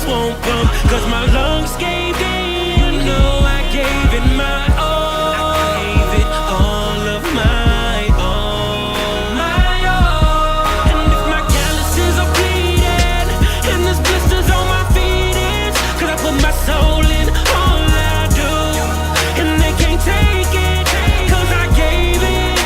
veins won't pump, cause my lungs gave in. You know I gave it my all. I gave it all of my all. My all. And if my calluses are bleeding, and there's blisters on my feet, it's cause I put my soul in all I do. And they can't take it, cause I gave it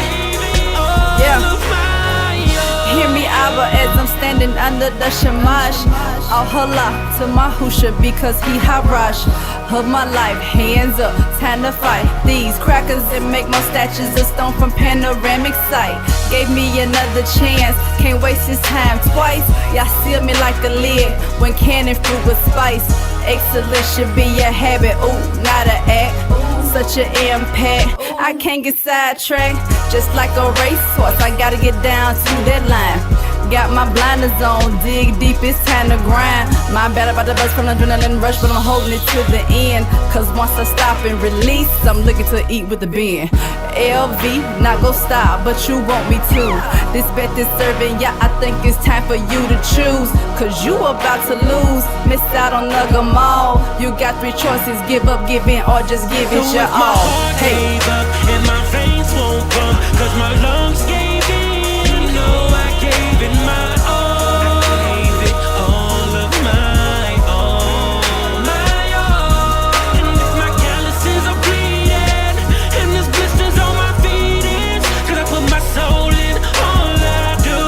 all of my all. Hear me, Abba, as I'm standing under the shamash. Al-Hala to my Husha because he harash of my life. Hands up, time to fight these crackers and make my statues of stone from panoramic sight. Gave me another chance, can't waste his time twice. Y'all seal me like a lid when canning fruit with spice. Excellence should be a habit, ooh, not an act. Such an impact, I can't get sidetracked. Just like a racehorse, I gotta get down to that line. Got my blinders on, dig deep, it's time to grind. My bad about the buzz from the adrenaline rush, but I'm holding it to the end. Cause once I stop and release, I'm looking to eat with the bin. LV, not go stop, but you want me to. This bet is serving, yeah, I think it's time for you to choose. Cause you about to lose, miss out on the mall. You got three choices, give up, give in, or just give it your all. Hey. Gave up and my veins won't pump, cause my lungs gave in. You know I gave it my all. I gave it all of my all. My all. And if my calluses are bleeding, and there's blisters on my feet, it's cause I put my soul in all I do.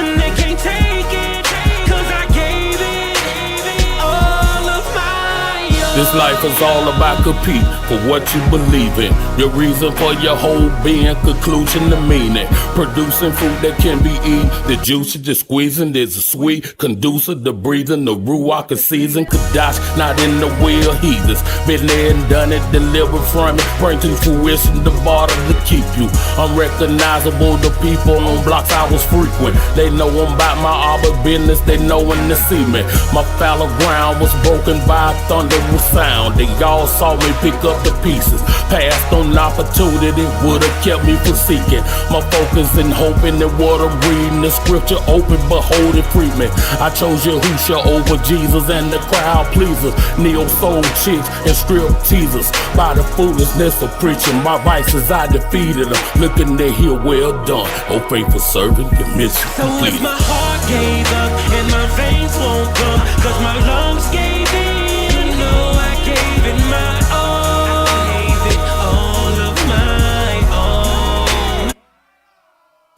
And they can't take it, cause I gave it all of my all. This life is all about compete for what you believe in. Your reason for your whole being, conclusion to meaning. Producing food that can be eaten. The juice you just squeezing, there's a sweet conducive to breathing. The ruach of season, Kadash, not in the will heathens. Been there and done it, delivered from it. Bring to fruition the barter to keep you unrecognizable. The people on blocks I was frequent. They know I'm about my arbor business, they know when they see me. My fallow ground was broken by a thunderous sound. They all saw me pick up the pieces. Passed on opportunity, would've kept me from seeking. My focus and hoping that what I'm reading, the scripture open, behold it free me. I chose Yahusha over Jesus and the crowd pleasers. Neo-soul chicks and strip teasers. By the foolishness of preaching, my vices I defeated them. Looking to hear well done, oh faithful servant, your mission complete. So if my heart gave up and my veins won't pump, cause my lungs gave in. You know I gave it my all. I gave it all of my all.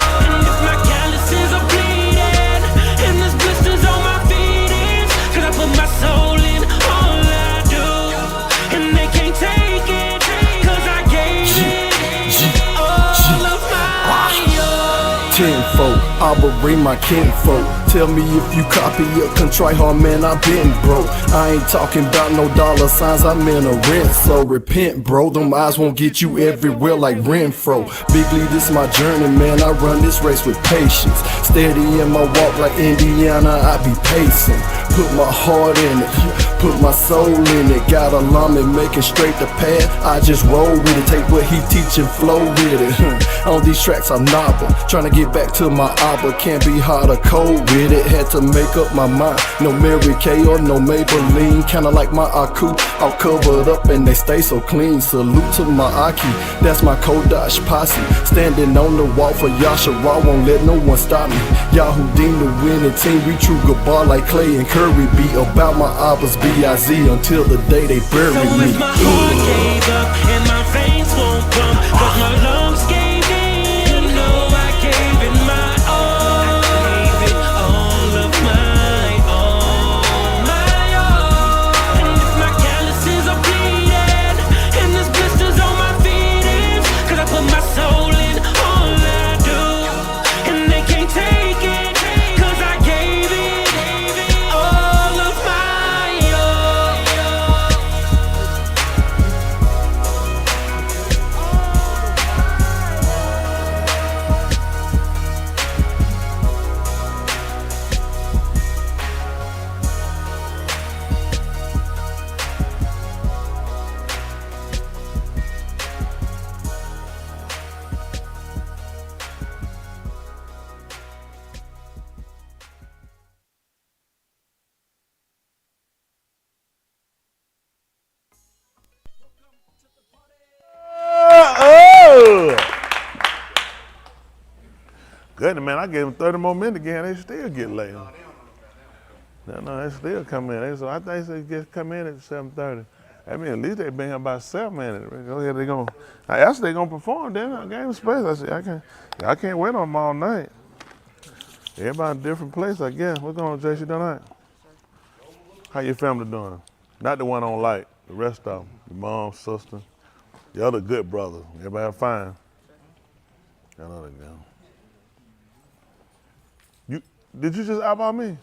And if my calluses are bleeding, and there's blisters on my feet, it's cause I put my soul in all I do. And they can't take it, cause I gave it all of my all. Tenfold, I'll bring my kinfolk. Tell me if you copy or contrite hard, man, I been broke. I ain't talking about no dollar signs, I'm in a rent, so repent, bro. Them eyes won't get you everywhere like Renfro. Bigly, this my journey, man, I run this race with patience. Steady in my walk like Indiana, I be pacing. Put my heart in it, put my soul in it. Got a lawman making straight the path, I just roll with it. Take what he teach and flow with it. On these tracks I'm novel, trying to get back to my Abba. Can't be hard or cold with it, had to make up my mind. No Mary Kay or no Maybelline, kinda like my Aku, all covered up and they stay so clean. Salute to my Aki, that's my Kodash posse. Standing on the wall for Yasha Raw, won't let no one stop me. Yahoo deem the winning team, we true good ball like Clay and Curry. Be about my Abba's B.I.Z. until the day they bury So me. if my heart gave up and my veins won't pump, cause my lungs gave in. You know I gave it my all. I gave it all of my all. My all. And if my calluses are bleeding, and there's blisters on my feet, it's cause I put my soul in all I do. And they can't take it, cause I gave it all of my all. Goodness, man, I gave them 30 more minutes again. They still get late. No, they still come in. So I think they just come in at 7:30. I mean, at least they been here about 7 minutes. Go ahead, they gonna. I asked they gonna perform. Then I gave them space. I said I can't wait on them all night. Everybody in a different place, I guess. What's going on, JC, tonight? How your family doing? Not the one on light. The rest of them. Your mom, sister, the other good brothers. Everybody fine. I know they go. Did you just eyeball me?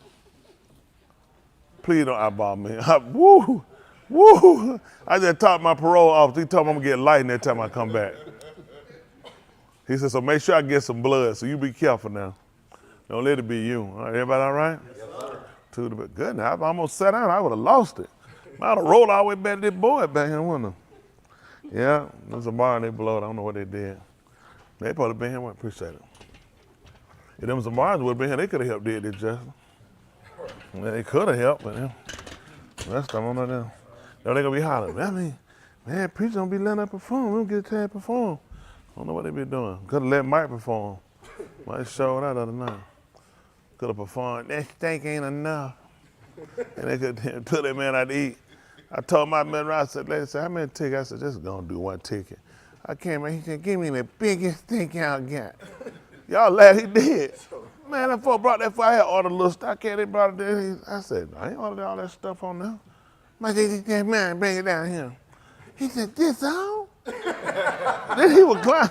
Please don't eyeball me. Woo! Woo! I just talked my parole officer. He told me I'm gonna get light next time I come back. He said, so make sure I get some blood, so you be careful now. Don't let it be you. All right, everybody all right? Yes, sir. Good now, I almost sat down. I would have lost it. I would have rolled all the way back to this boy back here, wouldn't I? Yeah, there's a bar and they blowed. I don't know what they did. They probably been here. I appreciate it. If them some bars would have been here, they could have helped did this, Justin. Yeah, they could have helped, but yeah. Rest of them, I don't know them. They're gonna be hollering. I mean, man, preacher don't be letting us perform. We don't get a chance to perform. I don't know what they be doing. Could have let Mike perform. Mike showed out the other night. Could have performed. That steak ain't enough. And they could took that man out to eat. I told my man, I said, lady said, how many tickets? I said, just gonna do one ticket. I came in, he said, give me the biggest steak y'all got. Y'all laughed, he did. Man, that folk brought that for I had ordered a little stock. They brought it there. I said, I ain't ordered all that stuff on there. My said, man, bring it down here. He said, this all? Then he was crying.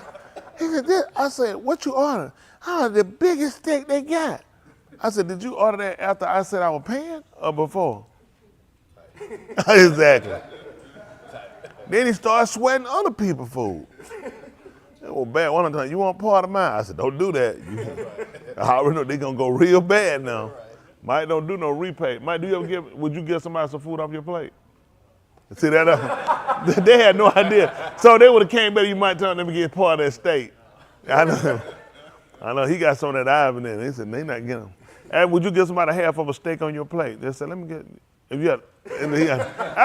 He said, this. I said, what you ordered? I ordered the biggest steak they got. I said, did you order that after I said I was paying or before? Exactly. Then he started sweating other people's food. It was bad. One time, you want part of mine? I said, don't do that. I already know they're gonna go real bad now. Mike don't do no repay. Mike, would you give somebody some food off your plate? See that? They had no idea. So they would have came back, you might tell them to get part of that steak. I know he got some of that Ivan in it. He said, they not getting them. And would you give somebody half of a steak on your plate? They said, let me get, if you had, I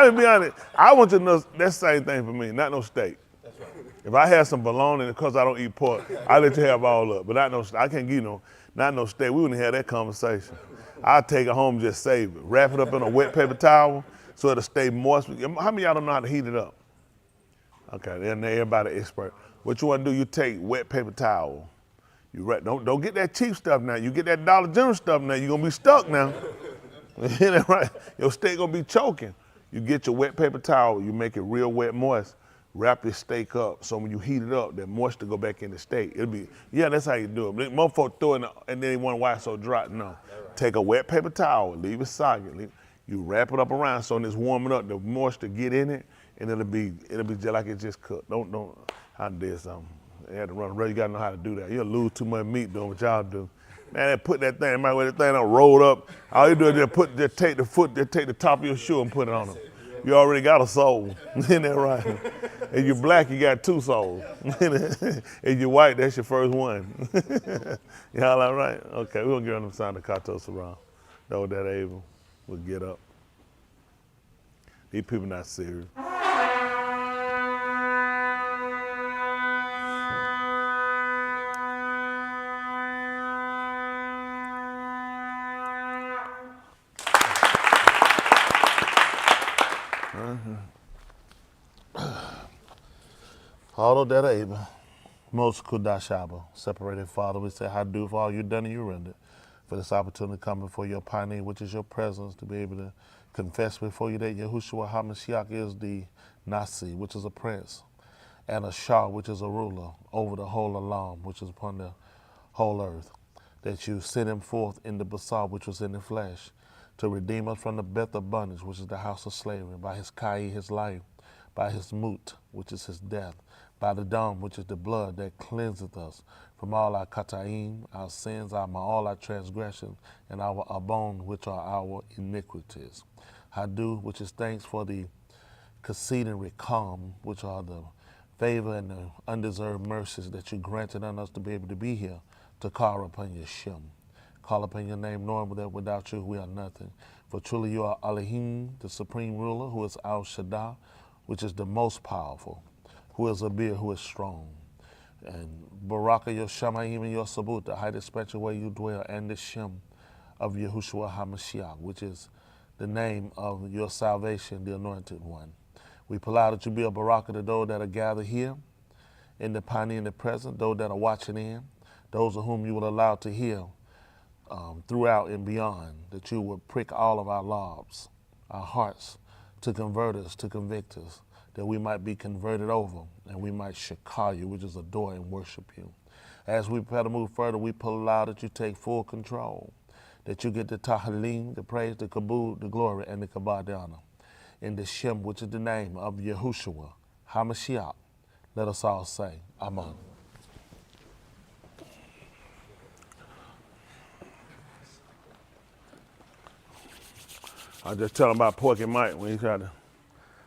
mean, be honest, I want you to know that's the same thing for me, not no steak. That's right. If I had some bologna, because I don't eat pork, I let you have all up. But not no, I can't give you not no steak. We wouldn't have that conversation. I'll take it home and just save it. Wrap it up in a wet paper towel so it'll stay moist. How many of y'all don't know how to heat it up? Okay, then everybody expert. What you want to do, you take wet paper towel. You don't get that cheap stuff now. You get that Dollar General stuff now, you're gonna be stuck now. Right? Your steak gonna be choking. You get your wet paper towel, you make it real wet moist, wrap your steak up, so when you heat it up, that moisture go back in the steak. It'll be, yeah, that's how you do it. Most folks throw it and then they wonder why it's so dry. No, take a wet paper towel, leave it soggy. You wrap it up around so when it's warming up, the moisture get in it, and it'll be just like it just cooked. I did something. They had to run around. You gotta know how to do that. You'll lose too much meat doing what y'all do. Man, they put that thing, might wear that thing on rolled up. All you do is just take the top of your shoe and put it on them. You already got a soul. Isn't that right? If you're black, you got two souls. If you're white, that's your first one. Y'all all right? Okay, we're gonna give them sign to Kato Sarah. Know that able. We'll get up. These people not serious. All of that able. Most Kudashaba, separated Father, we say, how do for all you done and you rendered. For this opportunity to come before your pioneer, which is your presence, to be able to confess before you that Yahushua HaMashiach is the Nasi, which is a prince, and a Shah, which is a ruler over the whole Alam, which is upon the whole earth. That you sent him forth in the Basar, which was in the flesh, to redeem us from the beth of bondage, which is the house of slavery, by his Kai, his life, by his Mut, which is his death, by the Dam, which is the blood that cleanseth us from all our Kataim, our sins, all our transgressions, and our Abon, which are our iniquities. Hadu, which is thanks for the conceding recalm, which are the favor and the undeserved mercies that you granted on us to be able to be here, to call upon your Shem. Call upon your name, knowing that without you we are nothing. For truly you are Elohim, the supreme ruler, who is Al Shaddai, which is the most powerful, who is Abir, who is strong. And Baraka Yoshamayim and Yosabut, the height expansion where you dwell, and the Shem of Yahushua HaMashiach, which is the name of your salvation, the anointed one. We pull out that you be a Baraka to those that are gathered here, in the pioneer in the present, those that are watching in, those of whom you will allow to hear throughout and beyond, that you will prick all of our lobs, our hearts, to convert us, to convict us, that we might be converted over and we might shakar you, which is adore and worship you. As we prepare to move further, we pull out that you take full control, that you get the tahalim, the praise, the kabul, the glory, and the kabod, the honor. In the Shem, which is the name of Yahushua HaMashiach, let us all say, Amen. I just tell him about Porky Mike when he tried to,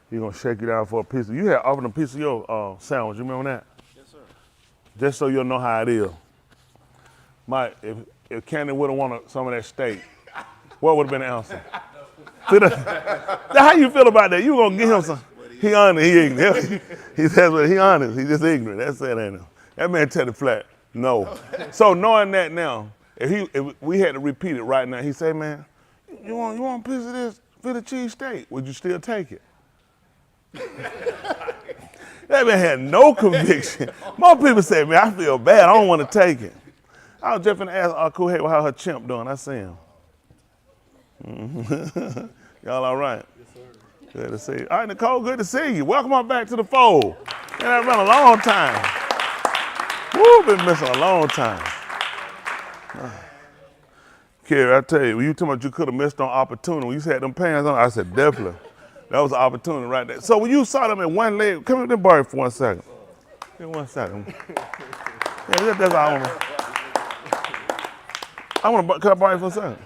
he gonna shake you down for a piece. You had offered him a piece of your sandwich, you remember that? Yes, sir. Just so you'll know how it is. Mike, if Candy would have wanted some of that steak, what would have been the answer? See how you feel about that? You gonna give him some, he honest, he ignorant. He says, well, he honest, he just ignorant. That's it, ain't it? That man tell the flat, no. So knowing that now, if we had to repeat it right now, he say, man, you want a piece of this Philly cheese steak? Would you still take it? That man had no conviction. Most people say, man, I feel bad. I don't want to take it. I was just going to ask Akuhe how her chimp doing. I see him. Y'all all right? Yes, sir. Good to see you. All right, Nicole, good to see you. Welcome on back to the fold. Man, I've been a long time. Woo, been missing a long time. Kerry, I tell you, when you talking about you could have missed on opportunity, when you had them pants on, I said, definitely. That was an opportunity right there. So when you saw them in one leg, come here, let me borrow it for 1 second. Give me 1 second. Yeah, that's all I want to, can I borrow it for a second?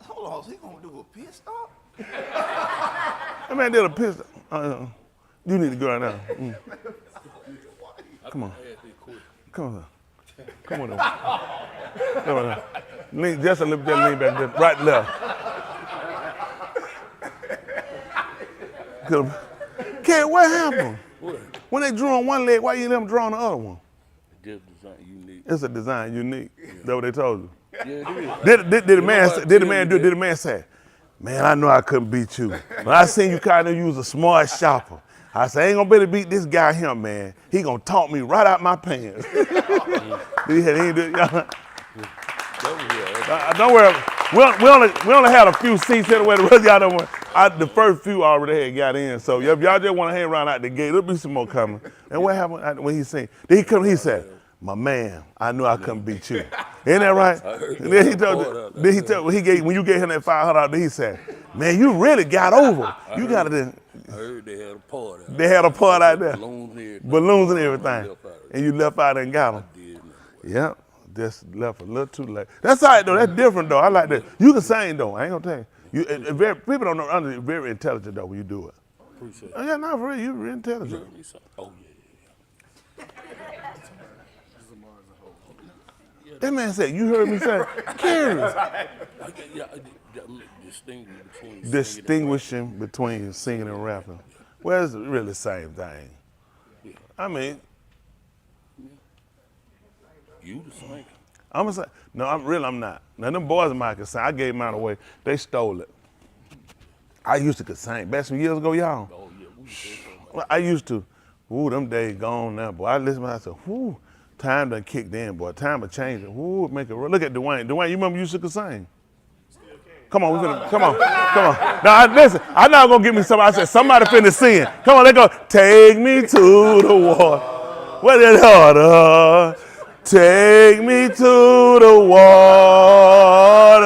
Hold on, is he gonna do a pit stop? That man did a pit stop. You need to go right now. Come on. Come on. Come on. Come on. Lean, just a little bit, lean back there, right, left. Kid, what happened? What? When they drew on one leg, why you let them draw on the other one? Just design unique. It's a design unique. That's what they told you. Yeah, it is. Did the man say, man, I know I couldn't beat you. When I seen you kind of use a smart shopper, I said, I ain't gonna be able to beat this guy here, man. He gonna talk me right out my pants. Don't worry. We only had a few seats anyway. The rest of y'all don't want. The first few already had got in. So if y'all just want to hang around out the gate, there'll be some more coming. And what happened when he sang? Then he come. He said, "My man, I knew I couldn't beat you." Ain't that right? Then he told. When you gave him that $500, he said, "Man, you really got over. You got to." I heard they had a part. They had a part out there. Balloons and everything. And you left out and got them. I did. Yep. Just left a little too late. That's all right though. That's different though. I like that. You can sing though. I ain't gonna tell you. People don't know. You're very intelligent though when you do it. Appreciate it. Oh, yeah, not for real. You're really intelligent. Oh yeah. That man said, "You heard me say, curious." Distinguishing between singing and rapping. Well, it's really the same thing. I mean. You the singer. I'm gonna say, no, I'm not. Now, them boys of mine could sing. I gave mine away. They stole it. I used to could sing. Back some years ago, y'all. Oh, yeah. Well, I used to. Ooh, them days gone now, boy. I listen to it, I said, whoo, time done kicked in, boy. Time have changed. Ooh, make it real. Look at Dwayne. Dwayne, you remember you used to could sing? Come on, come on. Now, listen, I'm not gonna give me somebody. I said, somebody finna sing. Come on, let's go. Take me to the water. What is harder? Take me to the water.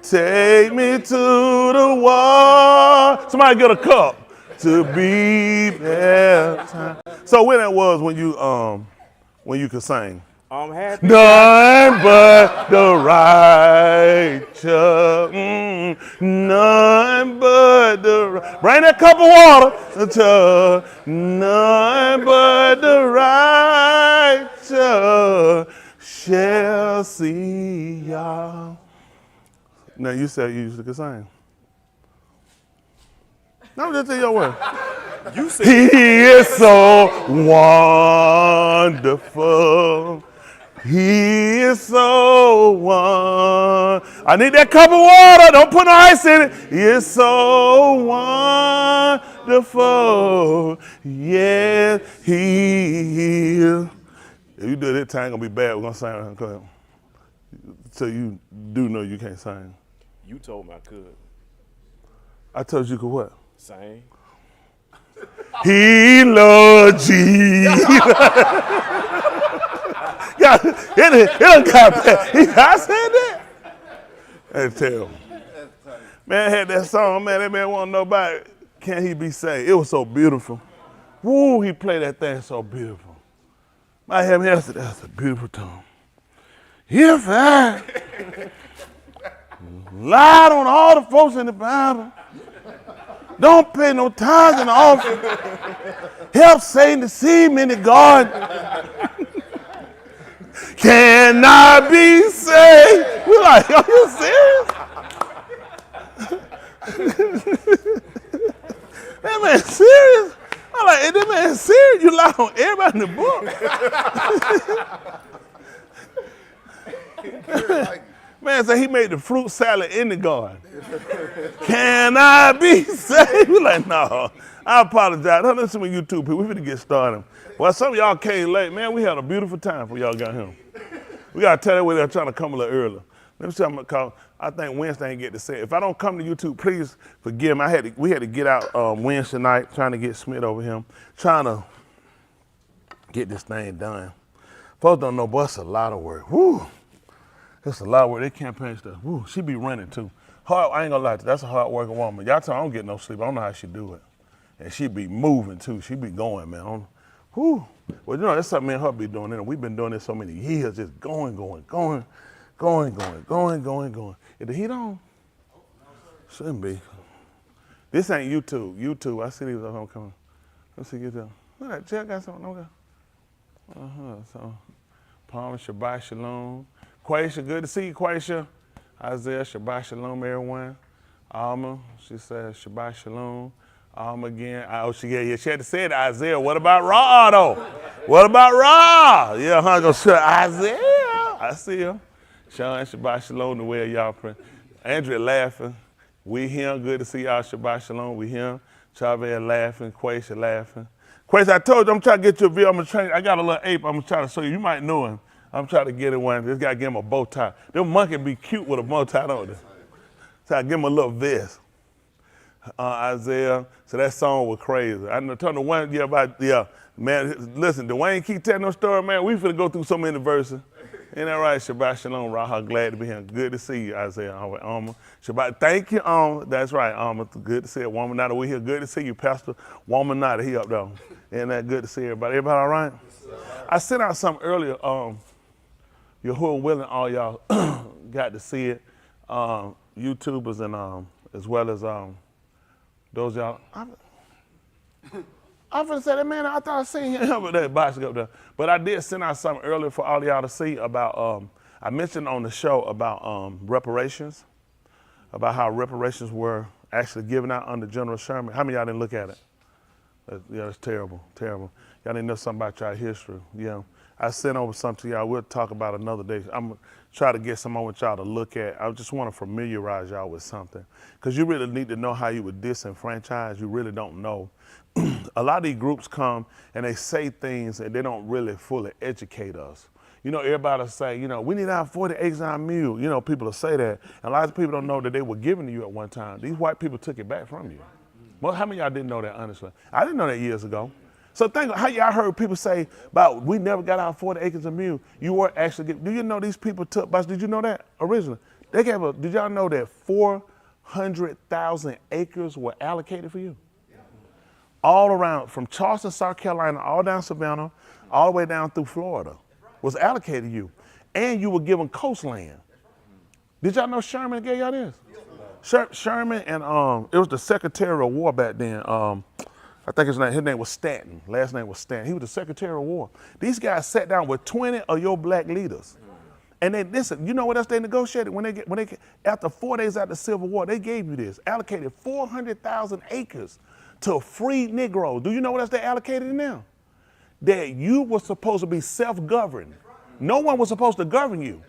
Take me to the water. Somebody get a cup to be baptized. So when it was when you could sing? I'm happy. None but the righteous. None but the bring that cup of water. None but the righteous shall see Yah. Now you said you used to sing. No, just tell your word. You said He is so wonderful. He is so wonderful. I need that cup of water. Don't put no ice in it. He is so wonderful. Yes, he is. If you do this time, it's gonna be bad. We're gonna sing. Go ahead. So you do know you can't sing. you told me I could I told you could what? sing. He loves Jesus. Yeah, it done got bad. I said that. That's terrible. Man, I had that song, man. That man want to know about it. Can he be saved? It was so beautiful. Woo, he played that thing so beautiful. I have him, that's a beautiful tone. If I lied on all the folks in the Bible, don't pay no tithes and offering, help Satan deceive me in the garden, can I be saved? We're like, are you serious? That man serious? I'm like, hey, that man serious? You lie on everybody in the book? Man said he made the fruit salad in the garden. Can I be saved? We're like, no. I apologize. Don't listen to YouTube people. We finna get started. Well, some of y'all came late. Man, we had a beautiful time before y'all got here. We got to tell you where they're trying to come a little earlier. Let me tell you, because I think Wednesday ain't get to say it. If I don't come to YouTube, please forgive me. We had to get out Wednesday night trying to get Smith over him, trying to get this thing done. Folks don't know, but it's a lot of work. Woo. It's a lot of work. They campaign stuff. Woo. She be running too. Hard, I ain't gonna lie to you. That's a hard working woman. Y'all tell me I don't get no sleep. I don't know how she do it. And she be moving too. She be going, man. Whew. Well, you know, that's something me and her be doing. We've been doing this so many years, just going. Is the heat on? Shouldn't be. This ain't YouTube. YouTube, I see these at home coming. Let's see, get there. Look at that, Jack got something over there. So, Palmer, Shabbat Shalom. Quaisha, good to see you, Quaisha. Isaiah, Shabbat Shalom, everyone. Alma, she says Shabbat Shalom. Alma again. She had to say it, Isaiah. What about Ra, though? What about Ra? Yeah, gonna say Isaiah. I see him. Sean, Shabbat Shalom, the way of y'all pray. Andrea laughing. We him. Good to see y'all. Shabbat Shalom. We him. Chavez laughing. Quaisha laughing. Quaisha, I told you I'm trying to get you a video. I'm gonna train. I got a little ape. I'm gonna try to show you. You might know him. I'm trying to get him one. This guy give him a bow tie. Them monkey be cute with a bow tie, don't they? So I give him a little vest. Isaiah. So that song was crazy. I know told the one about man. Listen, Dwayne keep telling no story, man. We finna go through so many verses. Ain't that right? Shabbat Shalom, Raha. Glad to be here. Good to see you, Isaiah. Alma. Shabbat. Thank you, Alma. That's right, Alma. Good to see you. Woman Nada, we here. Good to see you, Pastor. Woman Nada, he up there. Ain't that good to see everybody? Everybody all right? I sent out something earlier. Yahuwah willing, all y'all got to see it. YouTubers and as well as those y'all. I'm finna say that, man, I thought I seen him with that bicycle up there. But I did send out something earlier for all y'all to see about, I mentioned on the show about reparations, about how reparations were actually given out under General Sherman. How many of y'all didn't look at it? Yeah, it's terrible, terrible. Y'all didn't know something about y'all history. Yeah. I sent over something to y'all. We'll talk about another day. I'm going to try to get some with y'all to look at. I just want to familiarize y'all with something. Because you really need to know how you would disenfranchise. You really don't know. A lot of these groups come and they say things and they don't really fully educate us. You know, everybody will say, you know, we need our 40 acres and our mule. You know, people will say that. And a lot of people don't know that they were given to you at one time. These white people took it back from you. Well, how many of y'all didn't know that, honestly? I didn't know that years ago. So think how y'all heard people say about we never got our 40 acres of mule. You were actually do you know these people took, but did you know that originally? They gave did y'all know that 400,000 acres were allocated for you? All around, from Charleston, South Carolina, all down Savannah, all the way down through Florida, was allocated to you. And you were given coastland. Did y'all know Sherman gave y'all this? Sherman and it was the Secretary of War back then. I think his name was Stanton. Last name was Stanton. He was the Secretary of War. These guys sat down with 20 of your black leaders. And they listen, you know what else they negotiated? When they after 4 days after the Civil War, they gave you this, allocated 400,000 acres to free Negroes. Do you know what else they allocated in there? That you were supposed to be self-governed. No one was supposed to govern you.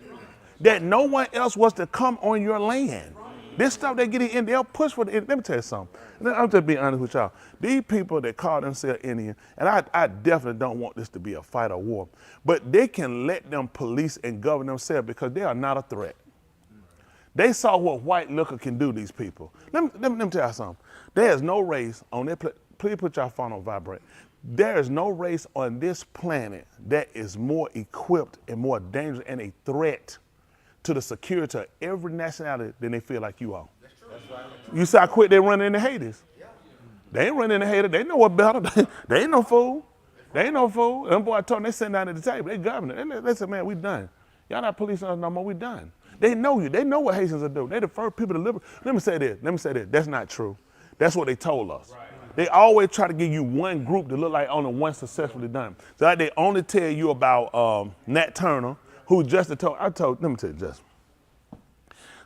That no one else was to come on your land. This stuff they get in, they'll push for the, let me tell you something. I'm just being honest with y'all. These people that call themselves Indian, and I definitely don't want this to be a fight or war, but they can let them police and govern themselves because they are not a threat. They saw what white liquor can do to these people. Let me tell you something. There is no race on their please put your phone on vibrate. There is no race on this planet that is more equipped and more dangerous and a threat to the security of every nationality than they feel like you are. That's right. You see how quick they run into Hades? Yeah. They ain't running into Hades. They know what better. They ain't no fool. They ain't no fool. Them boy told them they sitting down at the table. They governor. They said, man, we done. Y'all not policing us no more. We done. They know you. They know what Haitians are doing. They the first people to live. Let me say this. That's not true. That's what they told us. Right. They always try to give you one group to look like only one successfully done. So like they only tell you about Nat Turner, who just let me tell you just.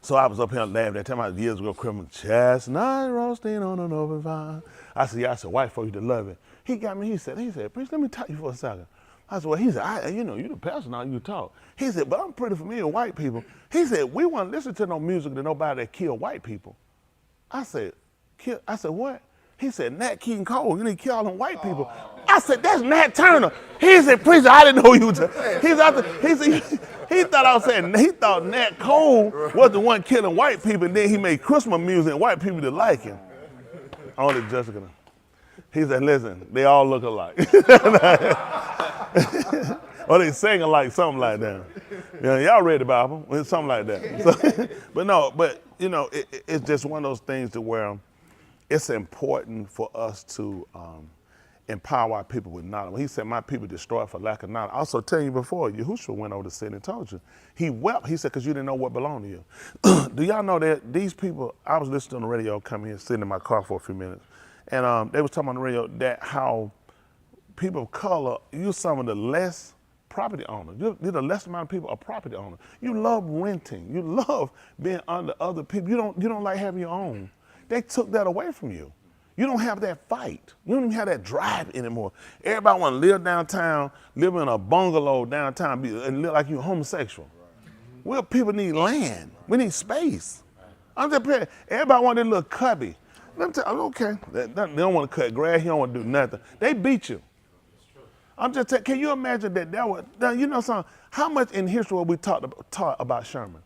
So I was up here laughing that time I was years ago, criminal chestnut roasting on an open fire. I said, yeah, I said, white folks, you love it. He got me, he said, preach, let me talk to you for a second. I said, well, he said, you the pastor now, you talk. He said, but I'm pretty familiar with white people. He said, we won't listen to no music to nobody that kill white people. I said, what? He said, Nat King Cole, you need to kill all them white people. I said, that's Nat Turner. He said, preacher, I didn't know you was. He thought I was saying, he thought Nat Cole was the one killing white people, and then he made Christmas music and white people that like him. Only Jessica. He said, listen, they all look alike. Or they sing alike, something like that. You know, y'all read the Bible, something like that. So, it's just one of those things to where it's important for us to empower our people with knowledge. When he said, my people destroyed for lack of knowledge. I also tell you before, Yahushua went over the city and told you. He wept, he said, because you didn't know what belonged to you. Do y'all know that these people, I was listening on the radio, coming here, sitting in my car for a few minutes, and they was talking on the radio that how people of color, you're some of the less property owners. You're the less amount of people are property owners. You love renting. You love being under other people. You don't like having your own. They took that away from you. You don't have that fight. You don't even have that drive anymore. Everybody want to live downtown, live in a bungalow downtown, and live like you're homosexual. Well, people need land. We need space. I'm just saying, everybody want their little cubby. Let me tell you, okay, they don't want to cut grass, you don't want to do nothing. They beat you. I'm just saying, can you imagine you know something, how much in history were we taught about Sherman?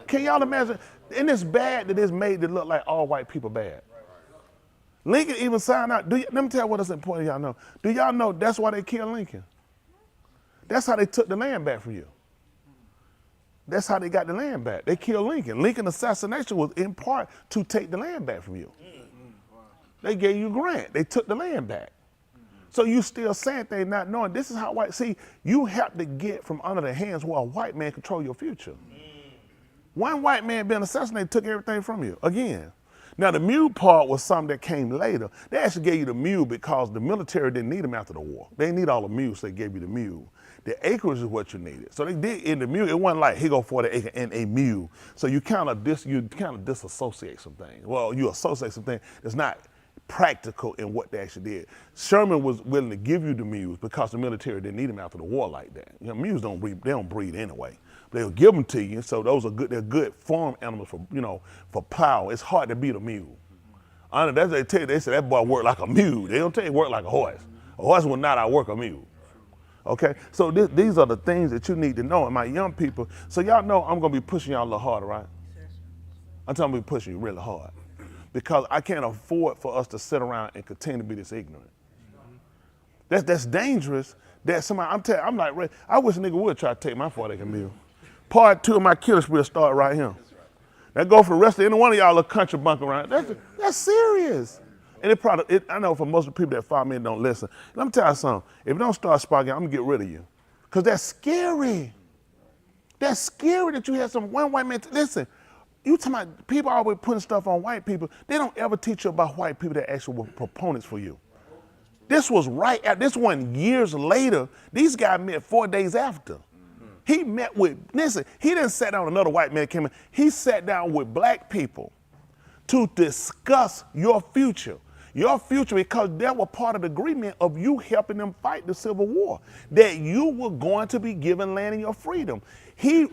Can y'all imagine? And it's bad that it's made to look like all white people bad. Lincoln even signed out. Let me tell you what is important, y'all know. Do y'all know that's why they killed Lincoln? That's how they took the land back from you. That's how they got the land back. They killed Lincoln. Lincoln assassination was in part to take the land back from you. They gave you a grant. They took the land back. So you still saying things not knowing. This is how white, see, you have to get from under the hands where a white man control your future. One white man being assassinated took everything from you, again. Now the mule part was something that came later. They actually gave you the mule because the military didn't need them after the war. They didn't need all the mules, so they gave you the mule. The acreage is what you needed. So they did in the mule, it wasn't like, here go 40 acre and a mule. So you kind of disassociate some things. Well, you associate some things that's not practical in what they actually did. Sherman was willing to give you the mules because the military didn't need them after the war like that. You know, mules don't breed anyway. They'll give them to you, so those are good. They're good farm animals for plow. It's hard to beat a mule. That's what they tell you. They say that boy worked like a mule. They don't tell you work like a horse. A horse will not outwork a mule. Okay, so these are the things that you need to know. And my young people, so y'all know I'm gonna be pushing y'all a little harder, right? I'm telling you, I'm pushing you really hard because I can't afford for us to sit around and continue to be this ignorant. That's dangerous. That somebody, I'm like, I wish a nigga would try to take my 40 acre mule. Part 2 of my killer spree will start right here. That go for the rest of any one of y'all little country bunk around. That's serious. And I know for most of the people that follow me and don't listen, let me tell you something. If it don't start sparking, I'm gonna get rid of you. Because that's scary. That's scary that you have one white man. Listen, you talking about people always putting stuff on white people. They don't ever teach you about white people that actually were proponents for you. This was this one years later. These guys met 4 days after. He met with, listen, he didn't sit down with another white man came in. He sat down with black people to discuss your future. Your future, because that was part of the agreement of you helping them fight the Civil War, that you were going to be given land and your freedom. He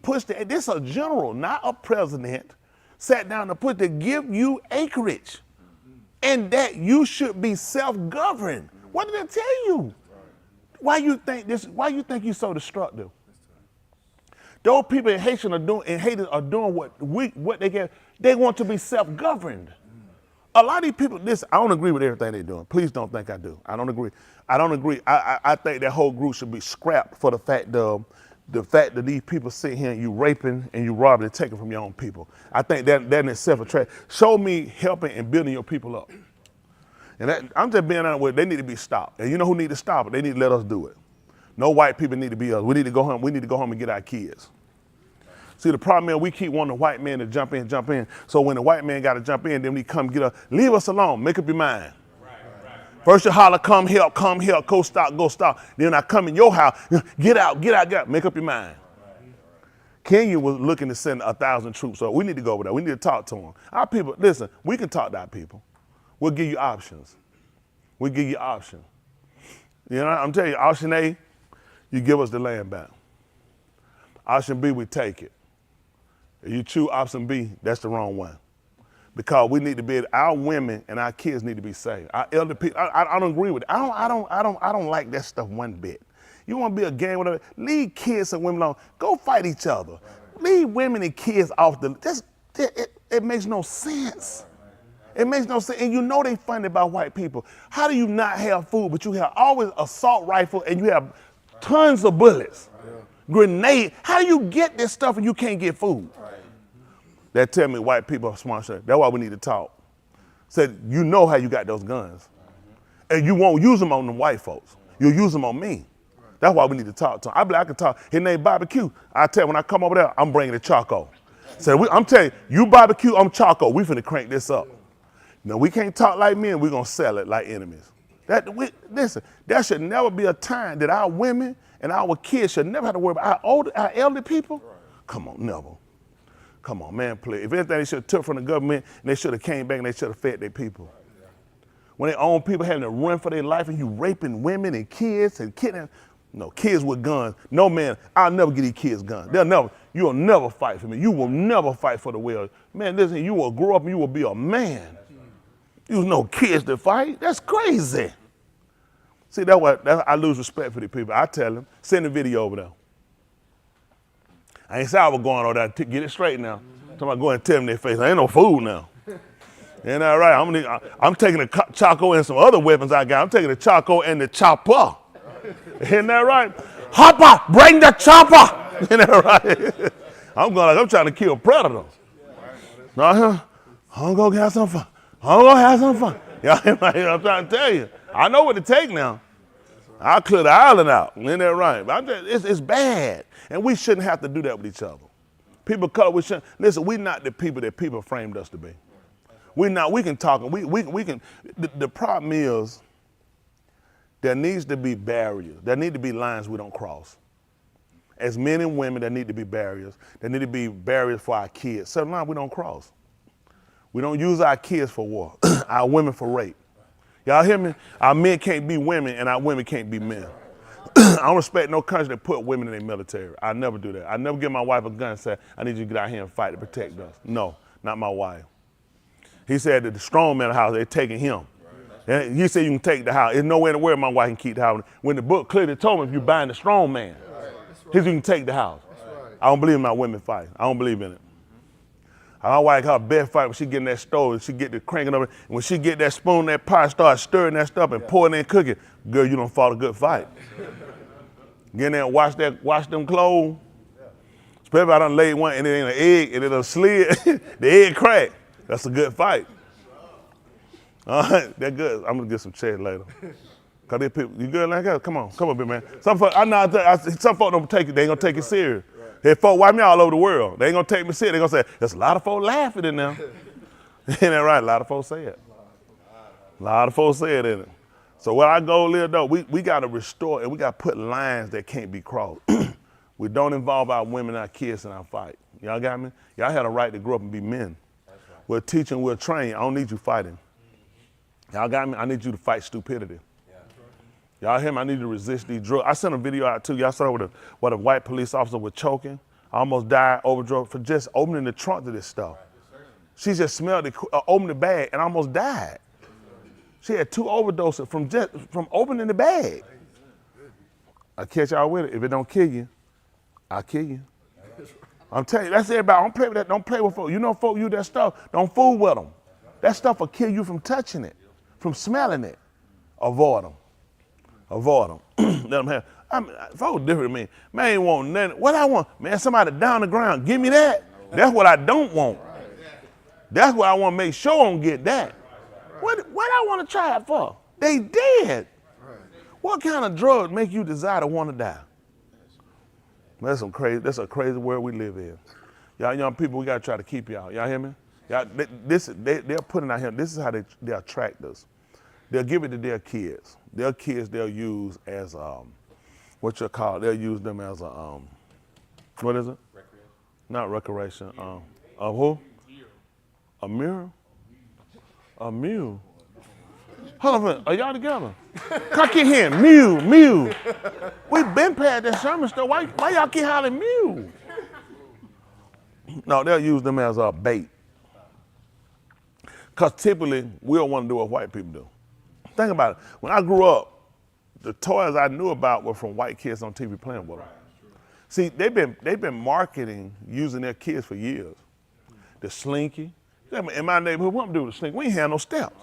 pushed it. This a general, not a president, sat down to put to give you acreage, and that you should be self-governed. What did it tell you? Why you think this? Why you think you're so destructive? Those people in Haitian are doing, and haters are doing what they get. They want to be self-governed. A lot of these people, listen, I don't agree with everything they're doing. Please don't think I do. I don't agree. I don't agree. I think that whole group should be scrapped for the fact that these people sit here and you raping and you robbing and taking from your own people. I think that in itself a tragedy. Show me helping and building your people up. And I'm just being honest with, they need to be stopped. And you know who need to stop it? They need to let us do it. No white people need to be us. We need to go home. We need to go home and get our kids. See, the problem is we keep wanting the white man to jump in. So when the white man got to jump in, then we come get us. Leave us alone. Make up your mind. First you holler, come help, go stop. Then I come in your house, get out. Make up your mind. Kenya was looking to send 1,000 troops, so we need to go over there. We need to talk to them. Our people, listen, we can talk to our people. We'll give you options. You know, I'm telling you, option A, you give us the land back. Option B, we take it. If you choose option B, that's the wrong one. Because we need to be, our women and our kids need to be saved. Our elder people, I don't agree with it. I don't like that stuff one bit. You want to be a gang, whatever, leave kids and women alone. Go fight each other. Leave women and kids off it makes no sense. It makes no sense. And you know they funded by white people. How do you not have food, but you have always assault rifle and you have tons of bullets, grenade? How do you get this stuff and you can't get food? That tell me white people are smart. That's why we need to talk. Said, you know how you got those guns. And you won't use them on the white folks. You'll use them on me. That's why we need to talk to him. I can talk. His name Barbecue. I tell you, when I come over there, I'm bringing the charcoal. So I'm telling you Barbecue, I'm charcoal. We finna crank this up. No, we can't talk like men. We're going to sell it like enemies. Listen, there should never be a time that our women and our kids should never have to worry about our elderly people. Come on, never. Come on, man, please. If anything, they should have took from the government and they should have came back and they should have fed their people. When their own people having to run for their life and you raping women and kids and kidnapping. No, kids with guns. No, man, I'll never get these kids guns. You will never fight for me. You will never fight for the will. Man, listen, you will grow up and you will be a man. You no kids to fight. That's crazy. See, that's why I lose respect for the people. I tell them, send the video over there. I ain't say I was going over there to get it straight now. Talking about going and tell them their face. I ain't no fool now. Ain't that right? I'm taking the charcoal and some other weapons I got. I'm taking the charcoal and the chopper. Isn't that right? Hopper, bring the chopper. Isn't that right? I'm trying to kill predators. I'm going to have some fun. Yeah, I'm trying to tell you. I know what it takes now. I'll clear the island out. Isn't that right? It's bad. And we shouldn't have to do that with each other. People of color, we shouldn't. Listen, we're not the people that people framed us to be. We're not. We can talk. We can. The problem is there needs to be barriers. There need to be lines we don't cross. As men and women, there need to be barriers. There need to be barriers for our kids. Certain lines we don't cross. We don't use our kids for war, our women for rape. Y'all hear me? Our men can't be women and our women can't be men. I don't respect no country that put women in their military. I never do that. I never give my wife a gun and say, I need you to get out here and fight to protect us. No, not my wife. He said that the strong man of the house, they're taking him. And he said you can take the house. There's nowhere in the world my wife can keep the house. When the book clearly told me if you're buying the strong man, he said you can take the house. I don't believe in my women fight. I don't believe in it. My wife, her best fight when she get in that stove and she get the cranking over. And when she get that spoon, that pot, start stirring that stuff and pouring in cooking, girl, you don't fought a good fight. Get in there and wash them clothes. Especially if I done laid one and it ain't an egg and it'll slid, the egg crack. That's a good fight. All right, that good. I'm gonna get some chairs later. Cause they people, you good like that? Come on, big man. Some folks, some folks don't take it. They ain't gonna take it serious. Hey, folks wipe me all over the world. They ain't gonna take me serious. They gonna say, there's a lot of folks laughing in there. Ain't that right? A lot of folks say it. A lot of folks say it in it. So what our goal is though, we gotta restore and we gotta put lines that can't be crossed. We don't involve our women, our kids in our fight. Y'all got me? Y'all had a right to grow up and be men. We'll teach and we'll train. I don't need you fighting. Y'all got me? I need you to fight stupidity. Y'all hear me? I need to resist these drugs. I sent a video out too. Y'all saw where a white police officer was choking. I almost died overdose for just opening the trunk to this stuff. She just smelled it, opened the bag, and almost died. She had 2 overdoses from opening the bag. I catch y'all with it. If it don't kill you, I'll kill you. I'm telling you, that's everybody. Don't play with that. Don't play with folks. You know folk use that stuff. Don't fool with them. That stuff will kill you from touching it, from smelling it. Avoid them. Avoid them. Let them have. Folks different than me. Man, ain't want nothing. What I want? Man, somebody down the ground. Give me that. That's what I don't want. That's what I want to make sure I don't get that. What I want to try it for? They dead. What kind of drug make you desire to want to die? That's a crazy world we live in. Y'all young people, we got to try to keep y'all. Y'all hear me? Y'all, they're putting out here, this is how they attract us. They'll give it to their kids. Their kids they'll use as, what you call it, they'll use them as a, what is it? Recreation. Not recreation. A who? A mirror? A mule. Hold on a minute, are y'all together? I keep hearing mule. We've been past that Sherman store. Why y'all keep hollering mule? No, they'll use them as a bait. Because typically, we don't want to do what white people do. Think about it. When I grew up, the toys I knew about were from white kids on TV playing with them. See, they've been marketing using their kids for years. The slinky. In my neighborhood, what do we do with the slinky? We ain't had no steps.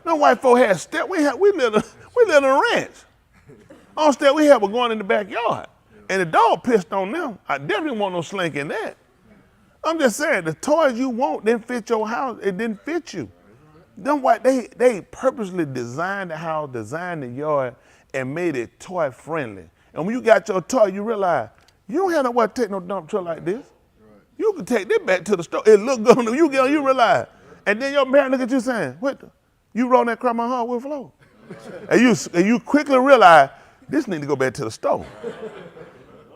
No white folk had steps. We lived in a ranch. On step we had was going in the backyard. And the dog pissed on them. I definitely want no slink in that. I'm just saying, the toys you want didn't fit your house. It didn't fit you. Them white, they purposely designed the house, designed the yard, and made it toy friendly. And when you got your toy, you realize, you don't have nowhere to take no dump truck like this. You can take this back to the store. It look good. You get on, you realize. And then your parent look at you saying, what the? You roll that crap on hardwood floor. and you quickly realize, this need to go back to the store.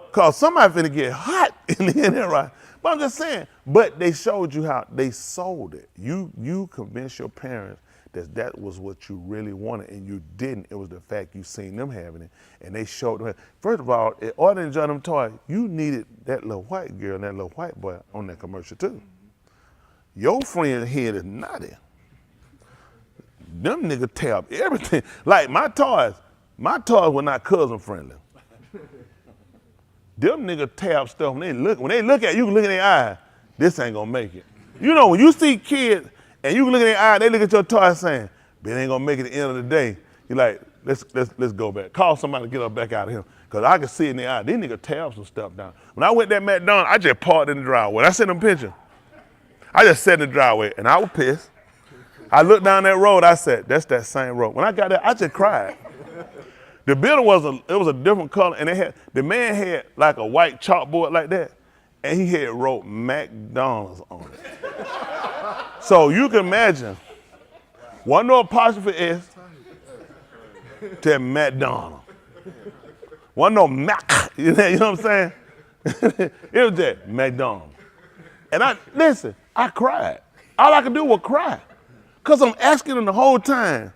Because somebody finna get hot in there, right? But I'm just saying, but they showed you how they sold it. You convinced your parents that was what you really wanted, and you didn't. It was the fact you seen them having it, and they showed them. First of all, in order to enjoy them toys, you needed that little white girl and that little white boy on that commercial too. Your friend's head is naughty. Them niggas tear up everything. Like my toys were not cousin friendly. Them niggas tear up stuff when they look at you, can look in their eye, this ain't gonna make it. You know, when you see kids and you look in their eye, they look at your toy saying, but it ain't gonna make it at the end of the day. You're like, let's go back. Call somebody to get us back out of here. Cause I can see in their eye, these niggas tear up some stuff down. When I went to that McDonald's, I just parked in the driveway. I sent them picture. I just sat in the driveway and I was pissed. I looked down that road, I said, that's that same road. When I got there, I just cried. The building was a different color, and the man had like a white chalkboard like that, and he had wrote McDonald's on it. So you can imagine, wasn't no apostrophe S to McDonald's. Wasn't no Mac, you know what I'm saying? It was just McDonald's. And I cried. All I could do was cry. Because I'm asking them the whole time,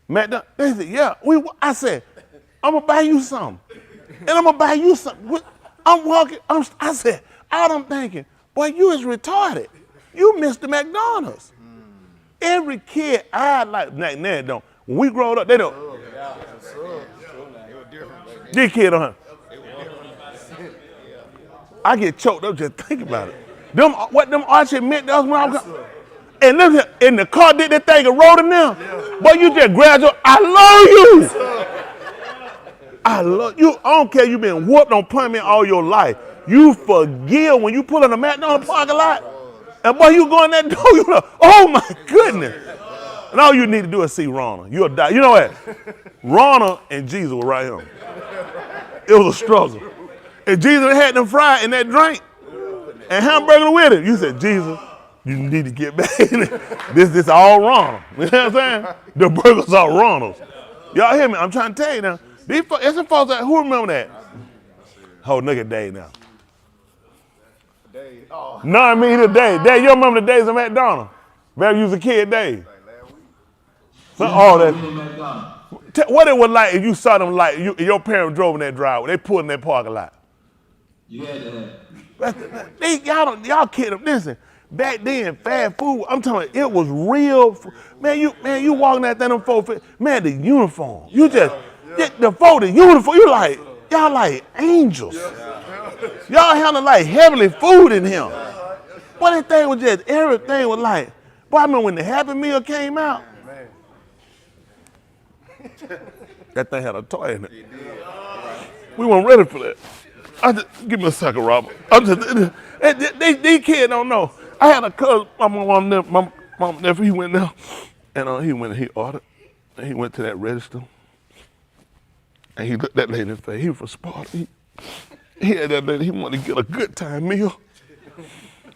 McDonald's. They said, yeah. I said, I'm going to buy you something. And I'm going to buy you something. I'm walking. I said, all I'm thinking, boy, you is retarded. You missed the McDonald's. Every kid eyed like, nah, don't. When we growed up, they don't. These kids don't. I get choked up just thinking about it. What them Archie meant to us when I was and look, in the car did that thing and rode in there. Boy, you just grabbed your, I love you. I love you. I don't care you been whooped on punishment all your life. You forgive when you pull in a McDonald's parking lot. And boy, you go in that door, you know, oh my goodness. And all you need to do is see Ronald. You'll die. You know what? Ronald and Jesus were right here. It was a struggle. If Jesus had them fried in that drink and hamburger with it, you said, Jesus, you need to get back in it. This all Ronald. You know what I'm saying? The burgers are Ronald's. Y'all hear me? I'm trying to tell you now. There's some folks who remember that? Oh, look at Dave now. No, I mean the Dave. Dave, you remember the days of McDonald's? Baby, you was a kid, Dave. So all that. What it was like if you saw them like your parents drove in that driveway, they pulled in that parking lot. You had to have. Y'all kidding. Listen, back then, fast food, I'm telling you, it was real. Man, you walking that thing, them folks, man, the uniform. You just, the uniform, y'all like angels. Y'all handling like heavenly food in here. Boy, that thing was just, everything was like, boy, I remember when the Happy Meal came out. That thing had a toy in it. We weren't ready for that. Give me a second, Robert. These kids don't know. I had a cousin, my mom nephew, he went there, and he ordered, and he went to that register, and he looked that lady in the face. He was from Sparta. He had that lady, he wanted to get a good time meal.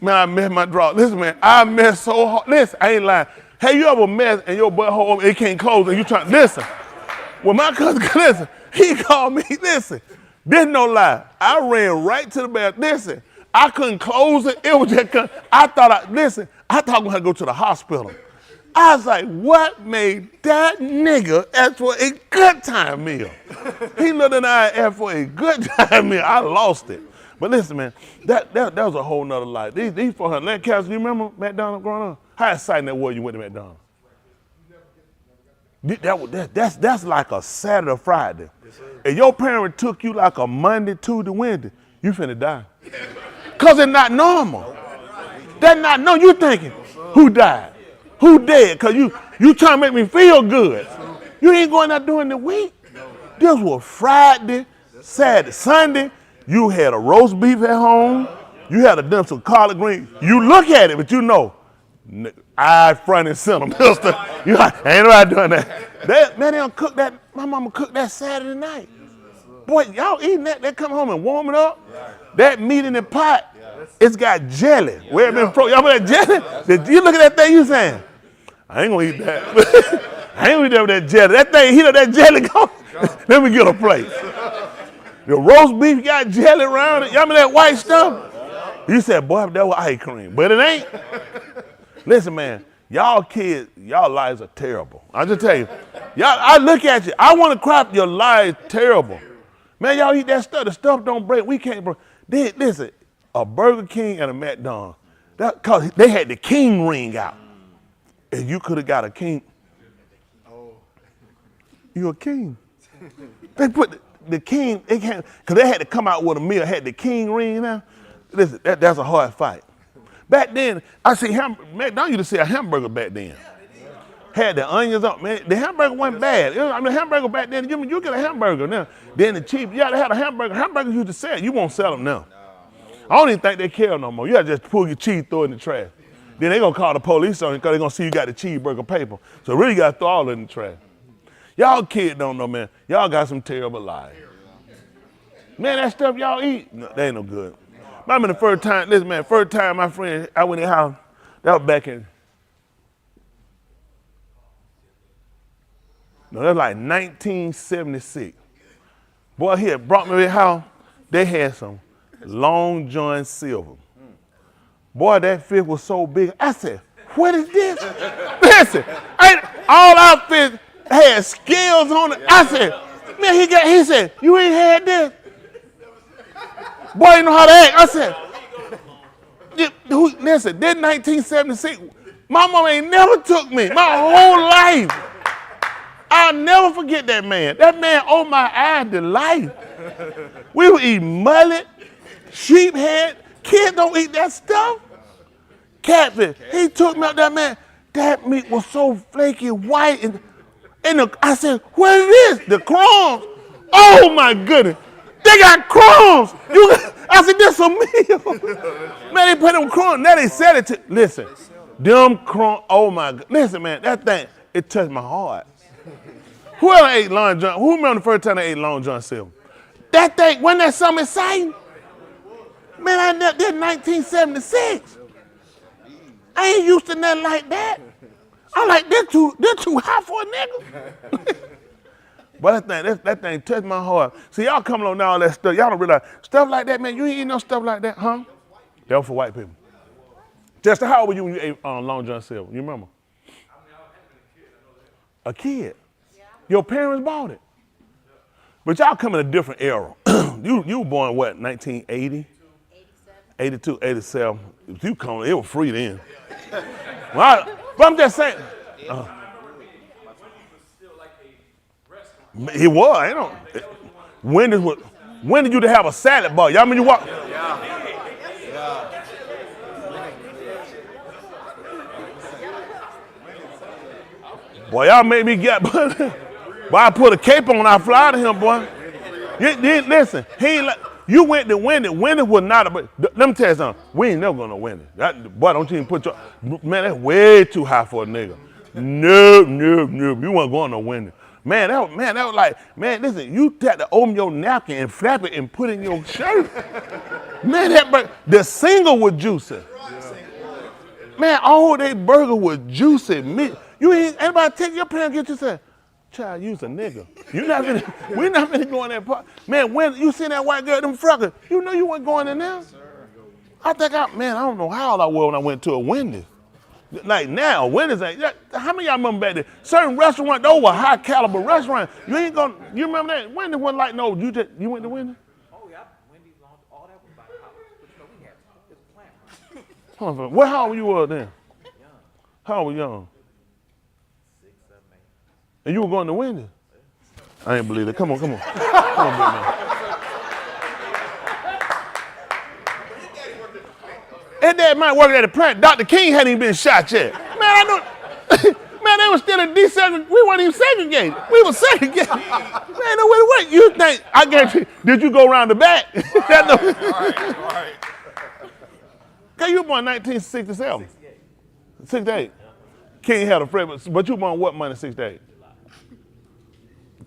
Man, I messed my draw. Listen, man, I messed so hard. Listen, I ain't lying. Have you ever messed and your butthole, it can't close and you trying, listen. When my cousin, listen, he called me, listen, this no lie. I ran right to the bathroom. Listen, I couldn't close it. It was just, I thought I was going to go to the hospital. I was like, what made that nigga ask for a good time meal? He looked in the eye and asked for a good time meal. I lost it. But listen, man, that was a whole nother life. These 400, Lancaster, you remember McDonald's growing up? How exciting that was you went to McDonald's? That's like a Saturday or Friday. If your parent took you like a Monday, Tuesday, Wednesday, you finna die. Because it's not normal. That's not normal. You thinking, who died? Who dead? Because you trying to make me feel good. You ain't going out during the week. This was Friday, Saturday, Sunday. You had a roast beef at home. You had a dinner some collard greens. You look at it, but you know, eye front and center, mister. Ain't nobody doing that. Man, they don't cook that. My mama cooked that Saturday night. Boy, y'all eating that. They come home and warm it up. That meat in the pot, it's got jelly. Where it been frozen? Y'all remember that jelly? You look at that thing, you saying, I ain't gonna eat that. I ain't gonna eat that with that jelly. That thing, heat up that jelly, go. Let me get a plate. The roast beef got jelly around it. Y'all remember that white stuff? You said, boy, that was ice cream. But it ain't. Listen, man, y'all kids, y'all lives are terrible. I just tell you, I look at you. I want to crop your lives terrible. Man, y'all eat that stuff. The stuff don't break. We can't break. Listen, a Burger King and a McDonald's, because they had the king ring out. And you could have got a king. You a king. They put the king, because they had to come out with a meal, had the king ring now. Listen, that's a hard fight. Back then, I see McDonald's used to see a hamburger back then. Had the onions on, man. The hamburger wasn't bad. The hamburger back then, you get a hamburger now. Then the cheap, you had to have a hamburger. Hamburgers used to sell. You won't sell them now. I don't even think they care no more. You got to just pull your cheese, throw it in the trash. Then they going to call the police on you because they're going to see you got the cheeseburger paper. So really you got to throw all in the trash. Y'all kids don't know, man. Y'all got some terrible lives. Man, that stuff y'all eat, no, they ain't no good. I remember the first time, listen, man, first time my friend, I went in the house, that was back in, no, that was like 1976. Boy, he had brought me to the house, they had some Long John Silver. Boy, that fish was so big. I said, what is this? Listen, all our fish had scales on it. I said, man, he said, you ain't had this? Boy, you know how to act. I said, listen, this 1976, my mom ain't never took me my whole life. I'll never forget that man. That man opened my eyes to life. We would eat mullet, sheep head. Kids don't eat that stuff. Catfish. He took me out that man. That meat was so flaky white. I said, what is this? The crumbs. Oh my goodness. They got crumbs. I said, this a meal. Man, they put them crumbs. Now they said it to, listen, them crumbs, oh my God. Listen, man, that thing, it touched my heart. Who ever ate Long John? Who remember the first time they ate Long John Silver? That thing, wasn't that something exciting? Man, this 1976. I ain't used to nothing like that. I'm like, they're too hot for a nigga. But that thing touched my heart. See, y'all coming on now all that stuff. Y'all don't realize, stuff like that, man, you ain't eat no stuff like that, huh? That was for white people. Just how old were you when you ate Long John Silver? You remember? A kid. Your parents bought it. But y'all come in a different era. you were born what, 1980? 82, 87. You come, it was free then. But I'm just saying. It was. You know, when did you have a salad bar? Y'all mean you walk? Boy, y'all made me get. Boy, I put a cape on. I fly to him, boy. Listen, he ain't like. You went to Wendy. Wendy was not a. Let me tell you something. We ain't never gonna win it. Boy, don't you even put your. Man, that's way too high for a nigga. No. You weren't going to Wendy. Man, that was like, man, listen, you had to open your napkin and flap it and put it in your shirt. Man, the single was juicy. Man, all that burger was juicy. You ain't anybody take your parents get you say, child, you's a nigga. We not gonna go in that part. Man, when you seen that white girl, them freckles, you know you wasn't going in there. I don't know how I was when I went to a Wendy's. Like now, Wendy's ain't. How many of y'all remember back then? Certain restaurants, those were high caliber restaurants. You remember that? Wendy's wasn't like, no, you went to Wendy's? Oh, yeah. Wendy's, all that was by the house. But you know, we had this plant. What how old you were then? Young. How old were you young? 6, 7, 8. And you were going to Wendy's? I ain't believe it. Come on. Come on, big man. And dad might work at the plant. Dr. King hadn't even been shot yet. Man, I know. Man, they were still in desegregated. We weren't even segregated. We were segregated. Man, no way to wait. You think, I guarantee, did you go around the back? Right. Okay, you were born 1967. 68. King had a friend, but you were born what month in 68?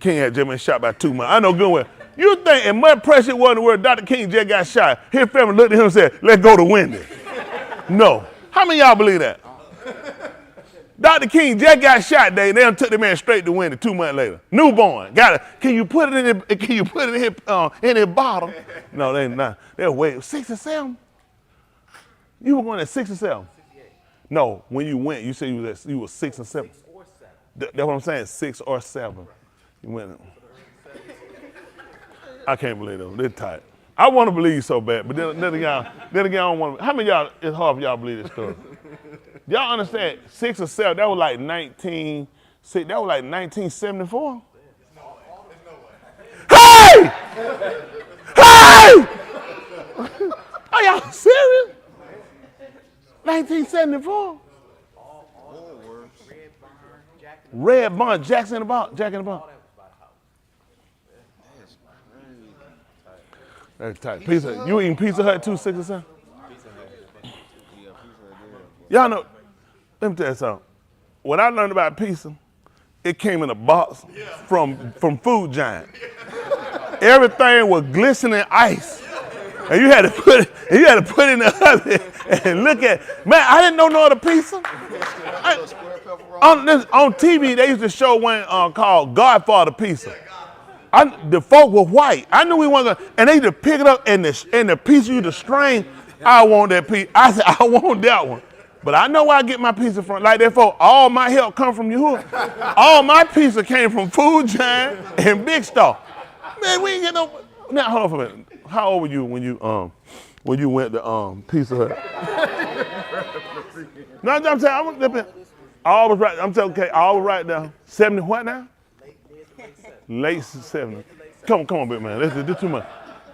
King had just been shot by 2 months. I know good well. You think in mud pressure wasn't where Dr. King just got shot. His family looked at him and said, let's go to Wendy. No. How many of y'all believe that? Dr. King just got shot, they took the man straight to Wendy 2 months later. Newborn. Got it. Can you put it in his bottle? No, they not. They're way 6 or 7. You were going at 6 or 7? 68. No, when you went, you said you were 6 or 7. 6 or 7. That's what I'm saying, 6 or 7. You went. I can't believe them. They're tight. I want to believe so bad, but then again, I don't want to. How many of y'all, it's hard for y'all to believe this story? Y'all understand, 6 or 7, that was like 1974? Hey! Hey! Are y'all serious? 1974? Red Barn, Jack in the Box. That's tight. Pizza. You eating Pizza Hut too, 6 or 7? Y'all know, let me tell you something. When I learned about pizza, it came in a box from Food Giant. Everything was glistening ice. And you had to put it in the oven and look at it. Man, I didn't know no other pizza. On TV, they used to show one called Godfather Pizza. The folk were white. I knew we weren't gonna, and they used to pick it up and the piece you the strain. I want that piece. I said, I want that one. But I know where I get my pizza from. Like that folk, all my help come from Yahuwah. All my pizza came from Food Giant and Big Star. Man, we ain't get no. Now hold on for a minute. How old were you when you went to Pizza Hut? No, I'm saying I was right. I'm telling okay, I was right now. 70 what now? Late 70. Come on, big man. This too much.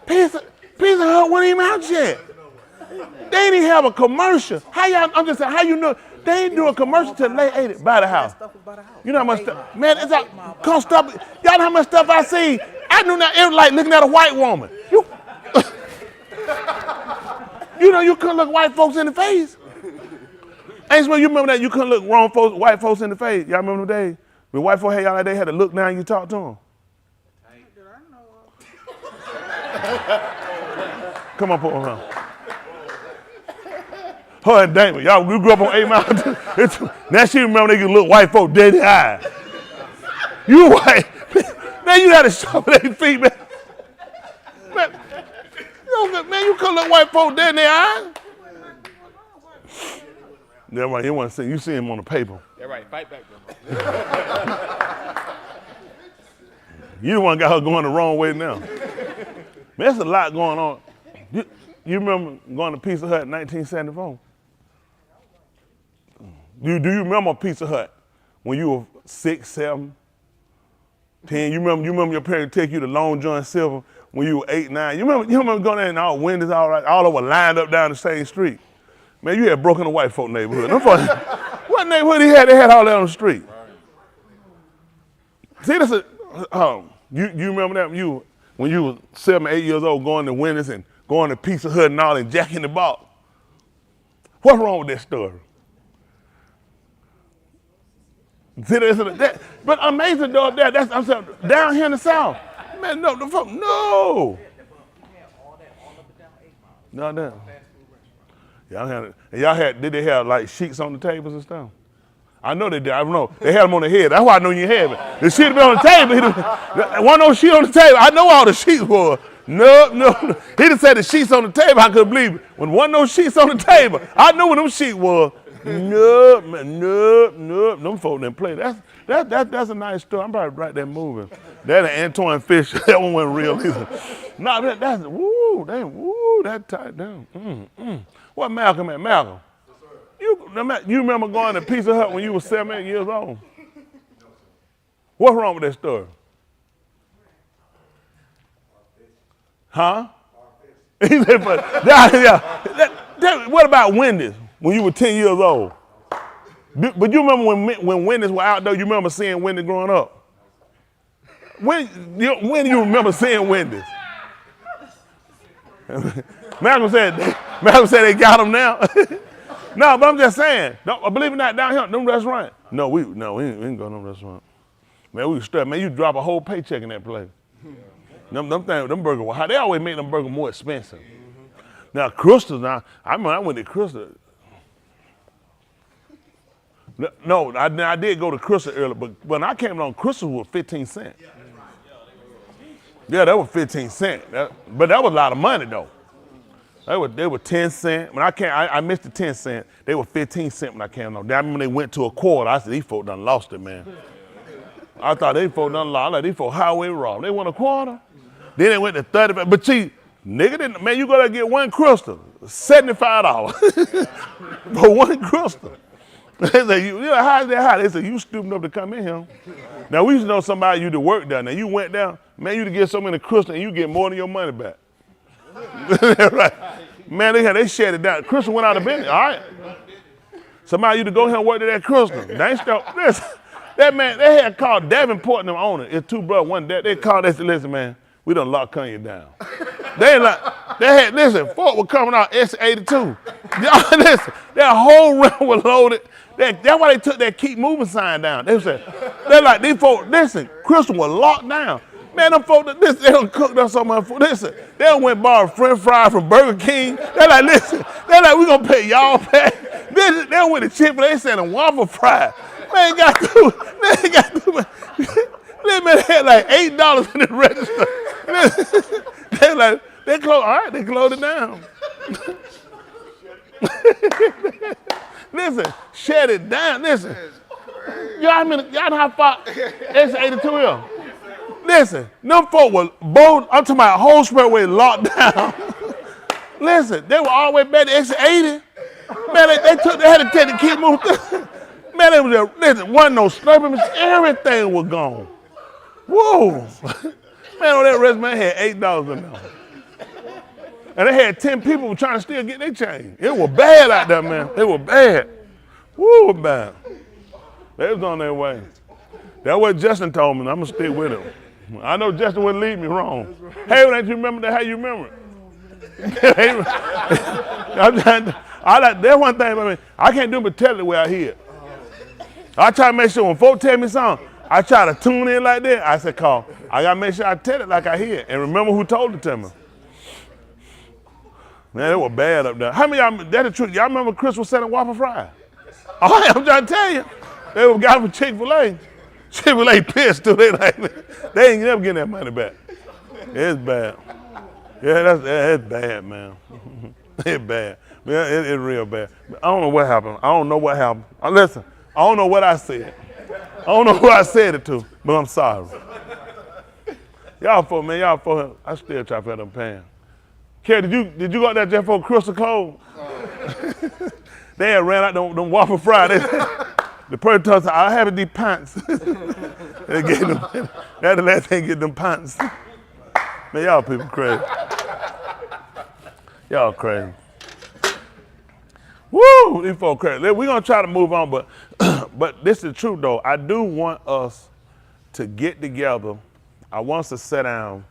Pizza Hut wasn't even out yet. They didn't even have a commercial. I'm just saying, how you know? They ain't do a commercial till late 80s by the house. You know how much stuff? Man, it's like, come stop. Y'all know how much stuff I see? I knew that it was like looking at a white woman. You know you couldn't look white folks in the face. Ain't you remember that you couldn't look white folks in the face? Y'all remember them days? When white folks they had to look down and you talk to them. Come on, put one on. Her and Damon, y'all, we grew up on 8 Mile. Now she remember they could look white folk dead in the eye. You white. Man, you had to show their feet, man. Man, you couldn't look white folk dead in their eye. That's right. You want to see? You see him on the paper. That's right. Fight back, Grandma. You the one got her going the wrong way now. Man, there's a lot going on. You remember going to Pizza Hut in 1974? Do you remember Pizza Hut when you were 6, 7, 10? You remember your parents take you to Long John Silver when you were 8, 9? You remember going there and all windows all over lined up down the same street? Man, you had broken the white folk neighborhood. What neighborhood he had? They had all that on the street. See, this is, you remember that when you were 7, 8 years old going to Wendy's and going to Pizza Hut and all and Jack in the Box? What's wrong with that story? See, but amazing though, I'm saying, down here in the South. Man, no. No. Did they have like sheets on the tables and stuff? I know they did. I don't know. They had them on the head. That's why I know you had it. The sheet been on the table. One of those sheets on the table. I know all the sheets were. No. He just said the sheets on the table. I couldn't believe it. When one of those sheets on the table, I knew what them sheets were. No. Them folk didn't play. That's a nice story. I'm probably right there moving. That and Antoine Fisher. That one wasn't real either. No, that tight down. What Malcolm at? Malcolm? You remember going to Pizza Hut when you were 7, 8 years old? What's wrong with that story? Huh? He said, what about Wendy's when you were 10 years old? But you remember when Wendy's were out there, you remember seeing Wendy's growing up? When do you remember seeing Wendy's? Malcolm said they got them now. No, but I'm just saying. Believe it or not, down here, them restaurants. No, we ain't going to them restaurant. Man, we was stressed. Man, you drop a whole paycheck in that place. Them burgers were high. They always make them burgers more expensive. Now, Crystal, I remember I went to Crystal. No, I did go to Crystal earlier, but when I came along, Crystal was 15 cents. Yeah, that was 15 cents. But that was a lot of money, though. They were 10 cents. When I missed the 10 cents. They were 15 cents when I came along. Then when they went to a quarter, I said, these folk done lost it, man. I thought these folk done lost it. Like, these folk highway robbed. They went a quarter. Then they went to 35. But see, nigga, man, you got to get one Crystal, $75 for one Crystal. They say, how is that high? They said, you stupid enough to come in here. Now, we used to know somebody you to work down there. You went down, man, you to get so many Crystal and you get more than your money back. Right. Man, they shut it down. Crystal went out of business. All right. Somebody used to go here and work to that Crystal. That man, they had called Davenport and them owner. It's two brothers, one dad. They called, they said, listen, man, we done locked Kanye down. Listen, Fort was coming out S82. Listen, that whole room was loaded. That's why they took that keep moving sign down. They're like, these folks, listen, Crystal was locked down. Man, them folks, they done cooked up so much food. Listen, they done went and bought French fries from Burger King. They're like, listen, we gonna pay y'all back. They done went to Chick-fil-A, they said a waffle fry. Man, got through. They had like $8 in the register. They closed, all right, they closed it down. Listen, shut it down. Listen, y'all know how far S82 is? Listen, them folk were bold. I'm talking about whole expressway locked down. Listen, they were all the way back to exit 80. Man, they had to take the keep moving. Man, they was listen, wasn't no slurping machine. Everything was gone. Whoa. Man, on that resume had $8 in there. And they had 10 people trying to still get their change. It was bad out there, man. It was bad. Woo, bad. They was on their way. That's what Justin told me, and I'm going to stick with him. I know Justin wouldn't lead me wrong. Hey, don't you remember that? How you remember it? That's one thing, I can't do but tell it the way I hear it. I try to make sure when folks tell me something, I try to tune in like that. I said, Carl, I got to make sure I tell it like I hear it and remember who told it to me. Man, it was bad up there. How many of y'all, that's the truth, y'all remember Chris was selling waffle fries? All right, I'm trying to tell you. They were got from Chick-fil-A. Chick-fil-A pissed too. They ain't never getting that money back. It's bad. Yeah, it's bad, man. It's bad. Yeah, it's real bad. I don't know what happened. I don't know what happened. Listen, I don't know what I said. I don't know who I said it to, but I'm sorry. Y'all for man, y'all for I still try to pay them pants. Kerry, did you go out there just for Crystal Cole? They had ran out them Waffle Fridays. The person told us, I have these pants. They gave them, that's the last thing, get them pants. Man, y'all people crazy. Y'all crazy. Woo, these folks crazy. We're gonna try to move on, but this is the truth though. I do want us to get together. I want us to sit down.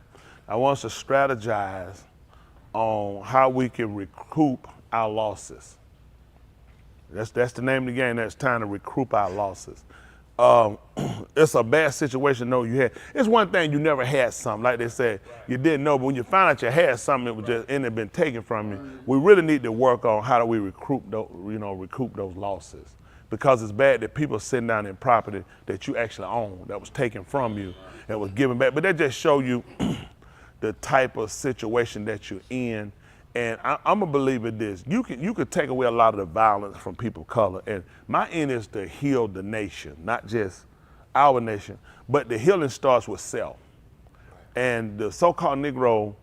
I want us to strategize on how we can recoup our losses. That's the name of the game. That's time to recoup our losses. It's a bad situation. No, you had. It's one thing you never had something, like they said, you didn't know. But when you found out you had something, it was just and it had been taken from you. We really need to work on how do we recoup those losses, because it's bad that people are sitting down in property that you actually own that was taken from you and was given back. But that just show you the type of situation that you're in. And I'm a believer in this. You could take away a lot of the violence from people of color. And my end is to heal the nation, not just our nation, but the healing starts with self. And the so-called Negro,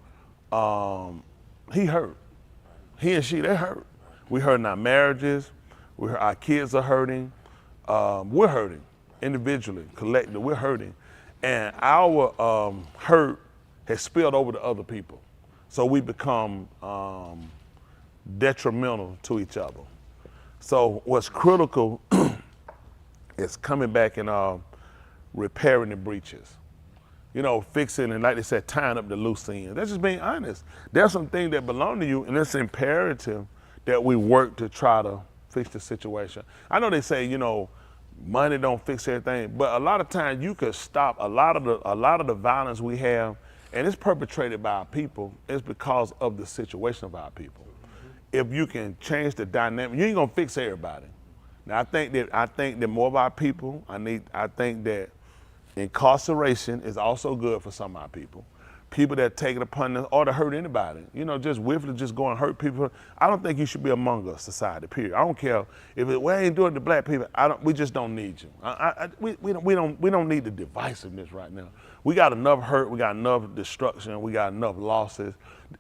he hurt. He and she, they hurt. We hurt in our marriages. Our kids are hurting. We're hurting individually, collectively. We're hurting. And our hurt has spilled over to other people. So we become detrimental to each other. So what's critical is coming back and repairing the breaches. You know, fixing and, like they said, tying up the loose ends. That's just being honest. There's some things that belong to you, and it's imperative that we work to try to fix the situation. I know they say, you know, money don't fix everything, but a lot of times you could stop a lot of the violence we have. And it's perpetrated by our people. It's because of the situation of our people. If you can change the dynamic, you ain't gonna fix everybody. Now I think that more of our people. I think that incarceration is also good for some of our people. People that take it upon them or to hurt anybody. You know, just willfully just go and hurt people. I don't think you should be among us, society. Period. I don't care if we ain't doing it to black people. We just don't need you. We don't need the divisiveness right now. We got enough hurt, we got enough destruction, we got enough losses.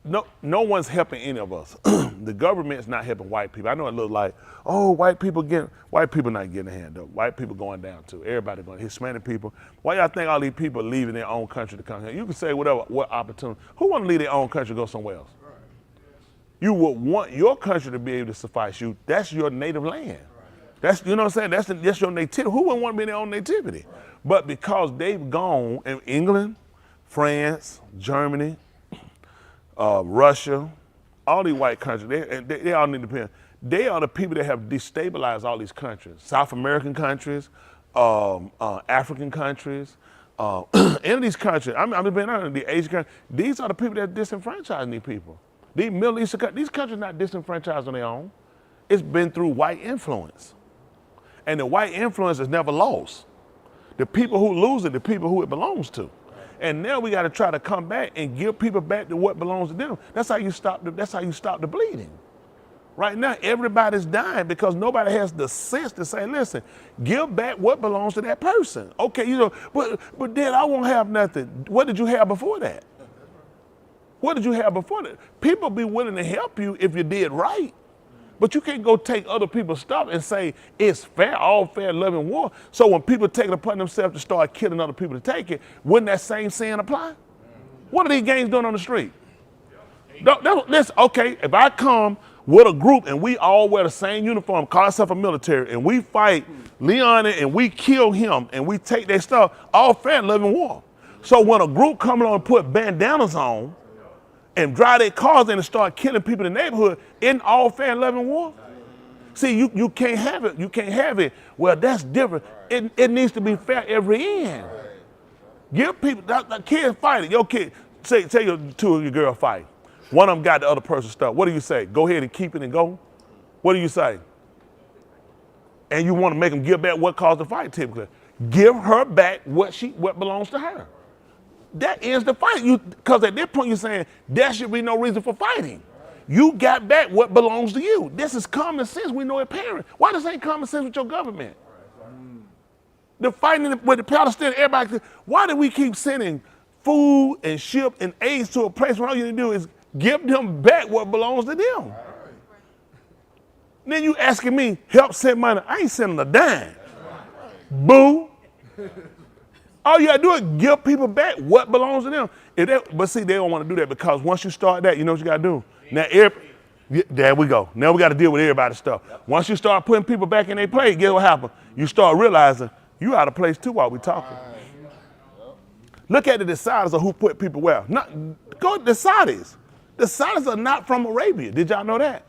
No one's helping any of us. The government's not helping white people. I know it looks like, oh, white people not getting a hand up. White people going down too. Everybody going, Hispanic people. Why y'all think all these people are leaving their own country to come here? You can say what opportunity. Who want to leave their own country to go somewhere else? You would want your country to be able to suffice you. That's your native land. That's, you know what I'm saying? That's your nativity. Who wouldn't want to be in their own nativity? But because they've gone in England, France, Germany, Russia, all these white countries, they all need to pay. They are the people that have destabilized all these countries. South American countries, African countries, any of these countries, I'm being honest, the Asian countries, these are the people that disenfranchise these people. These Middle Eastern countries, these countries are not disenfranchised on their own. It's been through white influence. And the white influence is never lost. The people who lose it, the people who it belongs to. And now we got to try to come back and give people back to what belongs to them. That's how you stop the bleeding. Right now, everybody's dying because nobody has the sense to say, listen, give back what belongs to that person. Okay, you know, but then I won't have nothing. What did you have before that? What did you have before that? People be willing to help you if you did right. But you can't go take other people's stuff and say it's fair, all fair, love, and war. So when people take it upon themselves to start killing other people to take it, wouldn't that same saying apply? What are these gangs doing on the street? Listen, okay, if I come with a group and we all wear the same uniform, call ourselves a military, and we fight Leon and we kill him and we take their stuff, all fair, love, and war. So when a group come along and put bandanas on, and drive their cars in and start killing people in the neighborhood, isn't all fair and love and war? See, you can't have it. You can't have it. Well, that's different. It needs to be fair every end. Give people, kids fighting. Your kid, say your two of your girls fight. One of them got the other person's stuff. What do you say? Go ahead and keep it and go? What do you say? And you want to make them give back what caused the fight typically. Give her back what belongs to her. That ends the fight. Because at that point you're saying there should be no reason for fighting. You got back what belongs to you. This is common sense. We know it, parents. Why this ain't common sense with your government? The fighting with the Palestinians, everybody. Why do we keep sending food and ship and aids to a place where all you need to do is give them back what belongs to them? Then you asking me, help send money. I ain't sending a dime. Boo. All you gotta do is give people back what belongs to them. But see, they don't want to do that because once you start that, you know what you gotta do? Now, there we go. Now we gotta deal with everybody's stuff. Once you start putting people back in their place, guess what happens? You start realizing you out of place too while we talking. Look at the deciders of who put people where. Go to the Saudis. The Saudis are not from Arabia. Did y'all know that?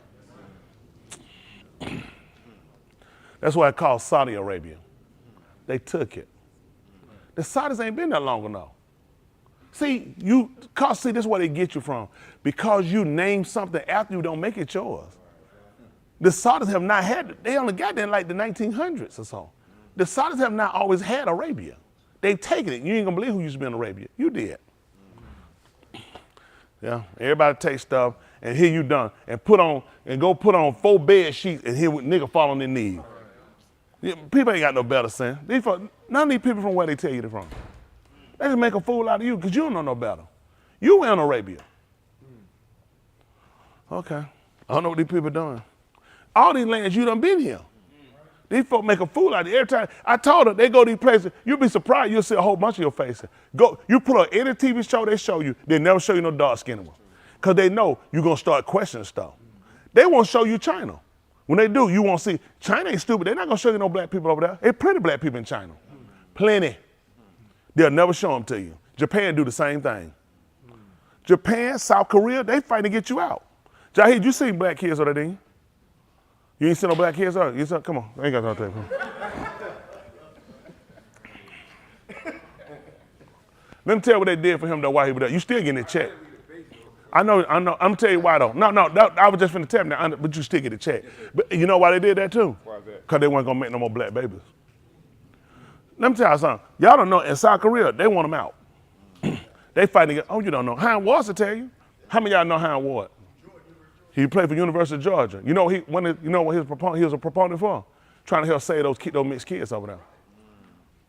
That's why it's called Saudi Arabia. They took it. The Saudis ain't been that long enough. See, this is where they get you from. Because you name something after you, don't make it yours. The Saudis have not had, they only got there in like the 1900s or so. The Saudis have not always had Arabia. They've taken it. You ain't gonna believe who used to be in Arabia. You did. Yeah, everybody take stuff and here you done and go put on 4 bed sheets and here with nigga fall on their knees. Yeah, people ain't got no better sense. None of these people from where they tell you they're from. They just make a fool out of you because you don't know no better. You in Arabia. Okay. I don't know what these people doing. All these lands, you done been here. These folk make a fool out of you every time. I told them, they go to these places, you'll be surprised, you'll see a whole bunch of your faces. You put on any TV show they show you, they never show you no dark-skinned one. Because they know you're going to start questioning stuff. They won't show you China. When they do, you won't see. China ain't stupid. They're not going to show you no black people over there. There's plenty of black people in China. Plenty. They'll never show them to you. Japan do the same thing. Japan, South Korea, they fight to get you out. Jahid, you seen black kids over there, didn't you? You ain't seen no black kids over there? Come on, I ain't got no time. Let me tell you what they did for him though while he was there. You still getting a check. I know. I'm gonna tell you why though. No, I was just finna tell you, but you still get a check. But you know why they did that too? Why that? Because they weren't gonna make no more black babies. Let me tell you something. Y'all don't know, in South Korea, they want them out. They fighting against, you don't know. Hines Ward to tell you. How many of y'all know Hines Ward? He played for University of Georgia. You know what he was a proponent for? Trying to help save those mixed kids over there.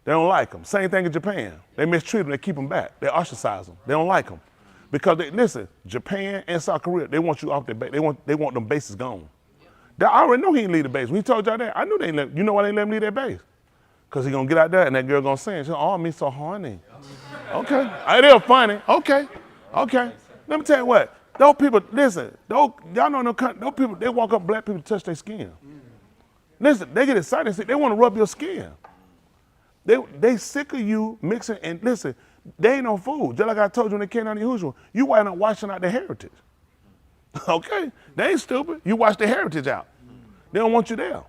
They don't like them. Same thing in Japan. They mistreat them, they keep them back. They ostracize them. They don't like them. Because listen, Japan and South Korea, they want you off their base. They want them bases gone. I already know he didn't leave the base. When he told y'all that, I knew they didn't you know why they let him leave that base? Because he gonna get out there and that girl gonna sing. She's oh, me so horny. Okay, they're funny. Okay. Let me tell you what. Those people, listen, y'all know those people, they walk up black people to touch their skin. Listen, they get excited, they want to rub your skin. They sick of you mixing, and listen, they ain't no fool. Just like I told you when they came out of usual, you wind up washing out their heritage. Okay? They ain't stupid. You wash their heritage out. They don't want you there.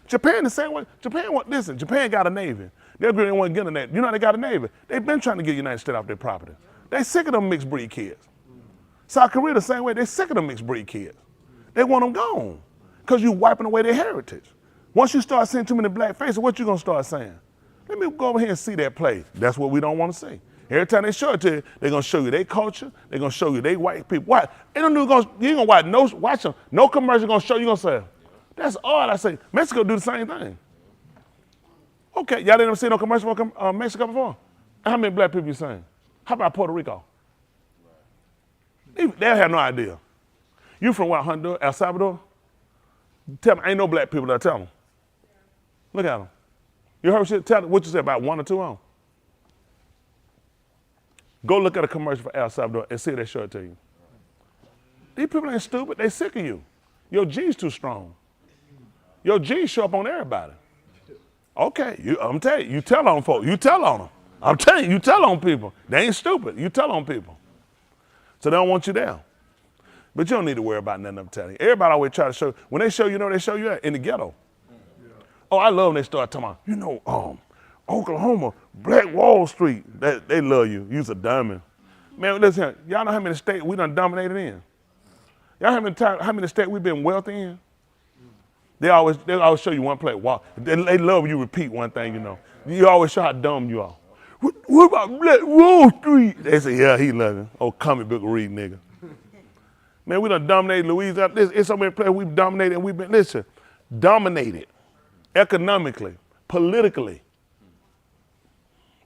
Japan the same way. Japan got a navy. They agree they want to get a navy. You know they got a navy. They've been trying to get the United States off their property. They sick of them mixed breed kids. South Korea the same way. They sick of them mixed breed kids. They want them gone because you wiping away their heritage. Once you start seeing too many black faces, what you gonna start saying? Let me go over here and see that play. That's what we don't want to see. Every time they show it to you, they're gonna show you their culture. They're gonna show you they white people. Why? They don't do you ain't gonna watch them. No commercial gonna show you. Gonna say, that's odd. I say Mexico do the same thing. Okay, y'all didn't see no commercial for Mexico before? How many black people you saying? How about Puerto Rico? They have no idea. You from what, Honduras, El Salvador? Tell me, ain't no black people there. Tell them. Look at them. You heard shit? Tell them what you said about 1 or 2 of them. Go look at a commercial for El Salvador and see if they show it to you. These people ain't stupid. They sick of you. Your G's too strong. Your G's show up on everybody. Okay, I'm telling you, you tell on folks. You tell on them. I'm telling you, you tell on people. They ain't stupid. You tell on people. So they don't want you there. But you don't need to worry about nothing I'm telling you. Everybody always try to show, when they show you, they show you in the ghetto. Yeah. Oh, I love when they start talking about, Oklahoma, Black Wall Street. They love you. You's a diamond. Man, listen, y'all know how many states we done dominated in? Y'all know how many states we've been wealthy in? They always show you one place. Wow. They love when you repeat one thing, you know. You always show how dumb you are. What about Black Wall Street? They say, yeah, he love it. Oh, comic book read, nigga. Man, we done dominated Louisiana. It's so many places we've dominated, and we've been, listen, dominated economically, politically.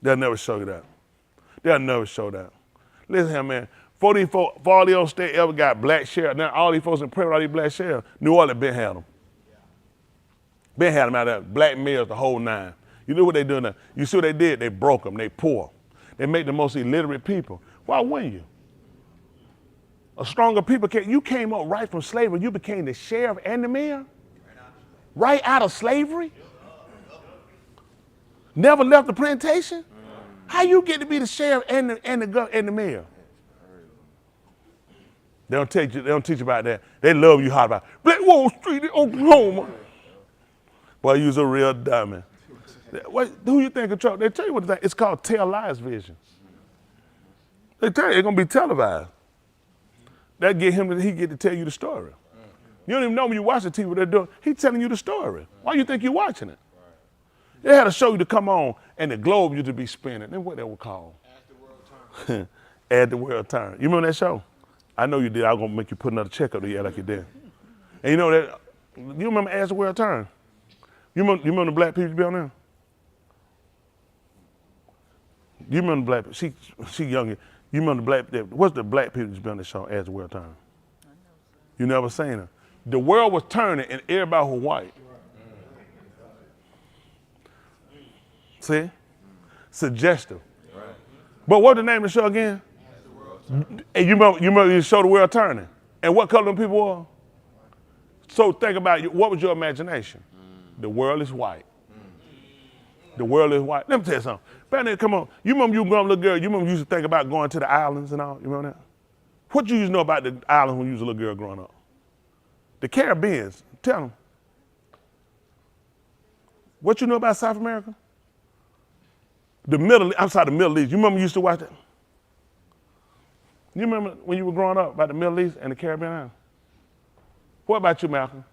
They'll never show you that. They'll never show that. Listen here, man. 44 all state ever got black sheriff. Now all these folks in prison with all these black sheriff, New Orleans been had them. Been had them out there, black mayors, the whole nine. You know what they doing now? You see what they did? They broke them, they poor. They make the most illiterate people. Why wouldn't you? A stronger people, you came up right from slavery, you became the sheriff and the mayor? Right out of slavery? Never left the plantation? How you get to be the sheriff and the mayor? They don't teach you about that. They love you hard about Black Wall Street in Oklahoma. Boy, you's a real dummy. Who you think control? They tell you what it's called tell lies vision. They tell you it's gonna be televised. That get him, he get to tell you the story. You don't even know when you watch the TV what they're doing. He's telling you the story. Why you think you're watching it? They had a show you to come on and the globe used to be spinning. Then what that was called? As the World Turns. As the World Turns. You remember that show? I know you did. I was gonna make you put another check up there like you did. And you know that, you remember As the World Turns? You remember the black people be on there? You remember the black people? She younger. You remember the black, what's the black people that be on the show As the World Turns? You never seen her. The world was turning and everybody was white. See? Suggestive. Right. But what's the name of the show again? And you remember the show The World Turning? And what color them people were? So think about it. What was your imagination? The world is white. The world is white. Let me tell you something. Brandon, come on. You remember you growing up, little girl, you remember you used to think about going to the islands and all? You remember that? What you used to know about the islands when you was a little girl growing up? The Caribbeans. Tell them. What you know about South America? The Middle East. You remember you used to watch that? You remember when you were growing up about the Middle East and the Caribbean Islands? What about you, Malcolm?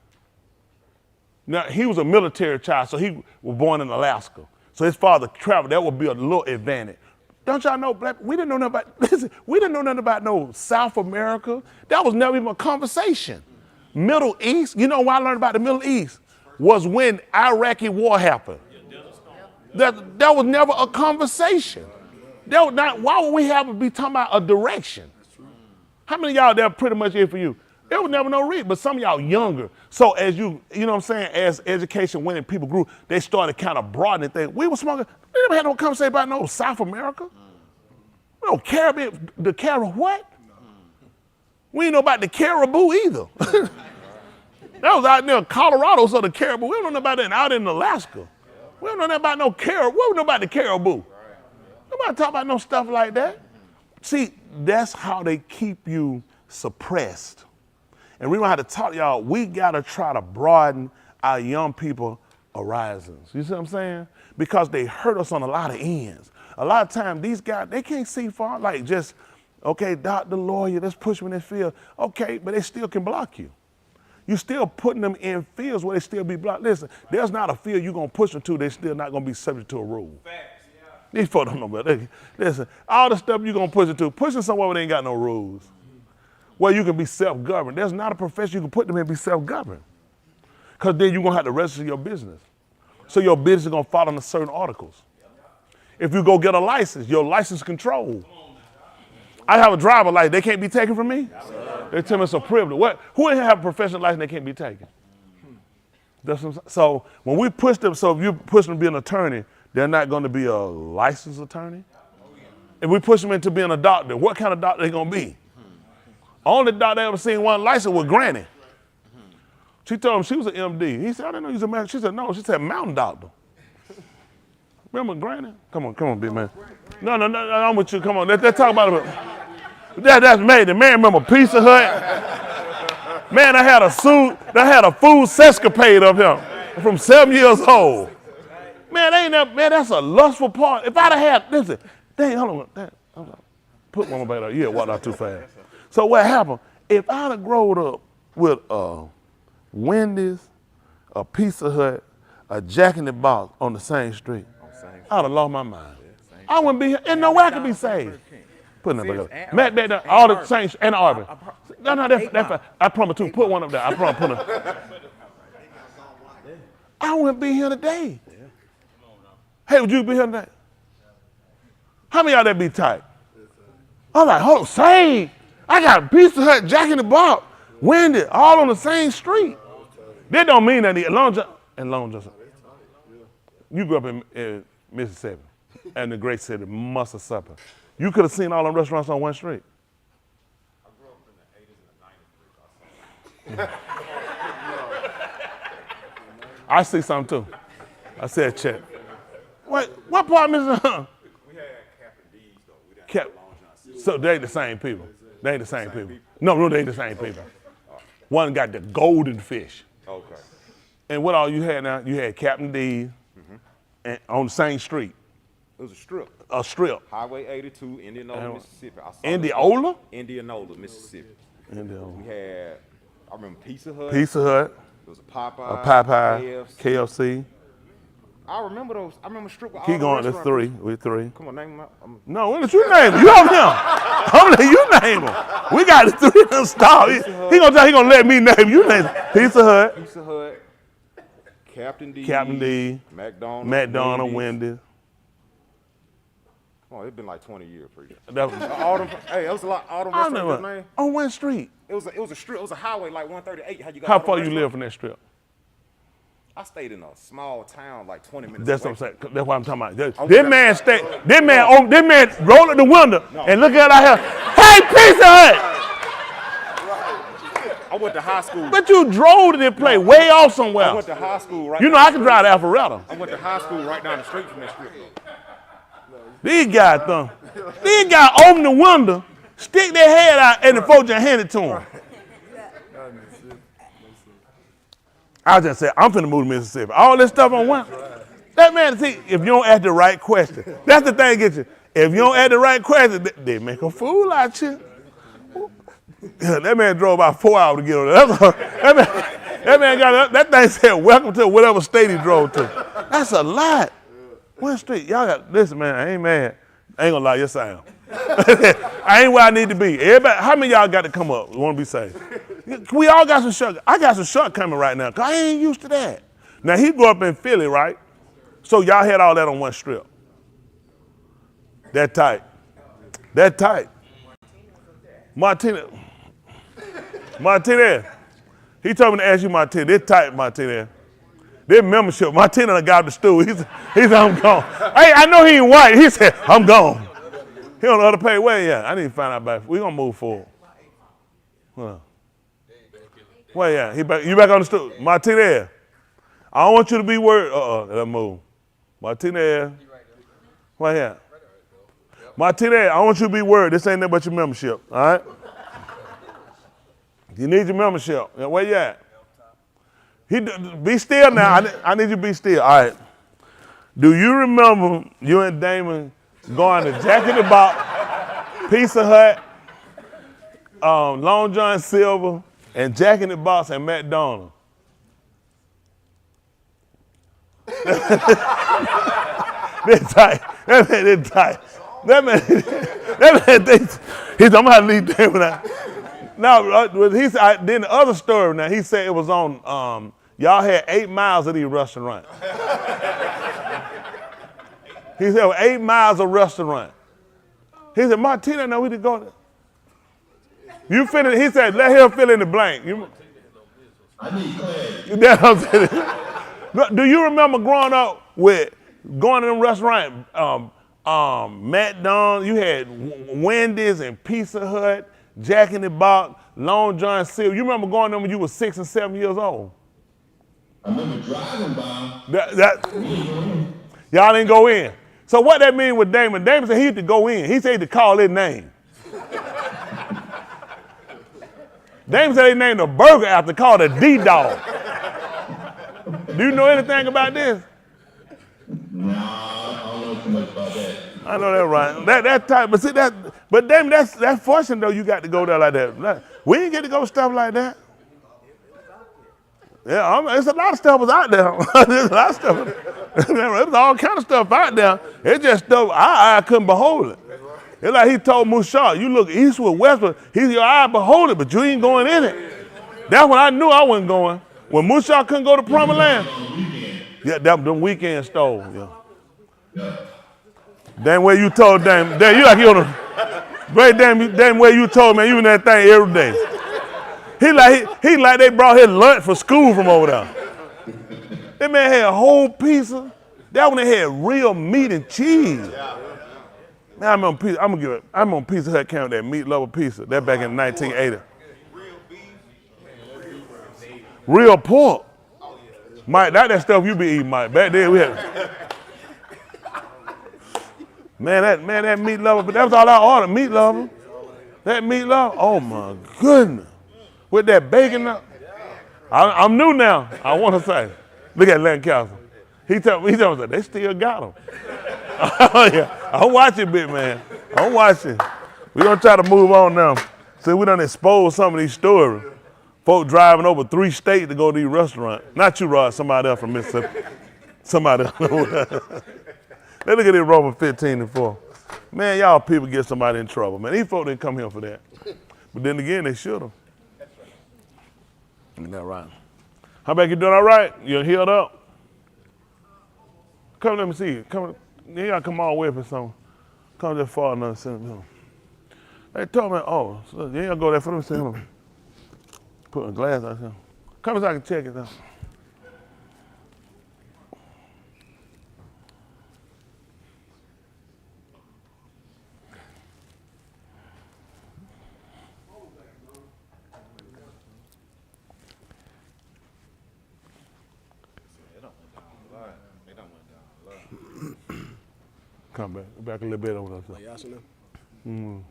Now, he was a military child, so he was born in Alaska. So his father traveled. That would be a little advantage. Don't y'all know, we didn't know nothing about, listen, we didn't know nothing about no South America. That was never even a conversation. Middle East, you know why I learned about the Middle East? Was when Iraqi war happened. That was never a conversation. That was not, why would we have to be talking about a direction? How many of y'all that pretty much here for you? There was never no reason, but some of y'all younger. So as you know what I'm saying, as education went and people grew, they started kind of broadening things. We were smoking, we never had no conversation about no South America. No Caribbean, the Caribbean, what? We didn't know about the caribou either. That was out near Colorado, so the caribou, we don't know about that out in Alaska. We don't know nothing about no caribou, we don't know about the caribou. Nobody talk about no stuff like that. See, that's how they keep you suppressed. And we don't have to talk to y'all. We got to try to broaden our young people horizons. You see what I'm saying? Because they hurt us on a lot of ends. A lot of times these guys, they can't see far. Like just, okay, doctor, lawyer, let's push them in this field. Okay, but they still can block you. You still putting them in fields where they still be blocked. Listen, there's not a field you're going to push them to, they're still not going to be subject to a rule. Facts, yeah. These folks don't know about that. Listen, all the stuff you're going to push it to, push them somewhere where they ain't got no rules. Where you can be self-governed. There's not a profession you can put them in and be self-governed. Because then you're going to have to register your business. So your business is going to follow under certain articles. If you go get a license, your license control. I have a driver license. They can't be taken from me? They tell me it's a privilege. Who ain't have a professional license they can't be taken? So when we push them, so if you push them to be an attorney, they're not going to be a licensed attorney. If we push them into being a doctor, what kind of doctor they going to be? Only doctor I ever seen one license was Granny. She told him she was an MD. He said, I didn't know you was a man. She said, no. She said, mountain doctor. Remember Granny? Come on, big man. No, I'm with you. Come on, let's talk about it. That's amazing. Man, remember Pizza Hut? Man, I had a food sescapade of him from 7 years old. Man, that's a lustful part. If I'd have had, listen, hold on. Put one back there. Yeah, walked out too fast. So what happened? If I'd have grown up with a Wendy's, a Pizza Hut, a Jack in the Box on the same street, I'd have lost my mind. I wouldn't be here. And no way I could be saved. Putting that back up. Matt back there, all the same, and Auburn. No, that's I promise to put one up there. I promise put a. I wouldn't be here today. Hey, would you be here today? How many of y'all that be tight? I'm like, hold on, same. I got Pizza Hut, Jack in the Box, Wendy, all on the same street. That don't mean that Long Johnson. You grew up in Mississippi, and the great city, Mississippi. You could have seen all them restaurants on one street. I grew up in the 80s and the 90s. I see something too. I said check. Wait, what part of Mississippi? We had Captain D's though. We didn't have Long John. So they ain't the same people. They ain't the same people. No, they ain't the same people. One got the golden fish. Okay. And what all you had now? You had Captain D's and on the same street. It was a strip. A strip. Highway 82, Indianola, Mississippi. Indianola? Indianola, Mississippi. Indianola. We had, I remember Pizza Hut. Pizza Hut. It was a Popeye. Popeye. KFC. I remember those. I remember strip with all Keep the going. There's restaurants. three. We're three. Come on, name them out. No, what did you name them? You over here. I'm letting you name them. We got the three of them stars. He gonna let me name you name them. Pizza Hut. Pizza Hut. Captain D. McDonald's, Wendy's. Oh, it's been like 20 years for you. That was, All them, hey, it was a lot. All them restaurants, man. on one street. It was a strip. It was a highway like 138. How far you live from that strip? I stayed in a small town like 20 minutes That's away. what I'm saying. That's what I'm talking about. This man rolled at the window and look at out here. Hey, Pizza Hut! I went to high school. But you drove to this place way off somewhere. I went to high school right You know down I can drive to Alpharetta. I went to high school right down the street from that strip. These guys open the window, stick their head out, and the folks just hand it to them. I just said, I'm finna move to Mississippi. All this stuff on one. That man, see, if you don't ask the right question, that's the thing that gets you. If you don't ask the right question, they make a fool out you. That man drove about 4 hours to get on there. That man got that thing said, welcome to whatever state he drove to. That's a lot. One street, y'all got, listen, man, I ain't mad. I ain't gonna lie, yes I am. I ain't where I need to be. Everybody, how many of y'all got to come up? Want to be safe? We all got some shut. I got some shut coming right now, because I ain't used to that. Now, he grew up in Philly, right? So y'all had all that on one strip. That tight. Martinez. He told me to ask you, Martinez. This tight, Martinez. This membership, Martinez got the stool. He said, I'm gone. Hey, I know he ain't white. He said, I'm gone. He on the other page. Where he at? I need to find out about it. We're going to move forward. Where he at? You back on the stool. Martinez. I don't want you to be worried. Let's move. Martinez. Where he at? Martinez, I don't want you to be worried. This ain't nothing but your membership, all right? You need your membership. Where you at? Be still now. I need you to be still. All right. Do you remember you and Damon going to Jack in the Box, Pizza Hut, Long John Silver, and Jack in the Box and McDonald's? They're tight. That man, tight. That man, he's I'm gonna have to leave Damon out. Now, then the other story. Now he said it was on. Y'all had 8 miles of these restaurants. He said 8 miles of restaurant. He said, Martina, now we to go there. You fill he said, let him fill in the blank. I need clarity. That's what I'm saying. Do you remember growing up with going to them restaurants? McDonald's, you had Wendy's and Pizza Hut, Jack in the Box, Long John Silver. You remember going there when you were 6 and 7 years old? I remember driving by. Y'all didn't go in. So what that mean with Damon? Damon said he had to go in. He said he had to call his name. Damon said they named a burger after called a D-Dog. Do you know anything about this? Nah, I don't know too much about that. I know that right. That type, but see but Damon, that's fortunate though you got to go there like that. We didn't get to go stuff like that. Yeah, it's a lot of stuff was out there. There's a lot of stuff. There was all kind of stuff out there. It's just stuff I couldn't behold it. It's like he told Mushak, you look eastward, westward, he's your eye behold it, but you ain't going in it. That's when I knew I wasn't going. When Mushak couldn't go to Promised Land. Yeah, them weekend stole. Yeah. Damn way you told damn you like you on the great damn way you told man you in that thing every day. He like they brought his lunch for school from over there. That man had a whole pizza. That one they had real meat and cheese. Man, I'm on Pizza Hut count that meat lover pizza. That back in 1980. Real pork. Mike, that stuff you be eating, Mike. Back then we had. that meat lover, but that was all I ordered, meat lover. That meat lover, oh my goodness. With that bacon up. I'm new now, I want to say. Look at Lancaster. He told me, they still got him. Oh yeah, I'm watching, big man. I'm watching. We're going to try to move on now. See, we done exposed some of these stories. Folk driving over 3 states to go to these restaurants. Not you, Rod, somebody else from Mississippi. Somebody else. Let's look at this Romans 15:4. Man, y'all people get somebody in trouble, man. These folk didn't come here for that. But then again, they should have. Isn't that right? How about you doing all right? You healed up? Come, let me see you. Come, you gotta come all the way up or something. Come just far enough. They told me, oh, so you ain't gonna go there for them. See him. Put a glass out here. Come so I can check it out. Come back a little bit over there. Y'all see Mm.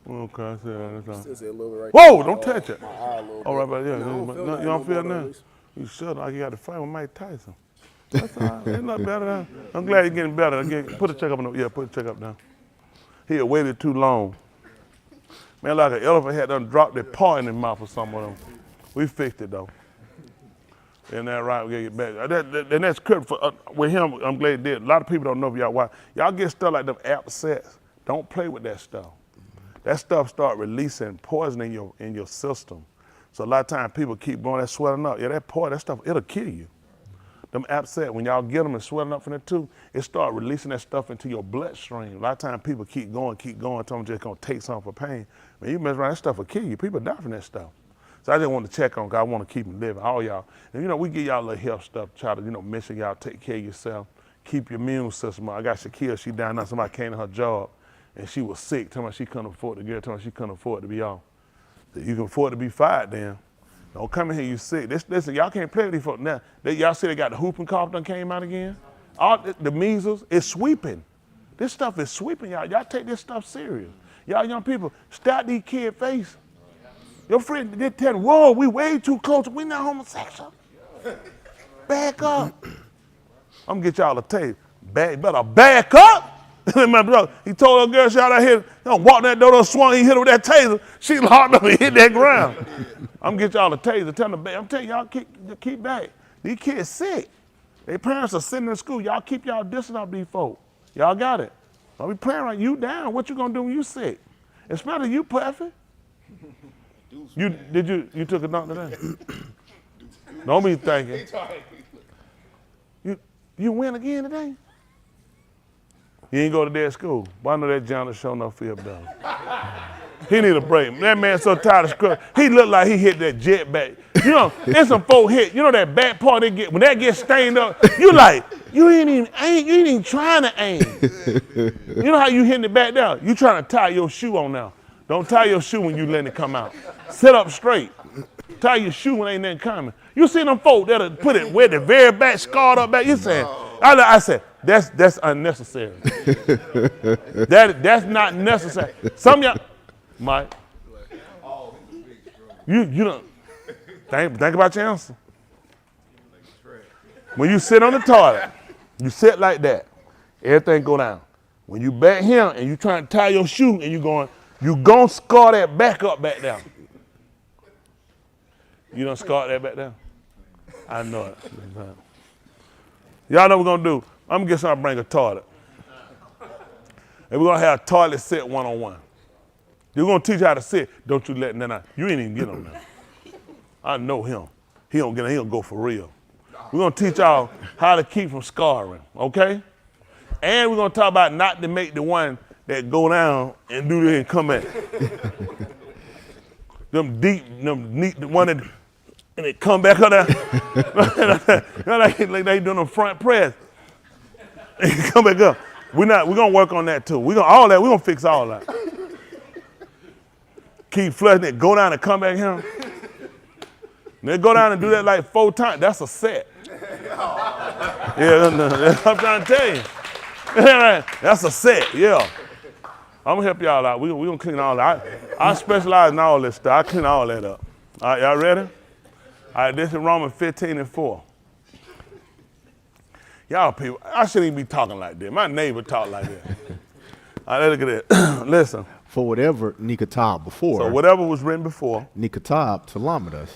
Okay, I see that. Still see a little bit right Whoa, there. don't touch it. My eye a little All right, bit. but yeah, No, you don't feel nothing? You should. Like you got to fight with Mike Tyson. That's all right. Ain't nothing better than. I'm glad you're getting better. Put a checkup on. Yeah, put a checkup down. He had waited too long. Man, like an elephant had done dropped their paw in his mouth or something with him. We fixed it though. Isn't that right? We gotta get back. And that's critical for with him. I'm glad he did. A lot of people don't know if y'all why. Y'all get stuff like them abscess. Don't play with that stuff. That stuff start releasing poison in your system. So a lot of times people keep going, that swelling up. Yeah, that stuff, it'll kill you. Them abscess, when y'all get them and swelling up from the tooth, it start releasing that stuff into your bloodstream. A lot of times people keep going, tell them just gonna take something for pain. When you mess around, that stuff will kill you. People die from that stuff. So I just want to check on, because I want to keep them living, all y'all. And we give y'all a little health stuff, try to, make sure y'all take care of yourself, keep your immune system up. I got Shakira, she down there, somebody came to her job, and she was sick, telling me she couldn't afford to get her, she couldn't afford to be off. So you can afford to be fired then. Don't come in here, you sick. Listen, y'all can't play with these folks now. Y'all see they got the whooping cough done came out again? All the measles, it's sweeping. This stuff is sweeping y'all. Y'all take this stuff serious. Y'all young people, stop these kids' face. Your friend did tell them, whoa, we way too close. We not homosexual. Back up. I'm gonna get y'all a tape. Better back up. My brother, he told a girl she out here, walk that door, swung, he hit her with that taser. She locked up and hit that ground. I'm gonna get y'all a taser. Tell them, I'm telling y'all, keep back. These kids sick. Their parents are sitting in school. Y'all keep y'all distance off these folks. Y'all got it. Don't be playing like you down. What you gonna do when you sick? Especially you, Puffy. You took a knock today? Don't be thinking. You win again today? You ain't go to that school. But I know that John is showing up for better. He need a break. That man so tired of scrub. He look like he hit that jet back. There's some folk hit. That back part they get when that gets stained up. You ain't even trying to aim. You know how you hitting it back down? You trying to tie your shoe on now. Don't tie your shoe when you letting it come out. Sit up straight. Tie your shoe when ain't nothing coming. You see them folk that'll put it where the very back scarred up back. You saying, I said, that's unnecessary. That's not necessary. Some of y'all, Mike, you don't think about your answer. When you sit on the toilet, you sit like that, everything go down. When you back here and you trying to tie your shoe and you gonna scar that back up back down. You done scarred that back down? I know it. Y'all know what we're gonna do. I'm gonna get something to bring a toilet. And we're gonna have toilet sit 101. You're gonna teach you how to sit. Don't you let that out. You ain't even get on that. I know him. He don't go for real. We're gonna teach y'all how to keep from scarring, okay? And we're gonna talk about not to make the one that go down and do this and come back. Them deep, them neat, the one that, and it come back up there. like they doing them front press. And come back up. We're gonna work on that too. We're gonna fix all that. Keep flushing it, go down and come back here. Then go down and do that like 4 times. That's a set. Yeah, that's what I'm trying to tell you. That's a set, yeah. I'm gonna help y'all out. We're gonna clean all that. I specialize in all this stuff. I clean all that up. All right, y'all ready? All right, this is Romans 15:4. Y'all people, I shouldn't even be talking like this. My neighbor talk like that. All right, let's look at it. Listen. For whatever Nikatab before. So whatever was written before. Nikatab Talamidas.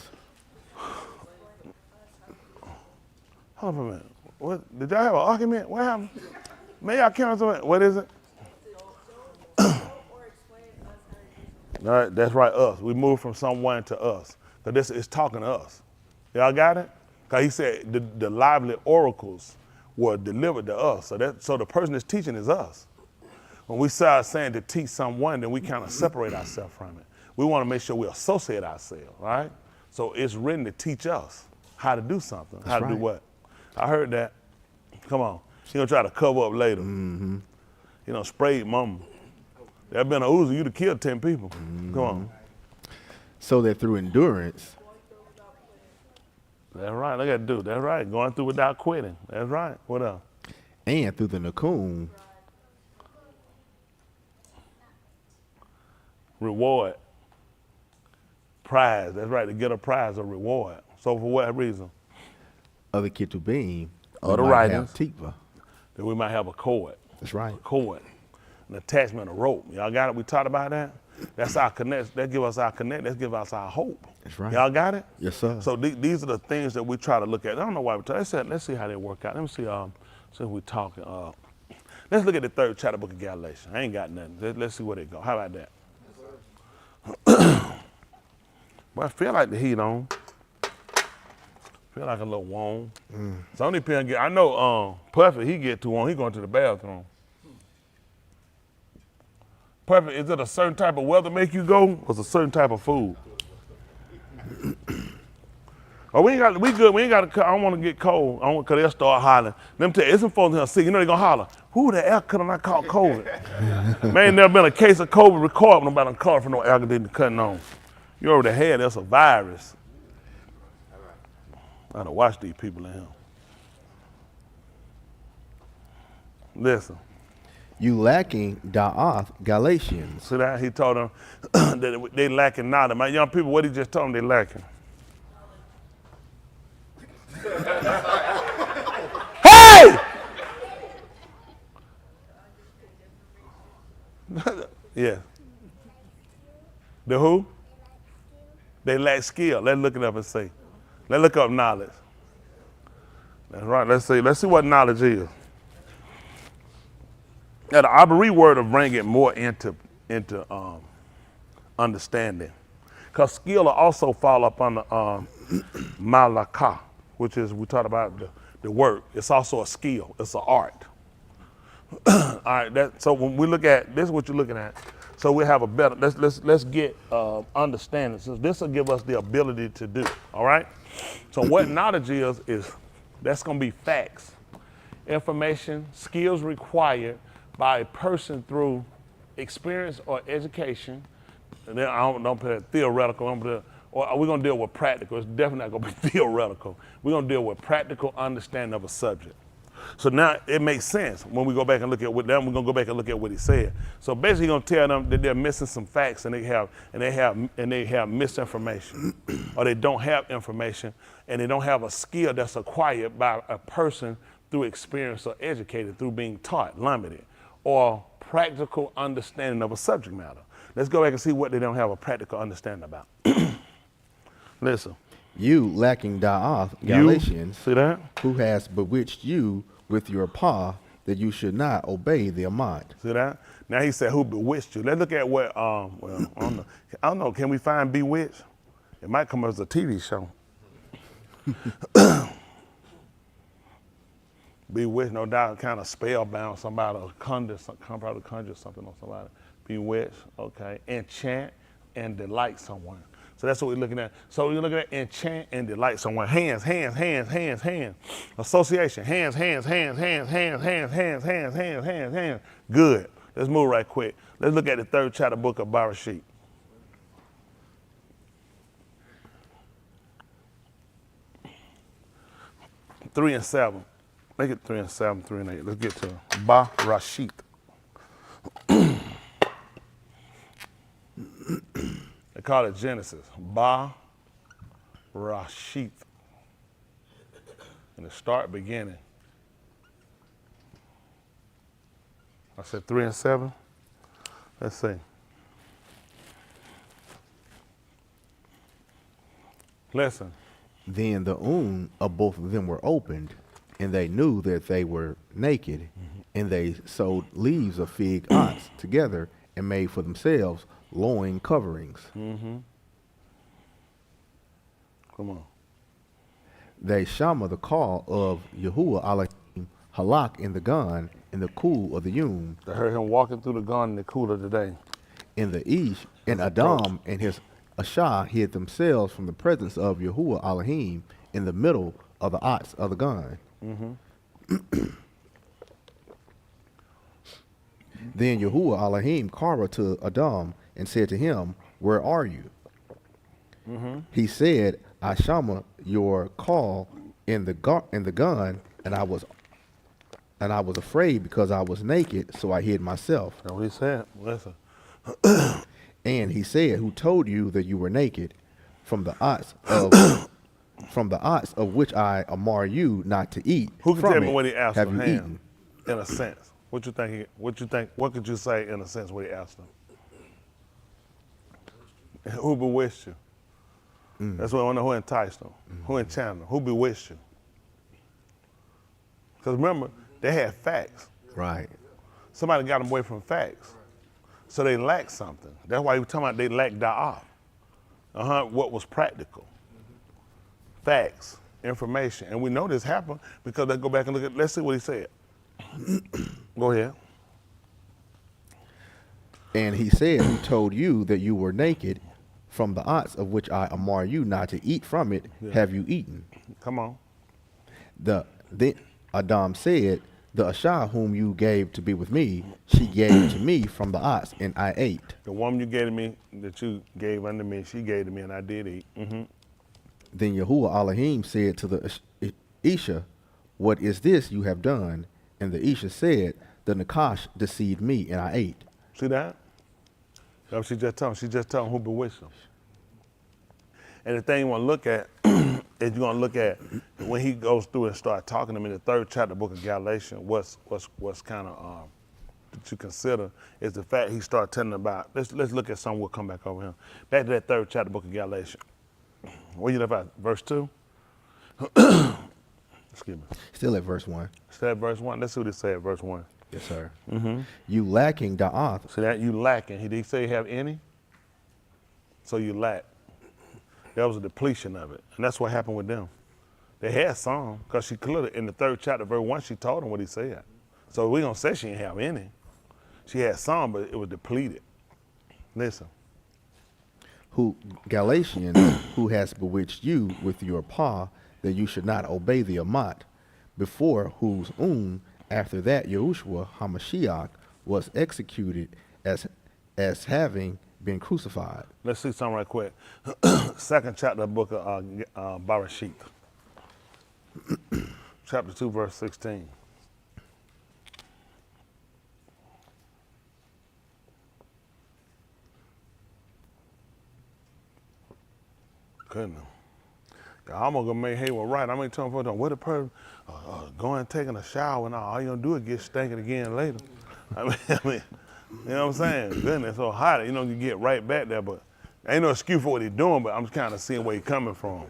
Hold on a minute. What, did y'all have an argument? What happened? May y'all count something? What is it? All right, that's right, us. We moved from someone to us. Because this is talking to us. Y'all got it? Because he said the lively oracles were delivered to us. So the person that's teaching is us. When we start saying to teach someone, then we kind of separate ourselves from it. We want to make sure we associate ourselves, right? So it's written to teach us how to do something. That's how to do what? I heard that. Come on. She gonna try to cover up later. Mm-hmm. You know, sprayed mama. That been a Uzi, you'd have killed 10 people. Mm-hmm. Come on. So that through endurance. That's right. Look at dude. That's right. Going through without quitting. That's right. What else? And through the Nakum. Reward. Prize. That's right. To get a prize or reward. So for what reason? Other Ketubim. Other writings. Tikva. That we might have a cord. That's right. A cord. An attachment, a rope. Y'all got it? We talked about that? That's our connect. That give us our connect. That give us our hope. That's right. Y'all got it? Yes, sir. So these are the things that we try to look at. I don't know why we talk. Let's see how they work out. Let me see. Since we're talking, let's look at the 3rd chapter book of Galatians. I ain't got nothing. Let's see where they go. How about that? Well, I feel like the heat on. Feel like a little warm. So only depend. I know Puffy, he get too warm. He going to the bathroom. Puffy, is it a certain type of weather make you go, or is it a certain type of food? Oh, we good. We ain't got to. I don't want to get cold. Cause they'll start hollering. Let me tell you, it's some folks here sick. You know they gonna holler. Who the air cutter I caught COVID? Man, ain't never been a case of COVID recorded. Nobody caught for no air cutter cutting on. You already had that's a virus. I gotta watch these people in here. Listen. You lacking da'ath Galatians. See that? He told them that they lacking nada. My young people, what he just told them they lacking? Hey! Yeah. The who? They lack skill. Let's look it up and see. Let's look up knowledge. That's right. Let's see what knowledge is. Now the Abari word will bring it more into understanding. Because skill will also fall up on the malakah, which is, we talk about the work. It's also a skill. It's an art. All right, so when we look at, this is what you're looking at. So we have a better, let's get understanding. So this will give us the ability to do, all right? So what knowledge is that's gonna be facts, information, skills required by a person through experience or education. And then I don't put it theoretical, or we're gonna deal with practical. It's definitely not gonna be theoretical. We're gonna deal with practical understanding of a subject. So now it makes sense when we go back and look at what them. We're gonna go back and look at what he said. So basically, he's gonna tell them that they're missing some facts and they have misinformation, or they don't have information and they don't have a skill that's acquired by a person through experience or educated through being taught, limited, or practical understanding of a subject matter. Let's go back and see what they don't have a practical understanding about. Listen. You lacking da'ath Galatians. See that? Who has bewitched you with your paw that you should not obey the Amat. See that? Now he said, who bewitched you? Let's look at what, well, I don't know, can we find bewitched? It might come as a TV show. Bewitched, no doubt, kind of spellbound somebody, or probably conjure something on somebody. Bewitched, okay. Enchant and delight someone. So that's what we're looking at. So we're looking at enchant and delight someone. Hands, hands, hands, hands, hands. Association, hands, hands, hands, hands, hands, hands, hands, hands, hands, hands, hands. Good. Let's move right quick. Let's look at the 3rd chapter book of Bereshit. Three and 7. Make it 3 and 7, 3 and 8. Let's get to Bereshit. They call it Genesis. Bereshit. And the start beginning. I said 3 and 7. Let's see. Listen. Then the of both of them were opened, and they knew that they were naked, and they sewed leaves of fig ox together and made for themselves loin coverings. Come on. They shama the call of Yahuwah Elohim halak in the gun in the cool of the yum. They heard him walking through the garden in the cool of the day. In the Ish, and Adam and his Ashah hid themselves from the presence of Yahuwah Elohim in the middle of the ox of the gun. Then Yahuwah Elohim called to Adam and said to him, "Where are you?" He said, "I shama your call in the gun, and I was afraid because I was naked, so I hid myself." That's what he said. Listen. And he said, "Who told you that you were naked? From the ox of which I amar you not to eat. Who can from tell me it what he asked have him? you eaten?" In a sense. What you think? What could you say in a sense what he asked him? Who bewitched you? That's what I want to know. Who enticed them? Who enchanted them? Who bewitched you? Because remember, they had facts. Right. Somebody got them away from facts. So they lacked something. That's why he was talking about they lacked da'ah. What was practical. Facts, information. And we know this happened because let's go back and look at, let's see what he said. Go ahead. And he said, "Who told you that you were naked? From the ox of which I amar you not to eat from it, have you eaten?" Come on. Then Adam said, "The Ashah whom you gave to be with me, she gave to me from the ox, and I ate." The woman you gave to me, that you gave unto me, she gave to me, and I did eat. Then Yahuwah Elohim said to the Isha, "What is this you have done?" And the Isha said, "The Nakash deceived me, and I ate." See that? That's what she just told him. She just told him who bewitched him. And the thing you want to look at is you're going to look at when he goes through and start talking to him in the 3rd chapter book of Galatians, what's kind of to consider is the fact he started telling about, let's look at something, we'll come back over here. Back to that 3rd chapter book of Galatians. Where you left at? Verse 2? Excuse me. Still at verse 1. Still at verse 1? Let's see what it said at verse 1. Yes, sir. You lacking da'ath. See that? You lacking. He didn't say you have any. So you lack. That was a depletion of it. And that's what happened with them. They had some, because she clearly, in the 3rd chapter, verse 1, she told them what he said. So we're going to say she didn't have any. She had some, but it was depleted. Listen. Galatians, who has bewitched you with your paw, that you should not obey the Amat, before whose after that Yahushua HaMashiach was executed as having been crucified. Let's see something right quick. 2nd chapter of the book of Bereshit. Chapter 2, verse 16. Goodness. I'm gonna make hay with right. I'm gonna tell them, what a person going and taking a shower and all you gonna do is get stinking again later. I mean, you know what I'm saying? Goodness, so hot, you get right back there, but ain't no excuse for what he's doing, but I'm just kind of seeing where he's coming from.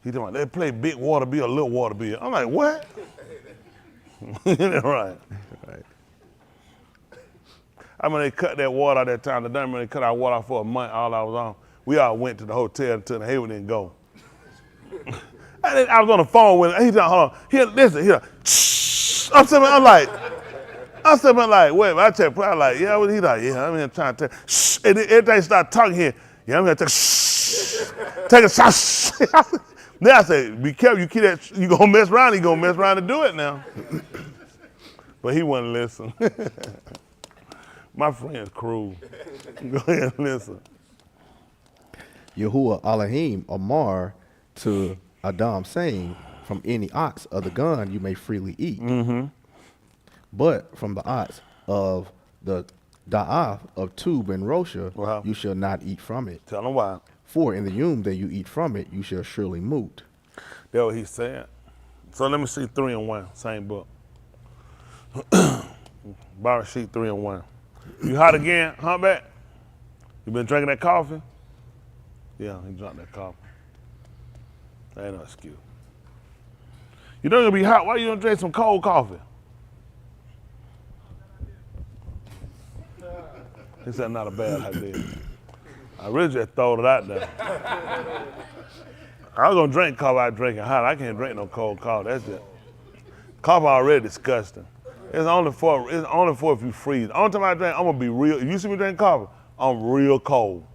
He talking about, they play big water bill, little water bill. I'm like, what? Right. I mean, they cut that water out that time. The dam, they cut our water out for a month, all I was on. We all went to the hotel until the Hayward didn't go. I was on the phone with him. He's like, hold on. Here, listen, here. I'm sitting there like, wait, I checked, I'm like, yeah, he's like, yeah, I'm here trying to tell. Shh. And then everything start talking here. Yeah, I'm here to take a shh. Take a shot. Then I said, be careful, you keep that, you gonna mess around, he gonna mess around and do it now. But he wouldn't listen. My friend's cruel. Go ahead and listen. Yahuwah Elohim Amar to Adam, saying, from any ox of the gun you may freely eat. But from the ox of the da'af of Tub and Rosha, you shall not eat from it. Tell them why. For in the yom that you eat from it, you shall surely moot. That's what he said. So let me see 3 and 1, same book. Barashit 3 and 1. You hot again, humpback? You been drinking that coffee? Yeah, he drank that coffee. That ain't no excuse. You know you're gonna be hot, why you don't drink some cold coffee? He said, not a bad idea. I really just throwed it out there. I was gonna drink coffee, I drink it hot. I can't drink no cold coffee, that's it. Coffee already disgusting. It's only for if you freeze. The only time I drink, I'm gonna be real. If you see me drink coffee, I'm real cold.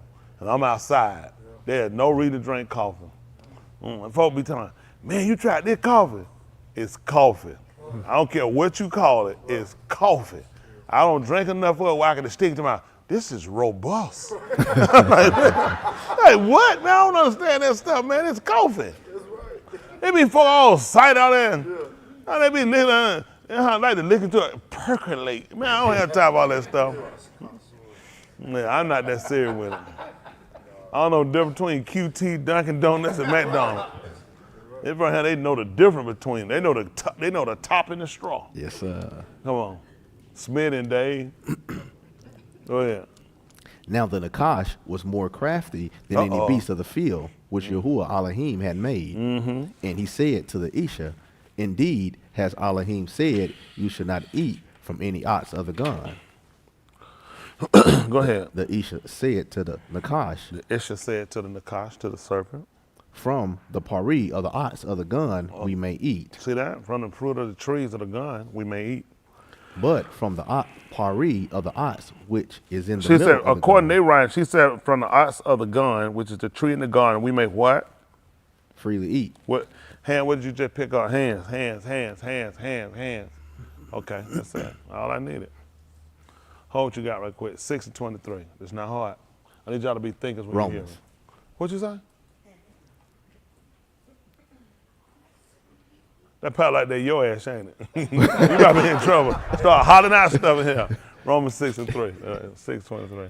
And I'm outside. There's no reason to drink coffee. And folks be telling me, man, you tried this coffee. It's coffee. I don't care what you call it, it's coffee. I don't drink enough of it where I can stick to my, this is robust. like what? Man, I don't understand that stuff, man. It's coffee. They be for all sight out there. And they be listening. I like to listen to it percolate. Man, I don't have time for all that stuff. Man, I'm not that serious with it. I don't know the difference between QT, Dunkin' Donuts, and McDonald's. Everybody, they know the difference between. They know the top and the straw. Yes, sir. Come on, Smith and Dave. Go ahead. Now the Nakash was more crafty than any beast of the field, which Yahuwah Elohim had made. And he said to the Isha, indeed, has Elohim said, you should not eat from any ox of the gun. Go ahead. The Isha said to the Nakash. The Isha said to the Nakash, to the serpent. From the pari of the ox of the gun we may eat. See that? From the fruit of the trees of the gun we may eat. But from the pari of the ox which is in the middle middle of the gun. According to Ryan, she said from the ox of the gun, which is the tree in the garden, we may what? Freely eat. What did you just pick up? Hands. Okay, that's it. All I needed. Hold what you got right quick. 6 and 23. It's not hard. I need y'all to be thinkers when you hear me. What'd you say? That probably like that your ass, ain't it? You got me in trouble. Start hollering out stuff in here. Romans 6 and 3. 6:23.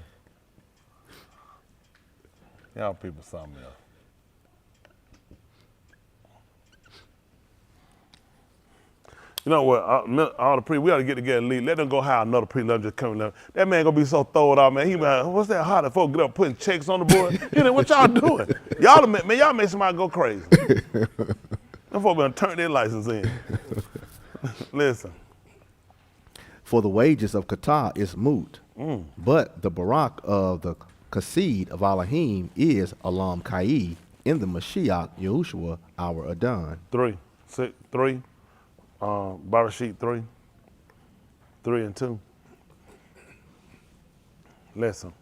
Y'all people something else. You know what? All the priests, we ought to get together and lead. Let them go hire another priest. Let them just come in. That man gonna be so throwed off, man. He be like, what's that hot? Folks get up putting checks on the board. You know what y'all doing? Y'all make somebody go crazy. Them folks gonna turn their license in. Listen. For the wages of Kata is moot, but the barak of the Kasid of Elohim is Alam Kai in the Mashiach Yahushua our Adon. 3. Barashit 3 and 2. Listen.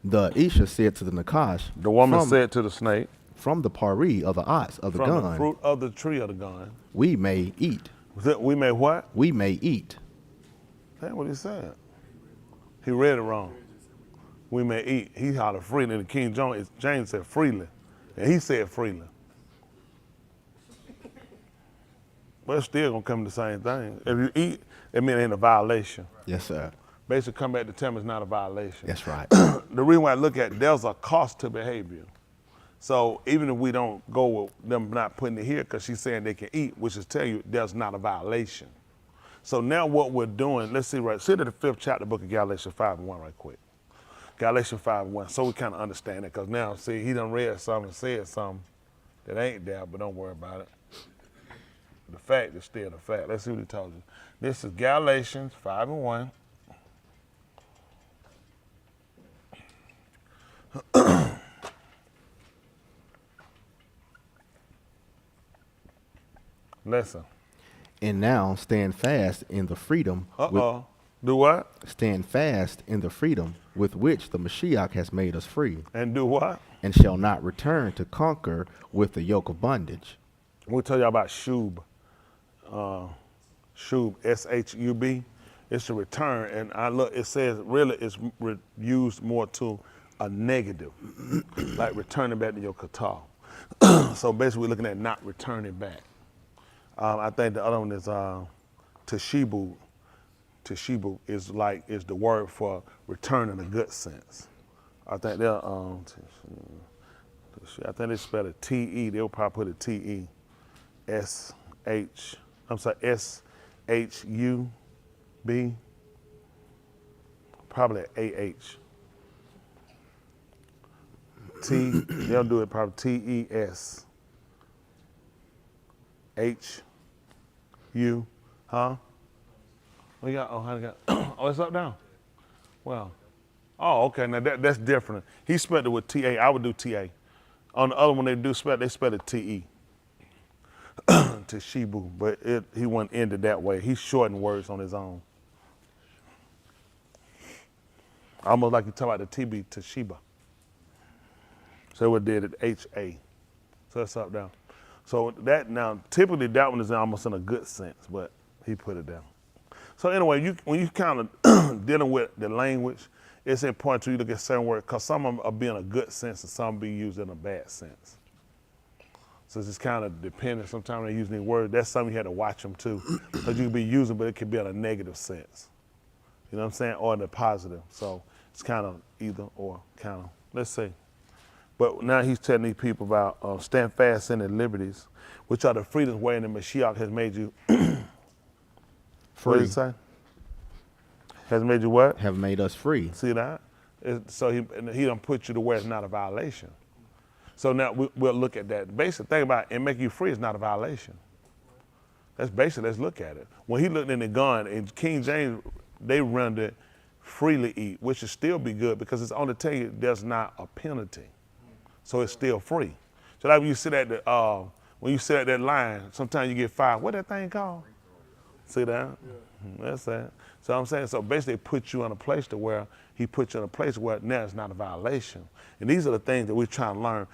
The Isha said to the Nakash. The woman said to the snake. From the pari of the ox of the gun. From the fruit of the tree of the gun. We may eat. We may what? We may eat. That's what he said. He read it wrong. We may eat. He hollered freely. The King James said freely. And he said freely. But it's still gonna come to the same thing. If you eat, it means it ain't a violation. Yes, sir. Basically, come back to tell me it's not a violation. That's right. The reason why I look at it, there's a cost to behavior. So even if we don't go with them not putting it here, because she's saying they can eat, which is tell you there's not a violation. So now what we're doing, let's see to the 5th chapter, book of Galatians 5 and 1 right quick. Galatians 5 and 1, so we kind of understand it, because now, see, he done read something and said something. that ain't there, but don't worry about it. The fact is still the fact. Let's see what he told you. This is Galatians 5:1. Listen. And now stand fast in the freedom. Do what? Stand fast in the freedom with which the Mashiach has made us free. And do what? And shall not return to conquer with the yoke of bondage. We'll tell you about shub. Shub, S-H-U-B. It's a return, and I look. It says really it's used more to a negative, like returning back to your kata. So basically, we're looking at not returning back. I think the other one is teshibu. Teshibu is the word for return in a good sense. I think they're I think they spell it T-E. They'll probably put a T-E. S-H-U-B. Probably A-H. They'll do it probably T-E-S. H-U, huh? What you got? Oh, how you got? Oh, it's up down. Well, oh, okay. Now that's different. He spelled it with T-A. I would do T-A. On the other one, they spell it T-E. Teshibu, but he wasn't ended that way. He shortened words on his own. Almost like you talk about the TB, Teshiba. So it did it H-A. So that's up down. So that now, typically that one is almost in a good sense, but he put it down. So anyway, when you kind of dealing with the language, it's important to you to look at certain words because some of them are being a good sense and some be used in a bad sense. So it's just kind of dependent. Sometimes they're using these words. That's something you had to watch them too, because you can be using, but it could be in a negative sense. You know what I'm saying? Or in a positive. So it's kind of either or, kind of. Let's see. But now he's telling these people about stand fast in the liberties, which are the freedoms wherein the Mashiach has made you free. What did he say? Has made you what? Have made us free. See that? So he done put you to where it's not a violation. So now we'll look at that. Basic thing about it make you free is not a violation. That's basic. Let's look at it. When he looked in the gun, in King James, they rendered freely eat, which should still be good because it's only tell you there's not a penalty. So it's still free. So like when you sit at that line, sometimes you get fined. What that thing called? See that? Yeah. That's that. So I'm saying, so basically put you in a place to where he put you in a place where now it's not a violation. And these are the things that we're trying to learn.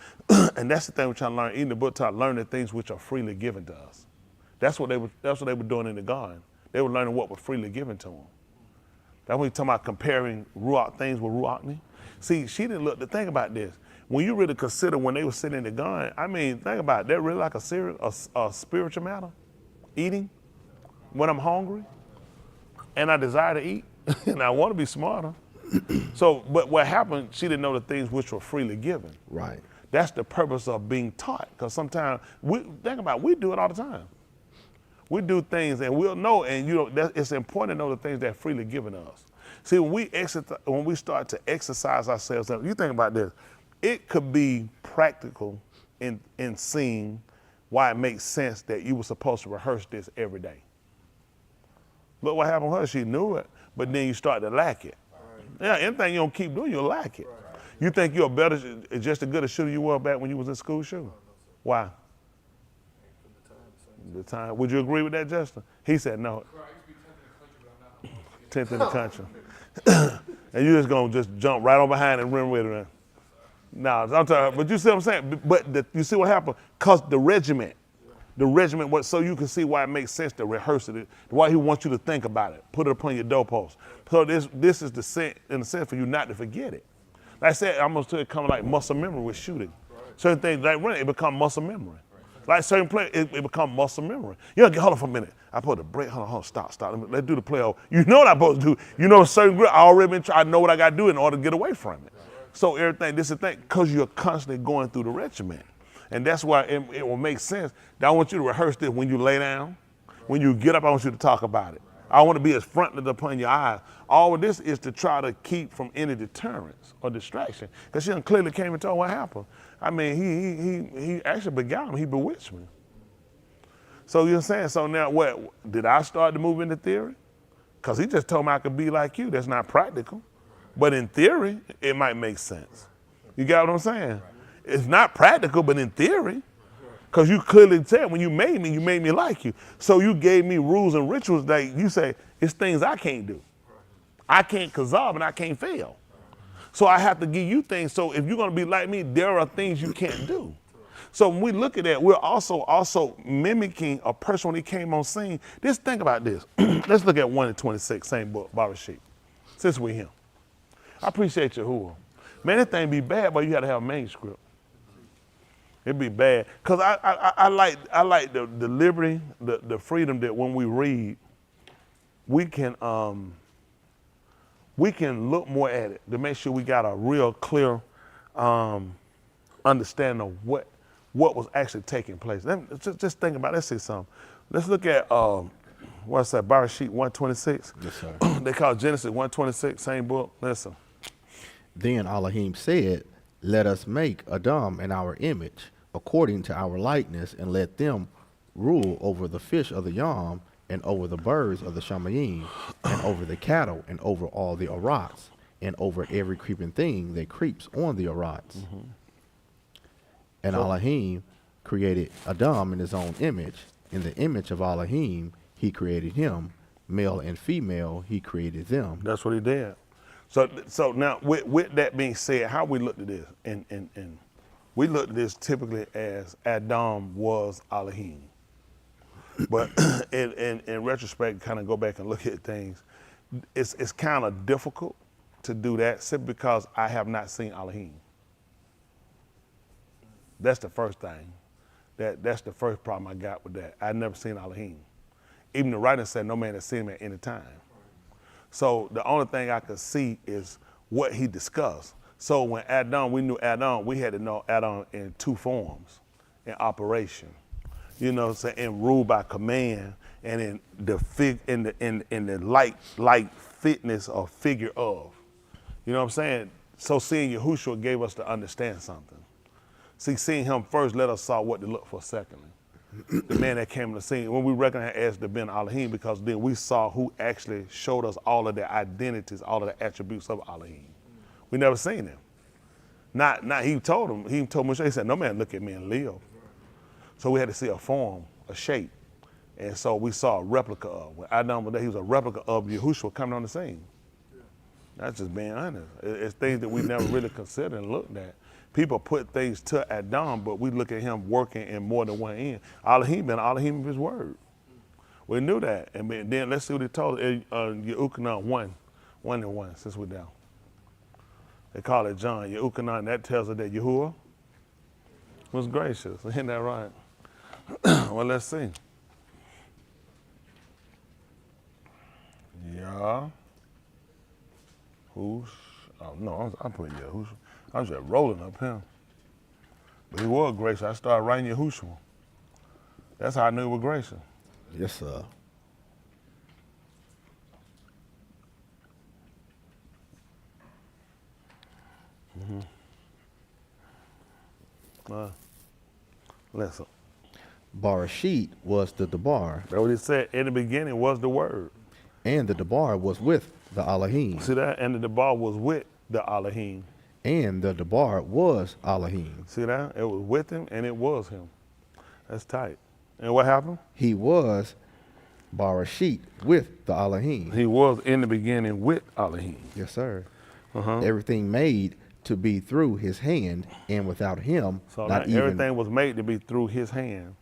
And that's the thing we're trying to learn. In the book taught learn the things which are freely given to us. That's what they were doing in the garden. They were learning what was freely given to them. That's when you're talking about comparing Ruach things with Ruachni. See, she didn't look to think about this. When you really consider when they were sitting in the garden, I mean, think about it. They're really like a spiritual matter. Eating when I'm hungry and I desire to eat and I want to be smarter. So, but what happened, she didn't know the things which were freely given. Right. That's the purpose of being taught. Because sometimes, we do it all the time. We do things and we'll know, and it's important to know the things that are freely given to us. See, when we start to exercise ourselves, you think about this, it could be practical in seeing why it makes sense that you were supposed to rehearse this every day. Look what happened with her. She knew it, but then you start to lack it. Yeah, anything you don't keep doing, you'll lack it. You think you're just as good a shooter you were back when you was in school shooting. Why? The time. Would you agree with that, Justin? He said no. 10th in the country. And you just gonna just jump right on behind and run with it. No, I'm talking. But you see what I'm saying? But you see what happened? Cause the regiment, so you can see why it makes sense to rehearse it. Why he wants you to think about it, put it upon your doorpost. So this is the sense, in a sense, for you not to forget it. Like I said, I almost took it coming like muscle memory with shooting. Certain things like running, it become muscle memory. Like certain play, it become muscle memory. You know, hold on for a minute. I put a break. Hold on, stop. Let's do the play. You know what I'm supposed to do. You know, certain grip. I already been trying. I know what I got to do in order to get away from it. So everything, this is the thing, because you're constantly going through the regiment. And that's why it will make sense. I want you to rehearse this when you lay down. When you get up, I want you to talk about it. I want to be as fronted upon your eyes. All of this is to try to keep from any deterrence or distraction. Because she clearly came and told what happened. I mean, he actually beguiled me. He bewitched me. So you're saying, so now what? Did I start to move into theory? Because he just told me I could be like you. That's not practical. But in theory, it might make sense. You got what I'm saying? It's not practical, but in theory, because you clearly said when you made me like you. So you gave me rules and rituals that you say, it's things I can't do. I can't kazab and I can't fail. So I have to give you things. So if you're going to be like me, there are things you can't do. So when we look at that, we're also mimicking a person when he came on scene. Just think about this. Let's look at 1 and 26, same book, Baba Sheep. Since we're him. I appreciate Yahuwah. Man, this thing be bad, but you got to have a manuscript. It'd be bad. Because I like the liberty, the freedom that when we read, we can look more at it to make sure we got a real clear understanding of what was actually taking place. Just think about it. Let's see something. Let's look at, what's that, Barashit 126? Yes, sir. They call Genesis 126, same book. Listen. Then Elohim said, let us make Adam in our image, according to our likeness, and let them rule over the fish of the yam, and over the birds of the shamayim, and over the cattle, and over all the arats, and over every creeping thing that creeps on the arats. Mm-hmm. And Elohim created Adam in his own image. In the image of Elohim, he created him. Male and female, he created them. That's what he did. So now, with that being said, how we looked at this, and we looked at this typically as Adam was Elohim. But in retrospect, kind of go back and look at things, it's kind of difficult to do that simply because I have not seen Elohim. That's the first thing. That's the first problem I got with that. I'd never seen Elohim. Even the writer said no man has seen him at any time. So the only thing I could see is what he discussed. So when we knew Adam, we had to know Adam in two forms, in operation. You know, so in rule by command, and in the light fitness or figure of. You know what I'm saying? So seeing Yahushua gave us to understand something. See, seeing him first let us saw what to look for secondly. The man that came on the scene, when we recognized as the Ben Elohim, because then we saw who actually showed us all of the identities, all of the attributes of Elohim. We never seen him. Not he told Moshe, he said, no man look at me and live. So we had to see a form, a shape. And so we saw a replica of, when Adam was there, he was a replica of Yahushua coming on the scene. That's just being honest. It's things that we never really considered and looked at. People put things to Adam, but we look at him working in more than one end. Elohim been Elohim of his word. We knew that. And then let's see what he told us. Yehukanan 1:1, since we're down. They call it John. Yehukanan, that tells us that Yahuwah was gracious. Isn't that right? Well, let's see. Yeah. Who's? Oh, no, I'm putting Yahushua. I was just rolling up him. But he was gracious. I started writing Yahushua. That's how I knew he was gracious. Yes, sir. Listen. Barashit was the Debar. That's what he said. In the beginning was the word. And the Debar was with the Elohim. See that? And the Debar was with the Elohim. And the Debar was Elohim. See that? It was with him and it was him. That's tight. And what happened? He was Barashit with the Elohim. He was in the beginning with Elohim. Yes, sir. Everything made to be through his hand, and without him, so not even. Everything was made to be through his hand.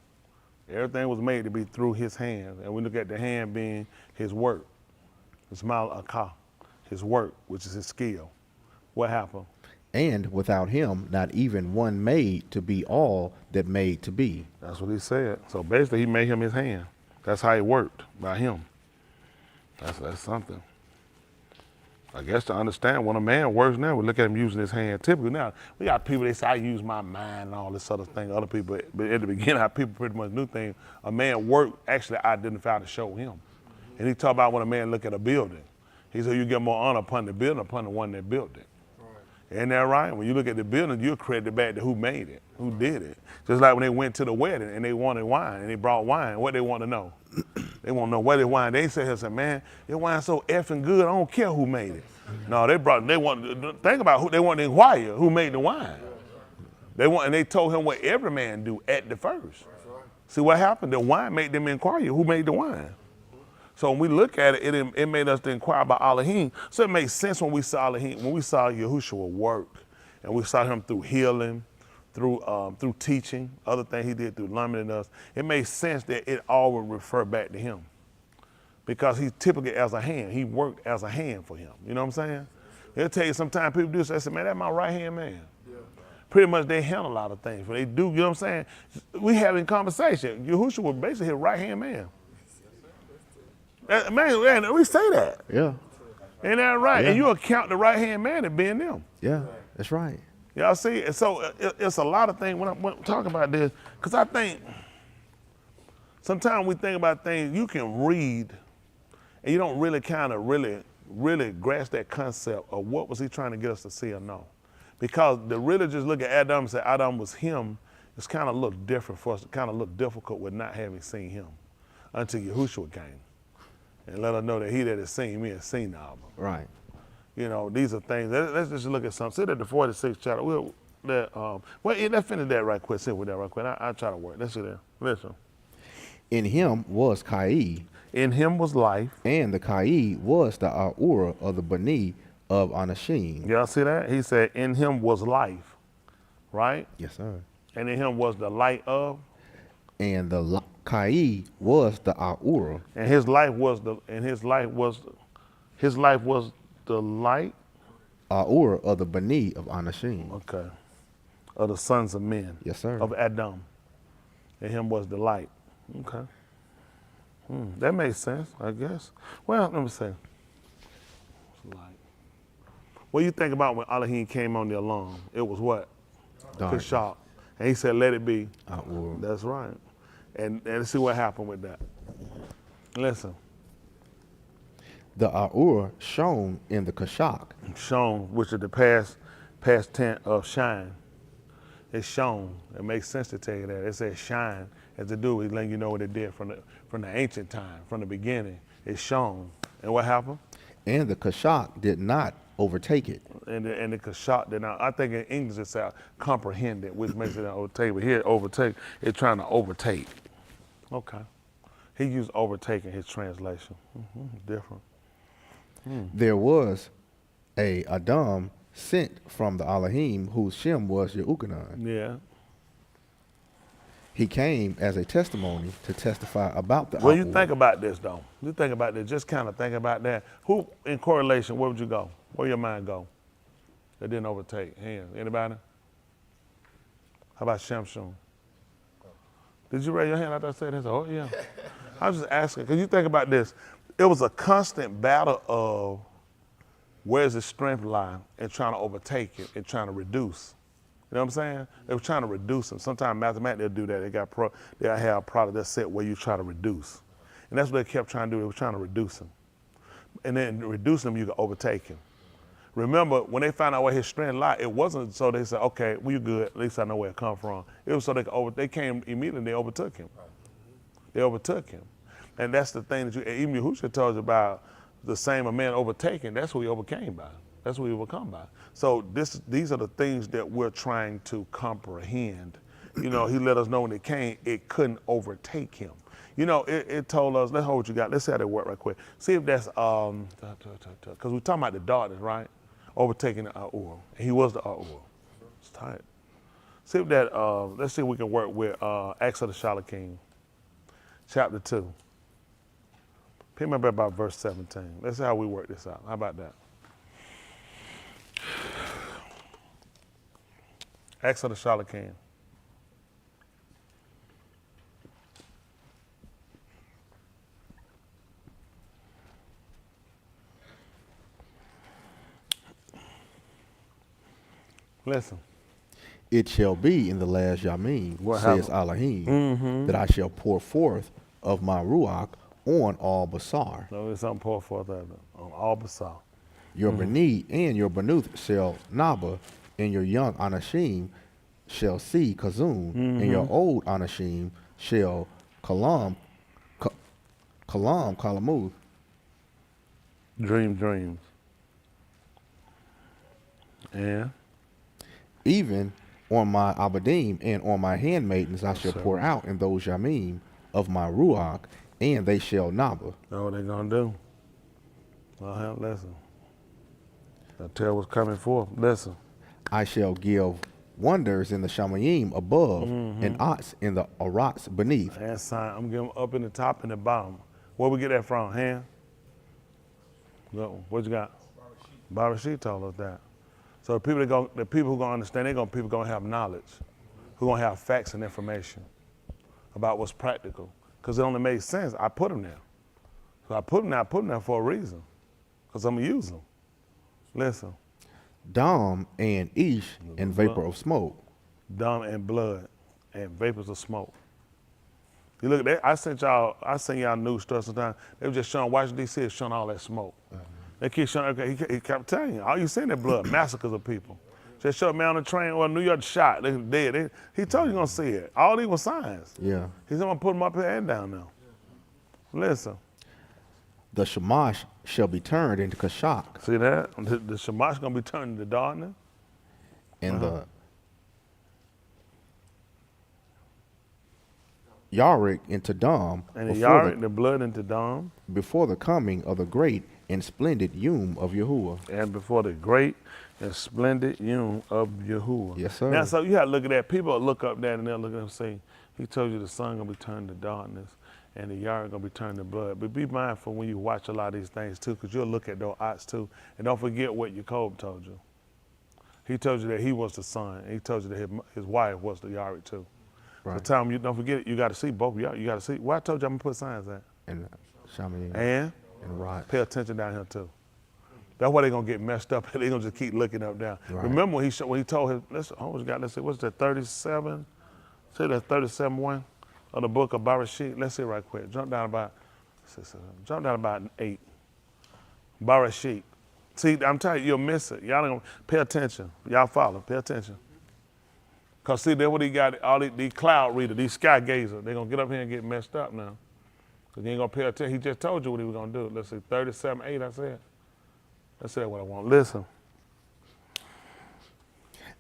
Everything was made to be through his hand. And we look at the hand being his work. Ismail Akah, his work, which is his skill. What happened? And without him, not even one made to be all that made to be. That's what he said. So basically, he made him his hand. That's how it worked, by him. That's something. I guess to understand when a man works now, we look at him using his hand. Typically now, we got people, they say, I use my mind and all this other thing. Other people, but at the beginning, how people pretty much knew things. A man work actually identified to show him. And he talked about when a man look at a building. He said, you get more honor upon the building, upon the one that built it. Right. Isn't that right? When you look at the building, you'll credit back to who made it, who did it. Just like when they went to the wedding and they wanted wine and they brought wine, what they want to know? They want to know where the wine. They said, man, this wine's so effing good, I don't care who made it. No, think about who they want to inquire who made the wine. And they told him what every man do at the first. See what happened? The wine made them inquire who made the wine. So when we look at it, it made us to inquire about Elohim. So it makes sense when we saw Elohim, when we saw Yahushua work, and we saw him through healing, through teaching, other things he did through limiting us. It made sense that it all would refer back to him, because he typically as a hand, he worked as a hand for him. You know what I'm saying? They'll tell you sometimes people do. So they say, man, that's my right hand man. Pretty much they handle a lot of things. But they do, you know what I'm saying? We having conversation. Yahushua was basically his right-hand man. Man, we say that. Yeah. Ain't that right? Yeah. And you account the right-hand man as being them. Yeah, that's right. Y'all see? And so it's a lot of things when I'm talking about this, because I think sometimes we think about things you can read and you don't really kind of really grasp that concept of what was he trying to get us to see or know. Because the religious look at Adam and say Adam was him, it's kind of look different for us, kind of look difficult with not having seen him until Yahushua came and let us know that he that has seen me has seen the Abba. Right. You know, these are things. Let's just look at something. Sit at the 46th chapter. Let's finish that right quick. Sit with that right quick. I'll try to work. Let's sit there. Listen. In him was Kai. In him was life. And the Kai was the Ahura of the Bani of Anashim. Y'all see that? He said, in him was life, right? Yes, sir. And in him was the light of? And the Kai was the Ahura. And his life was the light? Ahura of the Bani of Anashim. Okay. Of the sons of men. Yes, sir. Of Adam. And him was the light. Okay. That makes sense, I guess. Well, let me see. Light. What do you think about when Elohim came on the alarm? It was what? Kashak. And he said, let it be. Ahura. That's right. And let's see what happened with that. Listen. The Ahura shone in the Kashak. Shone, which is the past tense of shine. It shone. It makes sense to tell you that. It says shine. As to do, he's letting you know what it did from the ancient time, from the beginning. It shone. And what happened? And the Kashak did not overtake it. And the Kashak did not. I think in English it's comprehend it, which makes it an overtake. But here, overtake, it's trying to overtake. Okay. He used overtake in his translation. Different. There was a Adam sent from the Elohim whose Shem was Yehukanan. Yeah. He came as a testimony to testify about the Well, you think about this, though. You think about this, just kind of think about that. Who, in correlation, where would you go? Where your mind go? That didn't overtake. Hands. Anybody? How about Shamshon? Did you raise your hand after I said this? Oh, yeah. I was just asking, because you think about this. It was a constant battle of where's the strength lie and trying to overtake it and trying to reduce. You know what I'm saying? They were trying to reduce them. Sometimes mathematics, they'll do that. They'll have a product that's set where you try to reduce. And that's what they kept trying to do. They were trying to reduce him. And then reducing them, you can overtake him. Remember, when they found out where his strength lied, it wasn't so they said, okay, well, you good. At least I know where it come from. It was so they came immediately and they overtook him. They overtook him. And that's the thing that even Yahushua told you about the same a man overtaken. That's who he overcame by. That's what he overcome by. So these are the things that we're trying to comprehend. You know, he let us know when it came, it couldn't overtake him. You know, it told us, let's hold what you got. Let's see how that work right quick. See if that's, because we're talking about the darkness, right? Overtaking the Ahura. He was the Ahura. It's tight. See if that, let's see if we can work with Acts of the Shalakim, chapter 2. Pick me up about verse 17. Let's see how we work this out. How about that? Acts of the Shalakim. Listen. It shall be in the last Yamim, says Elohim, that I shall pour forth of my Ruach on all Basar. So there's something pour forth on all Basar. Your Beni and your Benuth shall Naba, and your young Anashim shall see Kazun, and your old Anashim shall Kalamuth. Dreams. And Even on my Abadim and on my handmaidens I shall pour out in those Yamim of my Ruach, and they shall Naba. know what they gonna do? Listen. I'll tell what's coming forth. Listen. I shall give wonders in the Shamayim above, and ots in the Arats beneath. And sign, I'm giving up in the top and the bottom. Where we get that from? Hand? What you got? Barashit told us that. So the people who gonna understand, people gonna have knowledge, who gonna have facts and information about what's practical. Because it only makes sense. I put them there. So I put them there for a reason. Because I'm gonna use them. Listen. Dom and Ish and vapor of smoke. Dung and blood and vapors of smoke. You look at that, I sent y'all news stuff sometimes. They were just showing, Washington D.C. is showing all that smoke. They keep showing, okay, he kept telling you, all you seeing that blood, massacres of people. Just showed me on the train, or New York shot, they dead. He told you gonna see it. All these were signs. Yeah. He's gonna put them up here and down now. Listen. The Shamash shall be turned into Kashak, See that? The Shamash gonna be turned into darkness. and the Yarik into Dom And the before, Yarik, the blood into Dom. before the coming of the great and splendid Yum of Yahuwah. And before the great and splendid Yum of Yahuwah. Yes, sir. Now, so you have to look at that. People will look up that and they'll look at him and say, he told you the sun gonna be turned to darkness and the yard gonna be turned to blood. But be mindful when you watch a lot of these things too, because you'll look at those odds too. And don't forget what Jacob told you. He told you that he was the son, and he told you that his wife was the Yari too. Right. So tell him, you don't forget it, you gotta see both. You gotta see. Well, I told you I'm gonna put signs at. And Shamayim And and Rod. pay attention down here too. That's why they're gonna get messed up. They're gonna just keep looking up down. Right. Remember when he told him, let's see, what's that 37? Say that 37:1 of the book of Barashit. Let's see right quick. Jump down about 8. Barashit. See, I'm telling you, you'll miss it. Y'all don't pay attention. Y'all follow. Pay attention. Cause see, that's what he got. All these cloud readers, these sky gazers. They're gonna get up here and get messed up now. Cause you ain't gonna pay attention. He just told you what he was gonna do. Let's see, 37:8. I said. Let's say what I want. Listen.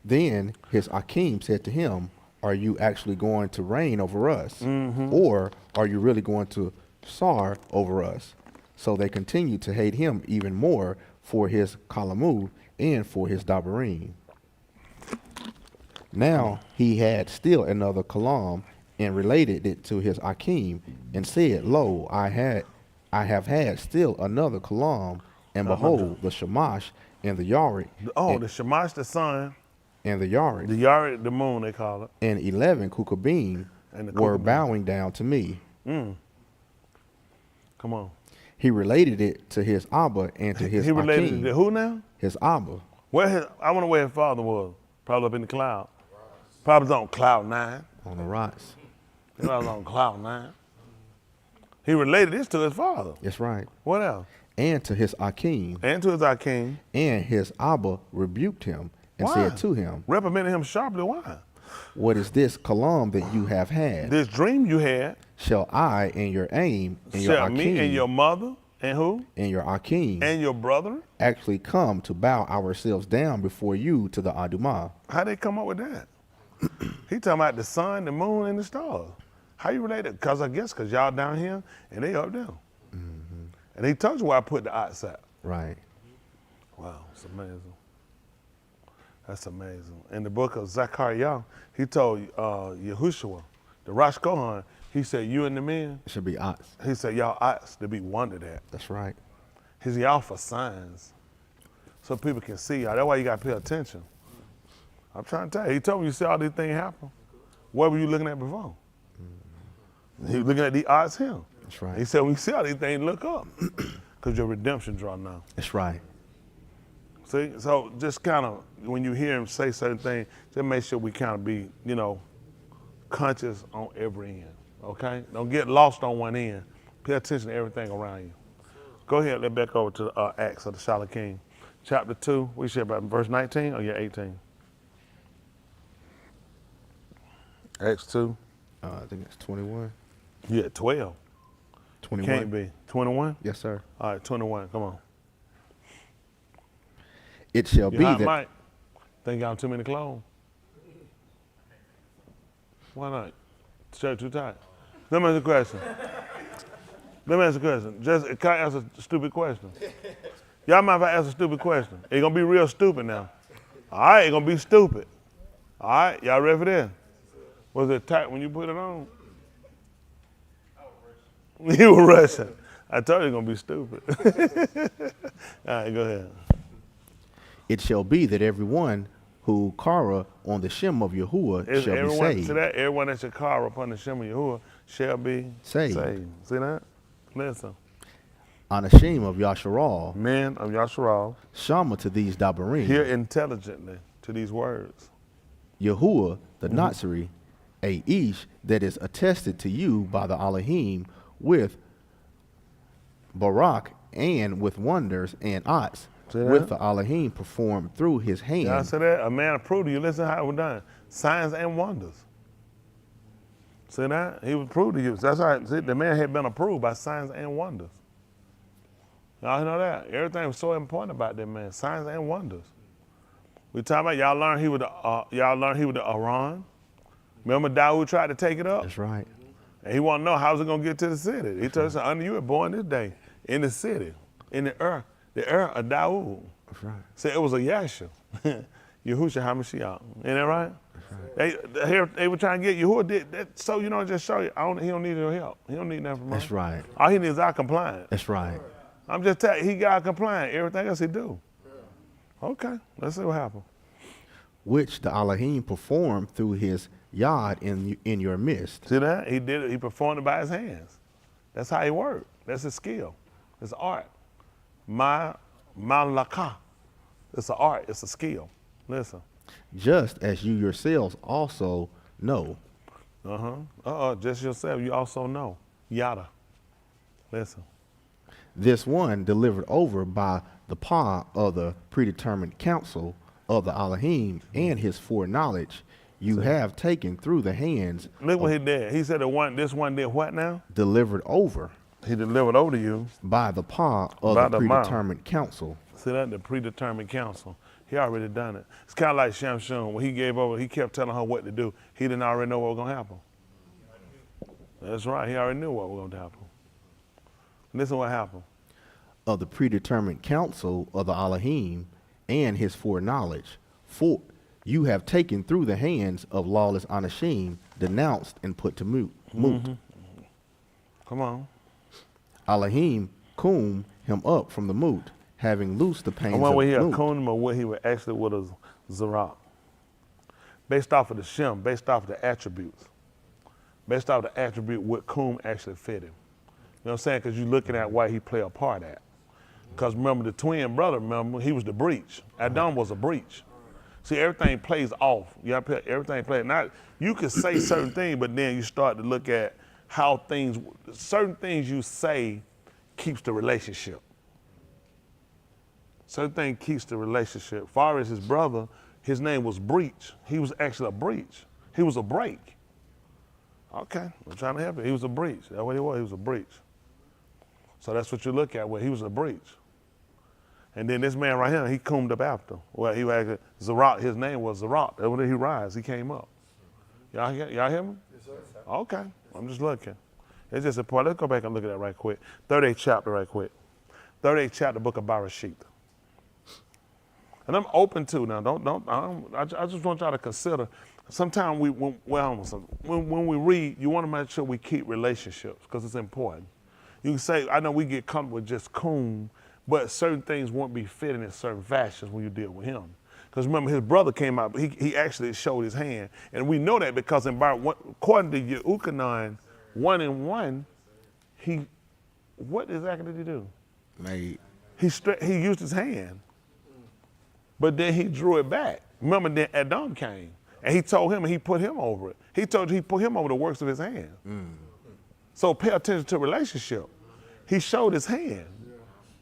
Then his Akim said to him, are you actually going to reign over us? Or are you really going to Sar over us? So they continued to hate him even more for his Kalamu and for his Dabarim. Now he had still another Kalam and related it to his Akim and said, lo, I have had still another Kalam, and behold, the Shamash and the Yarik. Oh, the Shamash, the sun, and the Yarik. the Yarik, the moon, they call it. And 11 Kukabim And the were Kukabim. bowing down to me. Come on. He related it to his Abba and to his He related Akim. to who now? His Abba. I wonder where his father was. Probably up in the cloud. Probably on cloud 9. On the rocks. He was on cloud 9. He related this to his father. That's right. What else? And to his Akim. And to his Akim. And his Abba rebuked him and Why? said to him, Reprimanded him sharply. Why? what is this Kalam that you have had? This dream you had. Shall I and your aim and your Shall Akim me and your mother and who? and your Akim And your brother? actually come to bow ourselves down before you to the Adumah? How they come up with that? He talking about the sun, the moon, and the stars. How you relate it? Because I guess because y'all down here and they up there. And he told you where I put the odds at. Right. Wow, it's amazing. That's amazing. In the book of Zechariah, he told Yahushua, the Rosh Kohan, he said, you and the men, It should be ox. he said, y'all ought to be wondered at. That's right. He said, y'all for signs. So people can see y'all. That's why you got to pay attention. I'm trying to tell you. He told me you see all these things happen. What were you looking at before? He was looking at the odds here. That's right. He said, when you see all these things, look up. Because your redemption draw now. That's right. See? So just kind of, when you hear him say certain things, just make sure we kind of be, conscious on every end. Okay? Don't get lost on one end. Pay attention to everything around you. Go ahead, let's back over to Acts of the Shalom King. chapter 2, we said about verse 19 or 18? Acts 2. I think it's 21. You at 12. 21. Can't be. 21? Yes, sir. All right, 21, come on. It shall You be hot, that Mike? Think y'all too many clothes? Why not? Shirt too tight. Let me ask a question. Let me ask a question. Just, can I ask a stupid question? Y'all mind if I ask a stupid question? It's gonna be real stupid now. All right, it's gonna be stupid. All right, y'all ready for this? Was it tight when you put it on? You were rushing. I told you it's gonna be stupid. All right, go ahead. it shall be that everyone who kara on the shem of Yahuwah shall be Everyone, saved. see that? Everyone that shall call upon the Shem of Yahuwah shall be Saved. See that? Listen. Anashim of Yasharal, Men of Yasharal, Shama to these Dabarim, hear intelligently to these words. Yahuwah the Nazari, a ish that is attested to you by the Elohim with Barak and with wonders and ots, See that? with the Elohim performed through his hand. Y'all see that? A man approved to you. Listen how it was done. Signs and wonders. See that? He was proved to you. That's right. See, the man had been approved by signs and wonders. Y'all know that? Everything was so important about that man. Signs and wonders. We talking about y'all learned he was the Aran. Remember Dawood tried to take it up? That's right. And he want to know how's it gonna get to the city. He told us, under you were born this day in the city, in the of Dawood. That's right. Said it was a Yasha. Yahusha HaMashiach. Ain't that right? They were trying to get Yahuwah did that, so just show you. He don't need your help. He don't need nothing from us. That's right. All he needs is our compliance. That's right. I'm just telling you, he got compliant. Everything else he do. Okay, let's see what happens. Which the Elohim performed through his yod in your midst. See that? He did it. He performed it by his hands. That's how he worked. That's his skill. It's art. Malaka. It's an art. It's a skill. Listen. Just as you yourselves also know. Just yourself. You also know. Yada. Listen. This one delivered over by the paw of the predetermined counsel of the Elohim and his foreknowledge, you have taken through the hands. Look what he did. He said this one did what now? Delivered over. He delivered over to you. By the paw of the predetermined counsel. See that? The predetermined counsel. He already done it. It's kind of like Shamshon. When he gave over, he kept telling her what to do. He didn't already know what was going to happen. That's right. He already knew what was going to happen. Listen what happened. Of the predetermined counsel of the Elohim and his foreknowledge. For you have taken through the hands of lawless Anashim, denounced and put to moot. Come on. Elohim coom him up from the moot, having loosed the pains I of wonder where he moot. combed him or what he would actually with a Zarak. Based off of the Shem, based off of the attributes. Based off the attribute what Kum actually fit him. You know what I'm saying? Because you're looking at why he play a part at. Because remember the twin brother, he was the breach. Adam was a breach. See, everything plays off. Everything plays. Not, you can say certain things, but then you start to look at how certain things you say keeps the relationship. Certain things keeps the relationship. As far as his brother, his name was Breach. He was actually a breach. He was a break. Okay, I'm trying to help you. He was a breach. That's what he was. He was a breach. So that's what you look at where he was a breach. And then this man right here, he combed up after. Well, he was Zarak. His name was Zarak. That's when he rise. He came up. Y'all hear me? Yes, sir. Okay, I'm just looking. It's just important. Let's go back and look at that right quick. 38th chapter right quick. 38th chapter, book of Barashit. And I'm open to now. I just want y'all to consider. Sometimes when we read, you want to make sure we keep relationships because it's important. You can say, I know we get comfortable with just Kum, but certain things won't be fitting in certain fashions when you deal with him. Because remember, his brother came out, he actually showed his hand. And we know that because according to Yehukanan 1:1, what exactly did he do? He used his hand. But then he drew it back. Remember, then Adam came. And he told him, and he put him over it. He put him over the works of his hand. So pay attention to relationship. He showed his hand.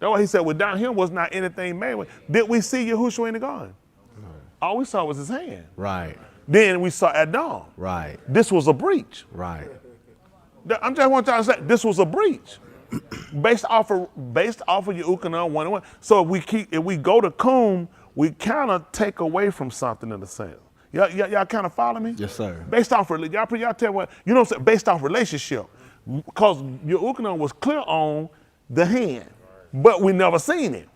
That's why he said, without him was not anything made. Did we see Yahushua in the garden? No. All we saw was his hand. Right. Then we saw Adam. Right. This was a breach. Right. I'm just want y'all to say this was a breach. based off of Yehukanan 1:1. So if we go to Kum, we kind of take away from something in the sense. Y'all kind of follow me? Yes, sir. Based off y'all tell what you know. Based off relationship, because Yehukanan was clear on the hand, but we never seen it.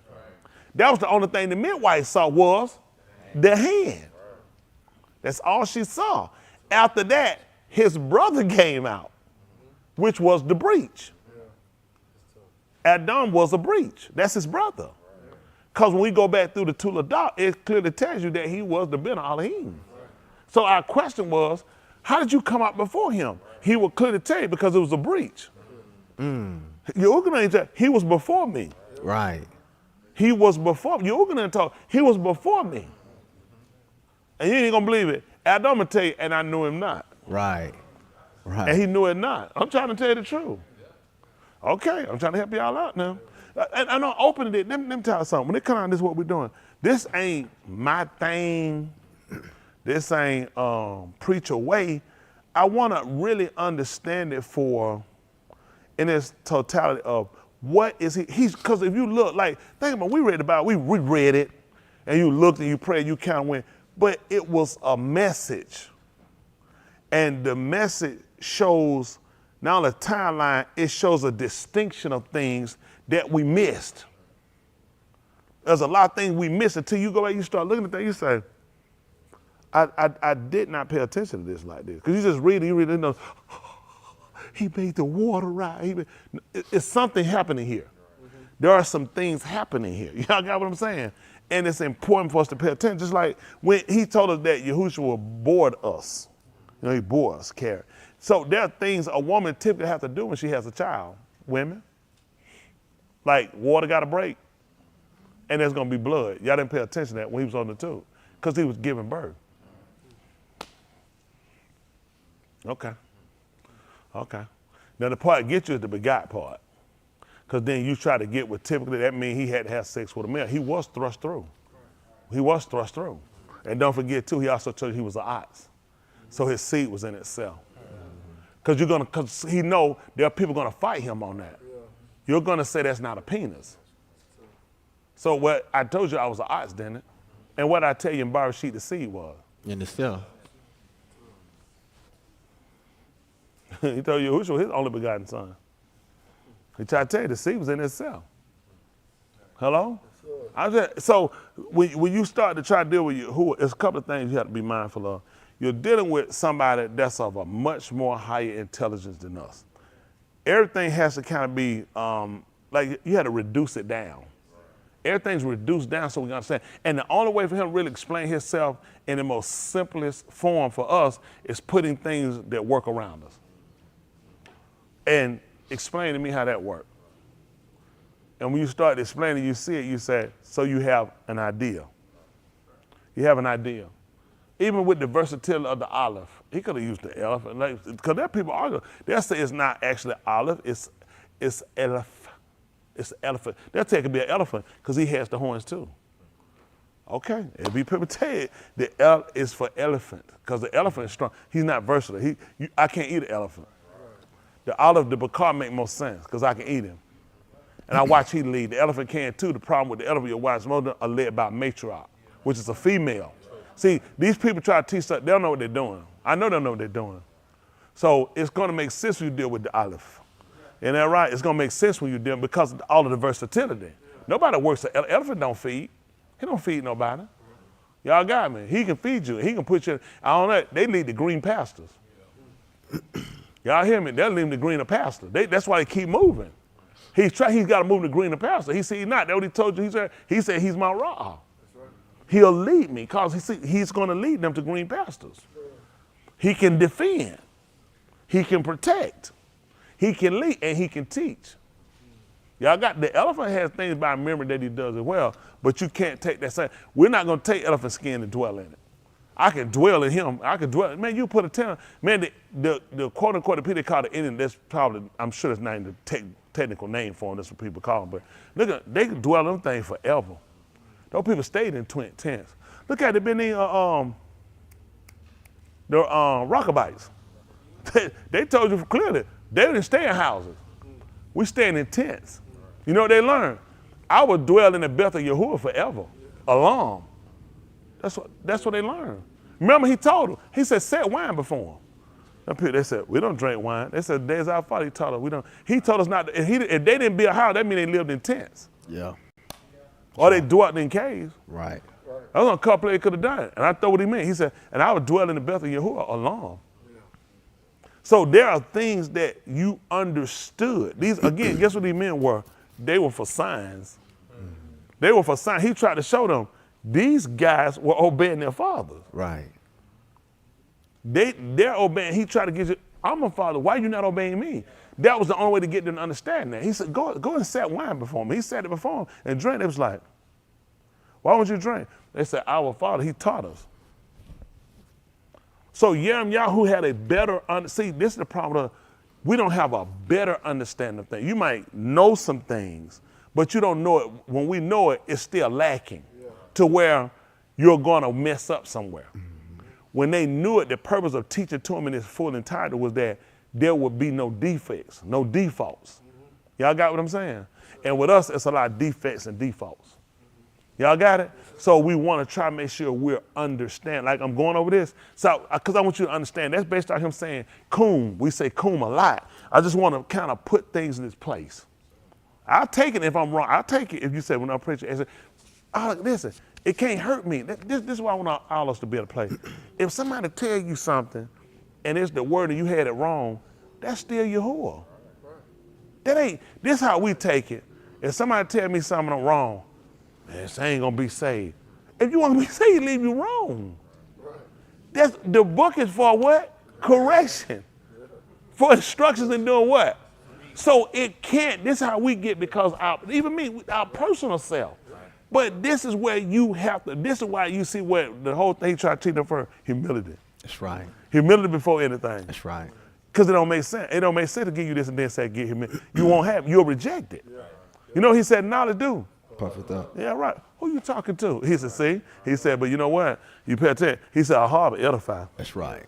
That was the only thing the midwife saw was the hand. That's all she saw. After that, his brother came out, which was the breach. Adam was a breach. That's his brother. Because when we go back through the Tuledah, it clearly tells you that he was the Ben Elohim. So our question was, how did you come out before him? He would clearly tell you because it was a breach. He was before me. Right. He was before me. You're going to talk. He was before me. And you ain't going to believe it. Adam will tell you, and I knew him not. Right. Right. And he knew it not. I'm trying to tell you the truth. Okay, I'm trying to help y'all out now. And I'm opening it. Let me tell you something. When it comes out, this is what we're doing. This ain't my thing. This ain't preach away. I want to really understand it in its totality of what is he? Because if you look, think about, we read about it, we read it, and you looked and you prayed, you kind of went, but it was a message. And the message shows, not only a timeline, it shows a distinction of things that we missed. There's a lot of things we miss until you go back, you start looking at things, you say, I did not pay attention to this like this. Because you just read it, you know, he made the water rise. It's something happening here. There are some things happening here. Y'all got what I'm saying? And it's important for us to pay attention. Just like when he told us that Yahushua bored us. You know, he bore us, carry. So there are things a woman typically has to do when she has a child. Women. Like water got to break. And there's going to be blood. Y'all didn't pay attention to that when he was on the tube. Because he was giving birth. Okay. Okay. Now the part that gets you is the begot part. Because then you try to get what typically that means he had to have sex with a male. He was thrust through. He was thrust through. And don't forget too, he also told you he was an ox. So his seed was in itself. Because he know there are people going to fight him on that. You're going to say that's not a penis. So what I told you I was an ox, didn't it? And what I tell you in Barashit the seed was? In the cell. He told you Yahushua his only begotten son. He tried to tell you the seed was in itself. Hello? So when you start to try to deal with Yahuwah, there's a couple of things you have to be mindful of. You're dealing with somebody that's of a much more higher intelligence than us. Everything has to kind of be, like you had to reduce it down. Everything's reduced down so we can understand. And the only way for him to really explain himself in the most simplest form for us is putting things that work around us. And explain to me how that works. And when you start explaining, you see it, you say, so you have an idea. You have an idea. Even with the versatility of the olive, he could have used the elephant. Because there are people argue. They'll say it's not actually olive, it's elephant. It's elephant. They'll say it could be an elephant because he has the horns too. Okay, if you people tell you the L is for elephant because the elephant is strong. He's not versatile. I can't eat an elephant. The olive, the bakar make more sense because I can eat him. And I watch he lead. The elephant can too. The problem with the elephant, you watch most of them are led by a matriarch, which is a female. See, these people try to teach stuff, they don't know what they're doing. I know they don't know what they're doing. So it's going to make sense when you deal with the olive. Isn't that right? It's going to make sense when you deal because of all of the versatility. Nobody works, an elephant don't feed. He don't feed nobody. Y'all got me. He can feed you. He can put you, I don't know, they lead the green pastures. Y'all hear me? They'll lead the greener pasture. That's why they keep moving. He's got to move the greener pasture. He said, not. That's what he told you. He said, he's my Ra. He'll lead me because he's going to lead them to green pastures. He can defend. He can protect. He can lead and he can teach. Y'all got, the elephant has things by memory that he does as well, but you can't take that same. We're not going to take elephant skin and dwell in it. I can dwell in him. I can dwell. Man, you put a 10. Man, the quote unquote the people they call the Indian, that's probably, I'm sure it's not to take technical name for them. That's what people call them. But look at, they could dwell on them things forever. Those people stayed in tents. Look at it, been in the Rockabites. They told you clearly, they didn't stay in houses. We staying in tents. You know what they learned? I would dwell in the Beth of Yahuwah forever, alone. That's what they learned. Remember, he told them, he said, set wine before them. They said, we don't drink wine. They said, there's our father. He told us, we don't. He told us not to, if they didn't build a house, that means they lived in tents. Yeah. Or they dwelt in caves. Right. That was a couple they could have done. And I thought what he meant. He said, and I would dwell in the Beth of Yahuwah alone. So there are things that you understood. These, again, guess what he meant were? They were for signs. They were for signs. He tried to show them these guys were obeying their fathers. Right. They're obeying. He tried to get you, I'm a father. Why are you not obeying me? That was the only way to get them to understand that. He said, go and set wine before me. He set it before him and drank. It was like, why would you drink? They said, our father, he taught us. So Yahoo had a better, see, this is the problem. We don't have a better understanding of things. You might know some things, but you don't know it. When we know it, it's still lacking to where you're going to mess up somewhere. When they knew it, the purpose of teaching to them in its full entirety was that there would be no defects, no defaults. Y'all got what I'm saying? And with us, it's a lot of defects and defaults. Y'all got it? So we want to try to make sure we're understand. Like I'm going over this, so because I want you to understand. That's based on him saying "coom." We say "coom" a lot. I just want to kind of put things in its place. I'll take it if I'm wrong. I'll take it if you say when I'm preaching. I say, oh, listen, it can't hurt me. This is why I want all us to be able to play. If somebody tell you something, and it's the word and you had it wrong, that's still Yahuwah. That ain't. This is how we take it. If somebody tell me something I'm wrong. Man, this ain't gonna be saved. If you want to be saved, leave you wrong. That's the book is for what? Correction. For instructions in doing what? So it can't, this is how we get because even me, our personal self. But this is where you have to, this is why you see where the whole thing try to teach them for humility. That's right. Humility before anything. That's right. Because it don't make sense. It don't make sense to give you this and then say get humility. You won't have it. You'll reject it. You know he said knowledge do. Puff it up. Yeah, right. Who you talking to? He said, see? He said, but you know what? You pay attention. He said, a harbor edify. That's right.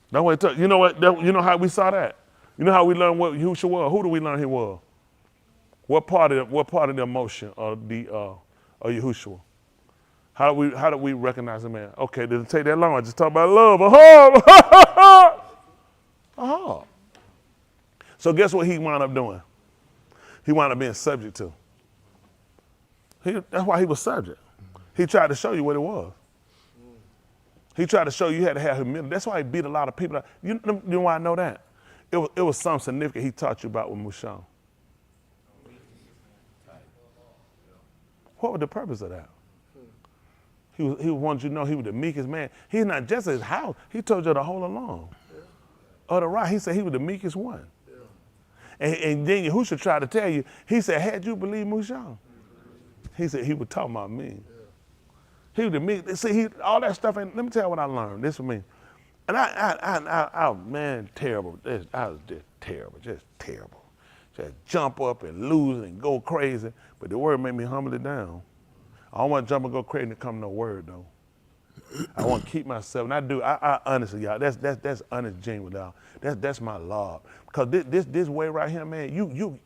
That's what he took. You know what? You know how we saw that? You know how we learned what Yahushua was? Who do we learn he was? What part of the emotion of Yahushua? How do we recognize a man? Okay, didn't take that long. I just talked about love. Aha. So guess what he wound up doing? He wound up being subject to. That's why he was subject. He tried to show you what it was. He tried to show you had to have humility. That's why he beat a lot of people. You know why I know that? It was something significant he taught you about with Musham. What was the purpose of that? He wanted you to know he was the meekest man. He's not just his house. He told you to hold along. Of the right, he said he was the meekest one. And then Yahushua tried to tell you, he said, had you believed Musham? He said he was talking about me. He was the meek. See, all that stuff, let me tell you what I learned. This for me. And I man, terrible. I was just terrible, just terrible. Just jump up and lose and go crazy. But the word made me humble it down. I don't want to jump and go crazy and come no word though. I want to keep myself, and I do. I honestly, y'all, that's honest, genuine, y'all. That's my love. Because this way right here, man,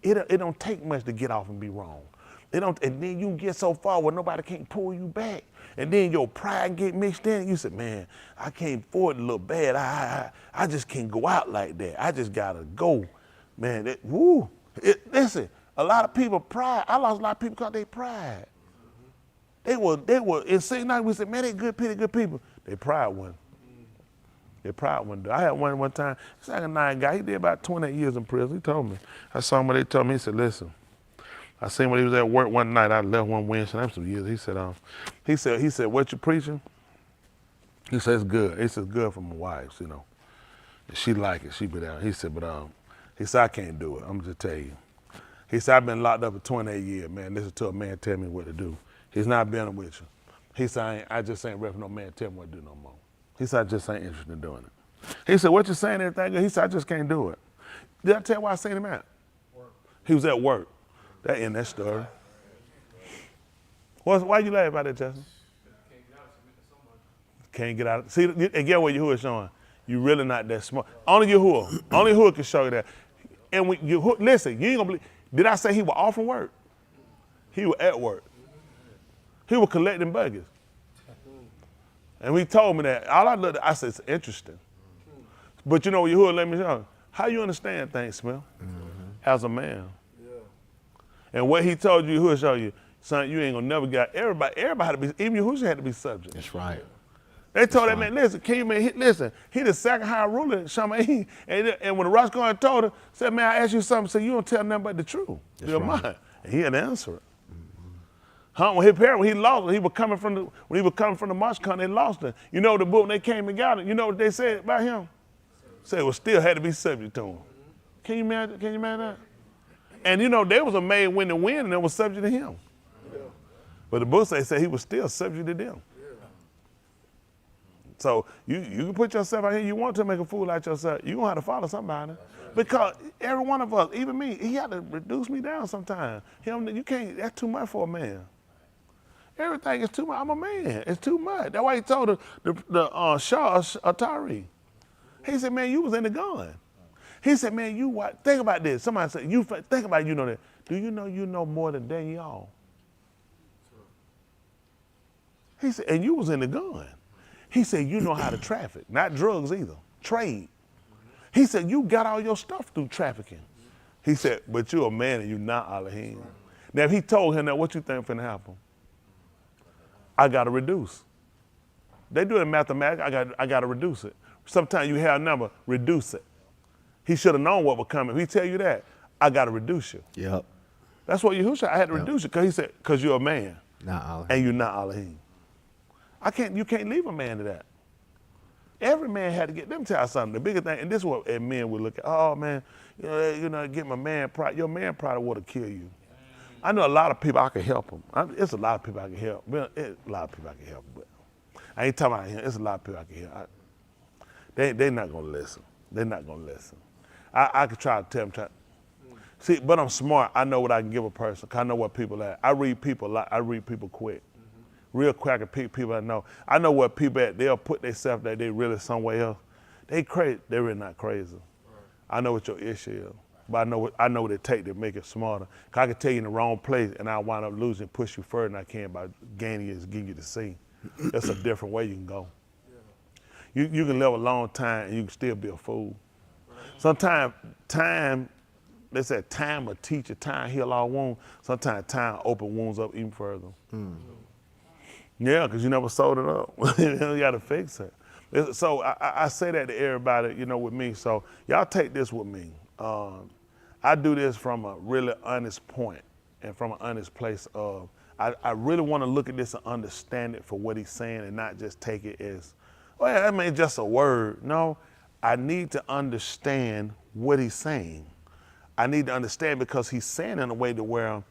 it don't take much to get off and be wrong. And then you get so far where nobody can't pull you back. And then your pride get mixed in. And you say, man, I came forward a little bad. I just can't go out like that. I just gotta go, man. Listen, a lot of people pride. I lost a lot of people because they pride. They were in St. Night, we said, man, they good people. They pride one. They pride one. I had one time, second night guy, he did about 28 years in prison. He told me. I saw him when they told me, he said, listen, I seen when he was at work one night, I left one Wednesday, that was some years. He said, what you preaching? He said, it's good. He said, it's good for my wives, you know. And she like it, she be down. He said, he said, I can't do it. I'm just tell you. He said, I've been locked up for 28 years, man. Listen to a man tell me what to do. He's not been with you. He said, I just ain't ready for no man tell me what to do no more. He said, I just ain't interested in doing it. He said, what you saying, everything good? He said, I just can't do it. Did I tell you why I seen him out? He was at work. That in that story. Why you laughing about that, Justin? Can't get out. See, and get what Yahuwah is showing. You really not that smart. Only Yahuwah can show you that. And when you listen, you ain't gonna believe. Did I say he was off from work? He was at work. He was collecting buggies. And he told me that. All I looked at, I said, it's interesting. But you know, Yahuwah let me know. How you understand things, Smith? As a man. And what he told you, Yahuwah showed you, son, you ain't gonna never get everybody had to be, even Yahuwah had to be subject. That's right. They told that man, listen, can you man, listen, he the second high ruler in Shamaim. And when the Rosh Kohen told him, said, man, I asked you something, said, you don't tell nothing but the truth. You're mine. And he had to answer it. When his parents, when he lost it, when he was coming from the March Country, they lost it. You know the book, when they came and got it, you know what they said about him? Said, well, still had to be subject to him. Can you imagine that? And you know, there was a made win to win, and it was subject to him. But the book said he was still subject to them. So you can put yourself out here, you want to make a fool out of yourself, you're going to have to follow somebody. Because every one of us, even me, he had to reduce me down sometimes. You can't, that's too much for a man. Everything is too much. I'm a man. It's too much. That's why he told the Shah Atari. He said, man, you was in the gun. He said, man, you what? Think about this. Somebody said, think about it, you know that. Do you know more than Daniel? He said, and you was in the gun. He said, you know how to traffic, not drugs either, trade. He said, you got all your stuff through trafficking. He said, but you're a man and you're not Elohim. Now, if he told him that, what you think finna happen? I gotta reduce. They do it in mathematics, I gotta reduce it. Sometimes you have a number, reduce it. He should have known what was coming. If he tell you that, I gotta reduce you. Yep. That's what Yahushua, I had to reduce you, because he said, because you're a man. Not Elohim. And you're not Elohim. You can't leave a man to that. Every man had to get them tell something. The bigger thing, and this is what men would look at. Oh man, get my man pride. Your man pride would have killed you. I know a lot of people I can help them. It's a lot of people I can help. Well, a lot of people I can help, but I ain't talking about him. It's a lot of people I can help. They're not gonna listen. They're not gonna listen. I could try to tell them. See, but I'm smart. I know what I can give a person. 'Cause I know what people at. I read people a lot. I read people quick. Real quick people I know. I know what people at. They'll put themselves that they really somewhere else. They crazy. They're really not crazy. I know what your issue is. But I know what it takes to make it smarter. 'Cause I can tell you in the wrong place and I'll wind up losing, push you further than I can by gaining you and getting you to see. That's a different way you can go. You can live a long time and you can still be a fool. Sometimes time, they say time will teach you, time heal all wounds. Sometimes time open wounds up even further. Yeah, because you never sold it up. You got to fix it. So I say that to everybody, with me. So y'all take this with me. I do this from a really honest point and from an honest place of, I really want to look at this and understand it for what he's saying and not just take it as, oh yeah, I mean, just a word. No, I need to understand what he's saying. I need to understand because he's saying in a way to where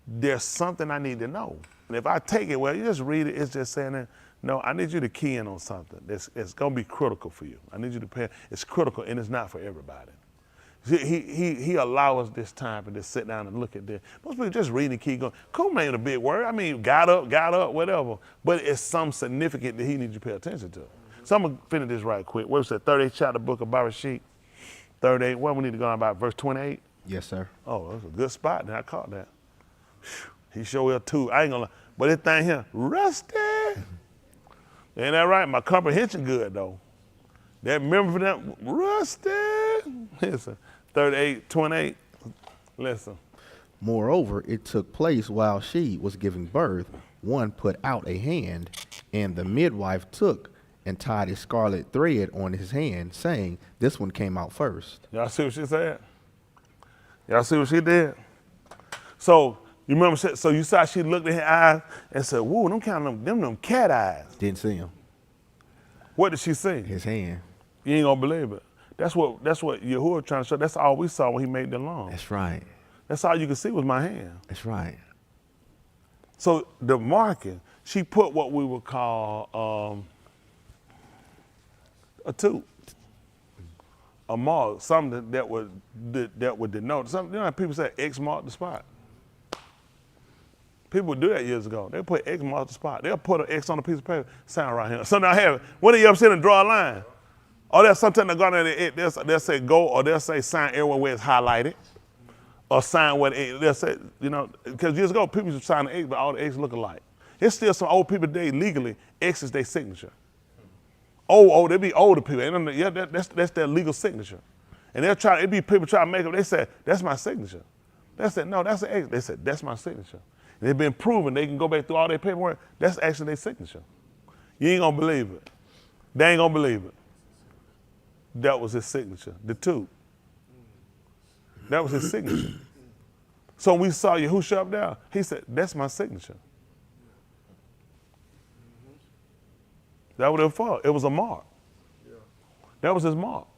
there's something I need to know. And if I take it, well, you just read it, it's just saying that, no, I need you to key in on something. It's going to be critical for you. I need you to pay, it's critical and it's not for everybody. He allow us this time to just sit down and look at this. Most people just read and keep going. Cool ain't a big word. I mean, got up, whatever. But it's something significant that he needs you to pay attention to. So I'm going to finish this right quick. What was that, 38th chapter book of Bereshit? 38, what we need to go on about, verse 28? Yes, sir. Oh, that's a good spot. Now I caught that. He sure will too. I ain't gonna lie. But this thing here, rusty. Ain't that right? My comprehension good though. That memory for that, rusty. Listen, 38, 28. Listen. Moreover, it took place while she was giving birth. One put out a hand, and the midwife took and tied a scarlet thread on his hand, saying, "This one came out first." Y'all see what she said? Y'all see what she did? So, you remember, so you saw she looked in her eyes and said, whoa, them cat eyes. Didn't see him. What did she see? His hand. You ain't gonna believe it. That's what Yahuwah trying to show. That's all we saw when he made the law. That's right. That's all you could see was my hand. That's right. So the marking, she put what we would call a tooth. a mark, something that would denote something. You know how people say X marked the spot. People would do that years ago. They put X marked the spot. They'll put an X on a piece of paper, sign right here. So now I have it. When you ever seen them draw a line? Or they'll sometimes they go down there, they'll say go, or they'll say sign everywhere where it's highlighted. Or sign where they'll say, you know, because years ago people used to sign the X, but all the X's look alike. There's still some old people today legally, X is their signature. Oh, they be older people. And yeah, that's their legal signature. And it'd be people trying to make them, they said, that's my signature. They said, no, that's an X. They said, that's my signature. And they've been proven, they can go back through all their paperwork, that's actually their signature. You ain't gonna believe it. They ain't gonna believe it. That was his signature, the two. That was his signature. So when we saw Yahushua up there, he said, that's my signature. That was it for. It was a mark. That was his mark.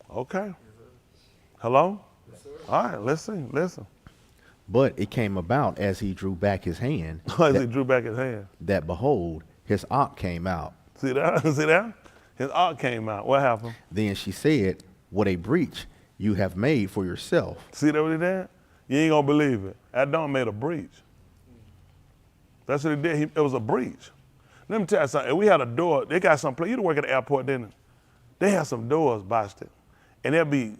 Okay. Hello? All right, listen. But it came about as he drew back his hand. As he drew back his hand. That behold, his ark came out. See that? See that? His ark came out. What happened? Then she said, what a breach you have made for yourself. See that what he did? You ain't gonna believe it. Adam made a breach. That's what he did. It was a breach. Let me tell you something. If we had a door, they got some place. You don't work at the airport, didn't it? They have some doors, Boston. And there'll be,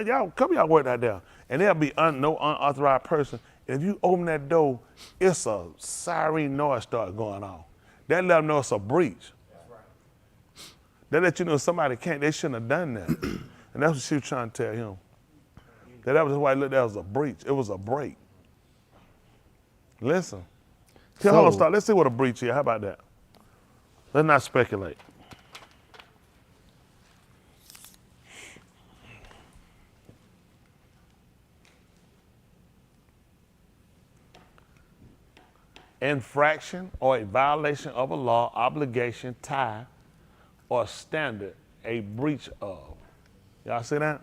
y'all, come y'all work out there. And there'll be no unauthorized person. And if you open that door, it's a siren noise start going on. That let them know it's a breach. That let you know somebody can't, they shouldn't have done that. And that's what she was trying to tell him. That was why that was a breach. It was a break. Listen. Hold on, stop. Let's see what a breach is. How about that? Let's not speculate. Infraction or a violation of a law, obligation, tie, or standard, a breach of. Y'all see that?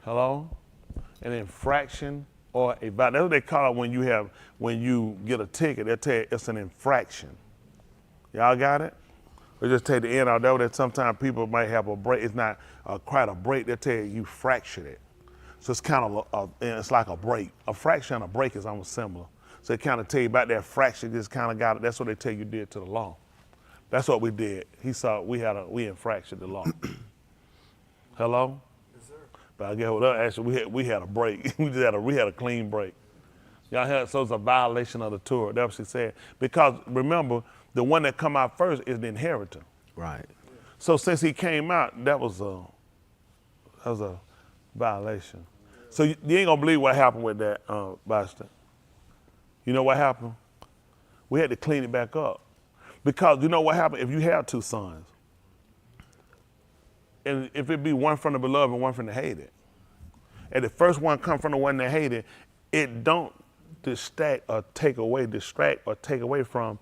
Hello? An infraction or a violation. That's what they call it when you get a ticket. They'll tell you it's an infraction. Y'all got it? They just take the end out there. That sometimes people might have a break. It's not quite a break. They'll tell you fractured it. So it's kind of it's like a break. A fraction and a break is almost similar. So they kind of tell you about that fraction. Just kind of got it. That's what they tell you did to the law. That's what we did. He saw we infracted the law. Hello? Yes, sir. But I guess what actually we had a break. we had a clean break. Y'all had, so it's a violation of the Torah. That's what she said. Because remember, the one that come out first is the inheritor. Right. So since he came out, that was a violation. So you ain't gonna believe what happened with that, Boston. You know what happened? We had to clean it back up. Because you know what happened if you have two sons? And if it be one from the beloved and one from the hated, and the first one come from the one that hated, it don't distract or take away from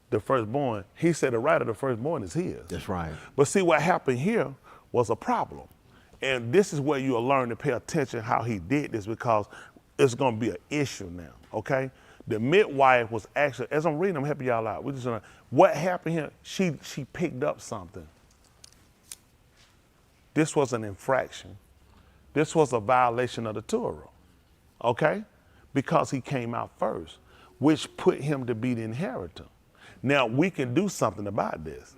the firstborn. He said the right of the firstborn is his. That's right. But see, what happened here was a problem. And this is where you'll learn to pay attention how he did this, because it's gonna be an issue now, okay? The midwife was actually, as I'm reading, I'm helping y'all out. We just gonna, what happened here, she picked up something. This was an infraction. This was a violation of the Torah, okay? Because he came out first, which put him to be the inheritor. Now, we can do something about this.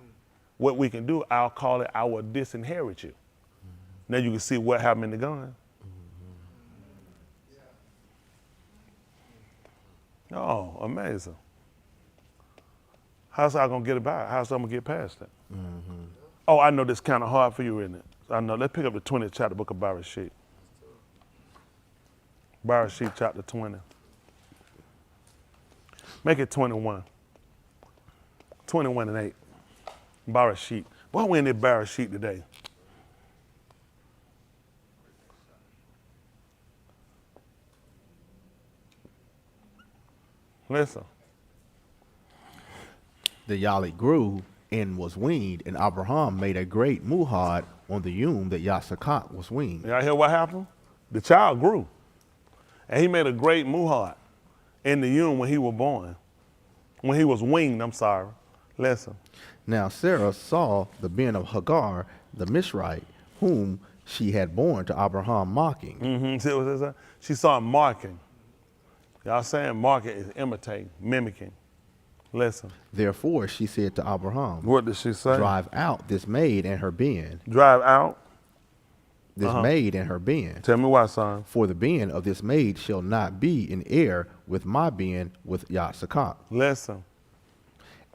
What we can do, I'll call it, I will disinherit you. Now you can see what happened in the gun. Oh, amazing. How's I gonna get about it? How's I gonna get past that? Oh, I know this kind of hard for you, isn't it? I know. Let's pick up the 20th chapter, book of Bereshit. Bereshit chapter 20. Make it 21. 21 and 8. Bereshit. Why we in this Bereshit today? Listen. The Yali grew and was weaned, and Abraham made a great muhad on the yom that Yasakat was weaned. Y'all hear what happened? The child grew. And he made a great muhad in the yom when he was born. When he was weaned, I'm sorry. Listen. Now Sarah saw the bin of Hagar, the Mishraite, whom she had borne to Abraham mocking. See what it says? She saw him marking. Y'all saying marking is imitating, mimicking. Listen. Therefore she said to Abraham, What did she say? drive out this maid and her bin, Drive out. this maid and her bin. Tell me why, son. For the bin of this maid shall not be in heir with my bin with Yahsakak. Listen.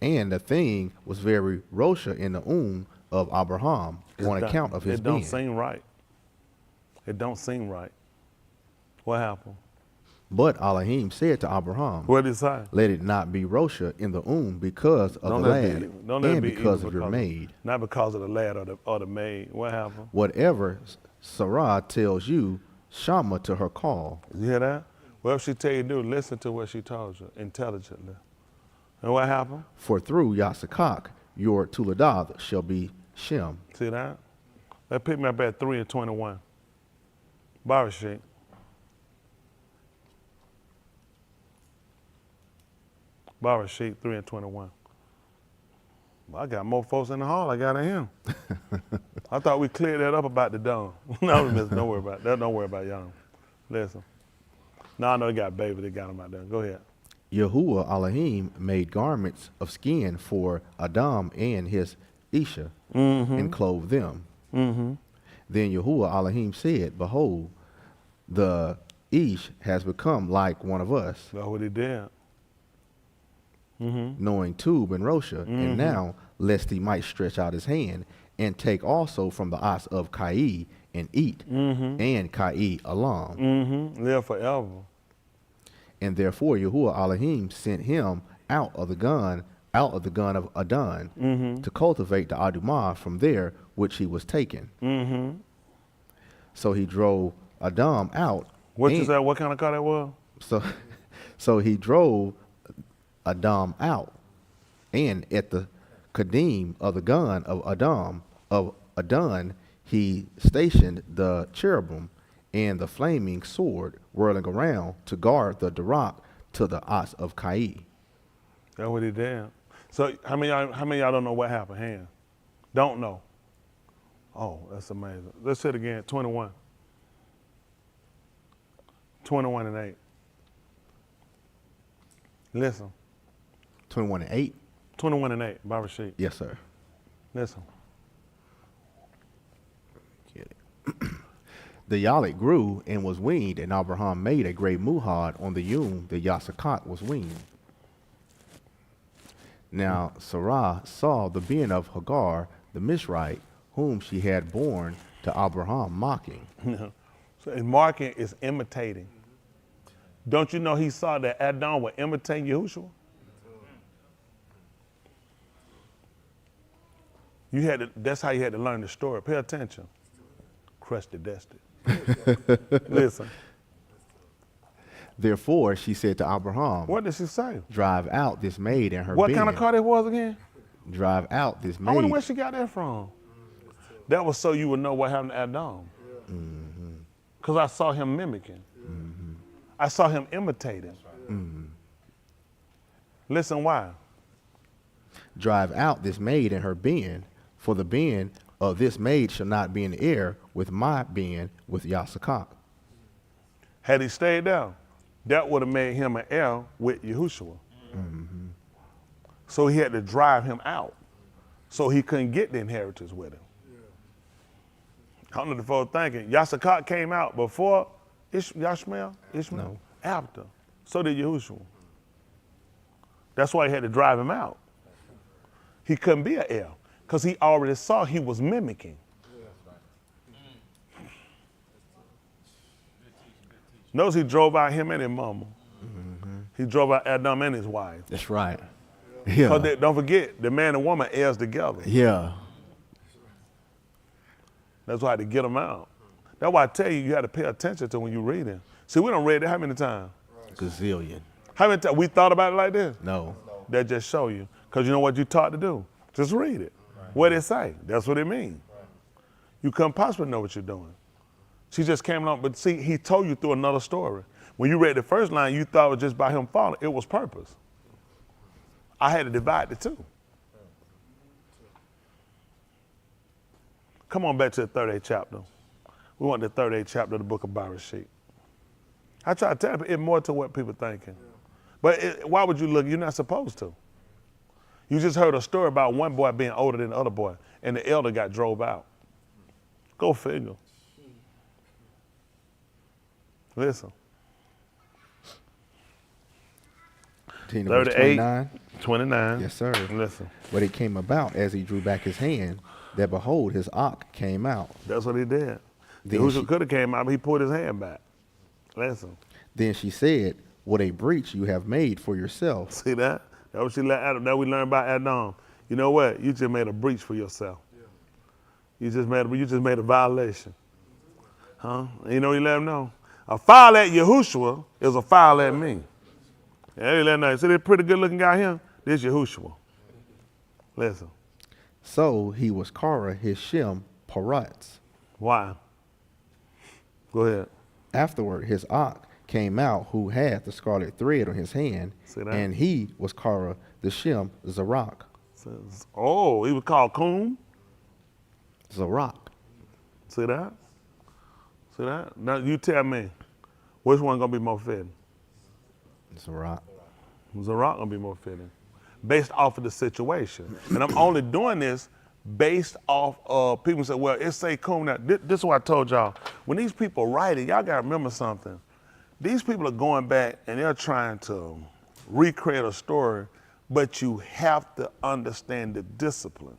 And the thing was very rosha in the of Abraham on account of his It don't bin. seem right. It don't seem right. What happened? But Elohim said to Abraham, What did it say? let it not be rosha in the because of the lad and because of your maid. Not because of the lad or the maid. What happened? Whatever Sarah tells you, Shama to her call. You hear that? Whatever she tell you to do, listen to what she told you intelligently. And what happened? For through Yahsakak your Tuladad shall be Shem. See that? That picked me up at 3 and 21. Barber sheet. Barber sheet 3 and 21. Well, I got more folks in the hall I got in him. I thought we cleared that up about the dome. No, don't worry about that. Don't worry about y'all. Listen. Now I know they got baby. They got them out there. Go ahead. Yahuwah Elohim made garments of skin for Adam and his Isha and clothed them. Then Yahuwah Elohim said, behold, the Ish has become like one of us, That's what he did. knowing Tub and Rosha, and now lest he might stretch out his hand and take also from the os of Kai and eat, and Kai Alam. Live forever. And therefore Yahuwah Elohim sent him out of the gun of Adon, to cultivate the Adumah from there which he was taken. So he drove Adam out. What you said? What kind of car that was? So he drove Adam out, and at the Kadim of the gun of Adon, he stationed the cherubim and the flaming sword whirling around to guard the Darak to the os of Kai. That's what he did. So how many of y'all don't know what happened? Hand. Don't know. Oh, that's amazing. Let's say it again. 21. 21 and 8. Listen. 21 and 8? 21 and 8, Barber sheet. Yes, sir. Listen. Get it. The Yalik grew and was weaned, and Abraham made a great muhad on the the Yahsakak was weaned. Now Sarah saw the bin of Hagar, the Mishraite, whom she had borne to Abraham mocking. So and marking is imitating. Don't you know he saw that Adam would imitate Yahushua? That's how you had to learn the story. Pay attention. Crushed it, dusted. Listen. Therefore she said to Abraham, What did she say? drive out this maid and her What bin. kind of car that was again? Drive out this I wonder maid. where she got that from. That was so you would know what happened to Adam. Because I saw him mimicking. I saw him imitating. Listen why. Drive out this maid and her bin, for the bin of this maid shall not be in heir with my bin with Yahsakak. Had he stayed down, that would have made him an heir with Yahushua. So he had to drive him out. So he couldn't get the inheritance with him. I don't know if folks thinking. Yahsakak came out before Ishmael? No. After. So did Yahushua. That's why he had to drive him out. He couldn't be an heir because he already saw he was mimicking. Notice he drove out him and his mama. He drove out Adam and his wife. That's right. Yeah. Don't forget, the man and woman heirs together. Yeah. That's why I had to get them out. That's why I tell you, you had to pay attention to when you read it. See, we don't read it how many times? Gazillion. How many times? We thought about it like this? No. That just show you. Because you know what you taught to do? Just read it. What it say? That's what it means. You couldn't possibly know what you're doing. She just came along, but see, he told you through another story. When you read the first line, you thought it was just by him falling. It was purpose. I had to divide the two. Come on back to the 38th chapter. We want the 38th chapter of the book of Bereshit. I try to tell you, it's more to what people thinking. But why would you look? You're not supposed to. You just heard a story about one boy being older than the other boy, and the elder got drove out. Go figure. Listen. 38, 29. Yes, sir. Listen. But it came about as he drew back his hand, that behold, his ox came out. That's what he did. Then Who could have came out, but he pulled his hand back. Listen. Then she said, what a breach you have made for yourself. See that? That's what she let Adam. That we learned about Adam. You know what? You just made a breach for yourself. You just made a violation. Huh? And you know you let him know? A foul at Yahushua is a foul at me. Yeah, you let him know. See that pretty good looking guy here? This Yahushua. Listen. So he was Kara, his Shem, Paratz. Why? Go ahead. Afterward, his ox came out, who had the scarlet thread on his hand, and he was Kara, the Shem, Zarok. Oh, he was called Kum? Zarok. See that? See that? Now you tell me, which one gonna be more fitting? Zarok. Zarok gonna be more fitting, based off of the situation. And I'm only doing this based off of people say, well, it say Kum. Now, this is what I told y'all. When these people write it, y'all gotta remember something. These people are going back and they're trying to recreate a story, but you have to understand the discipline.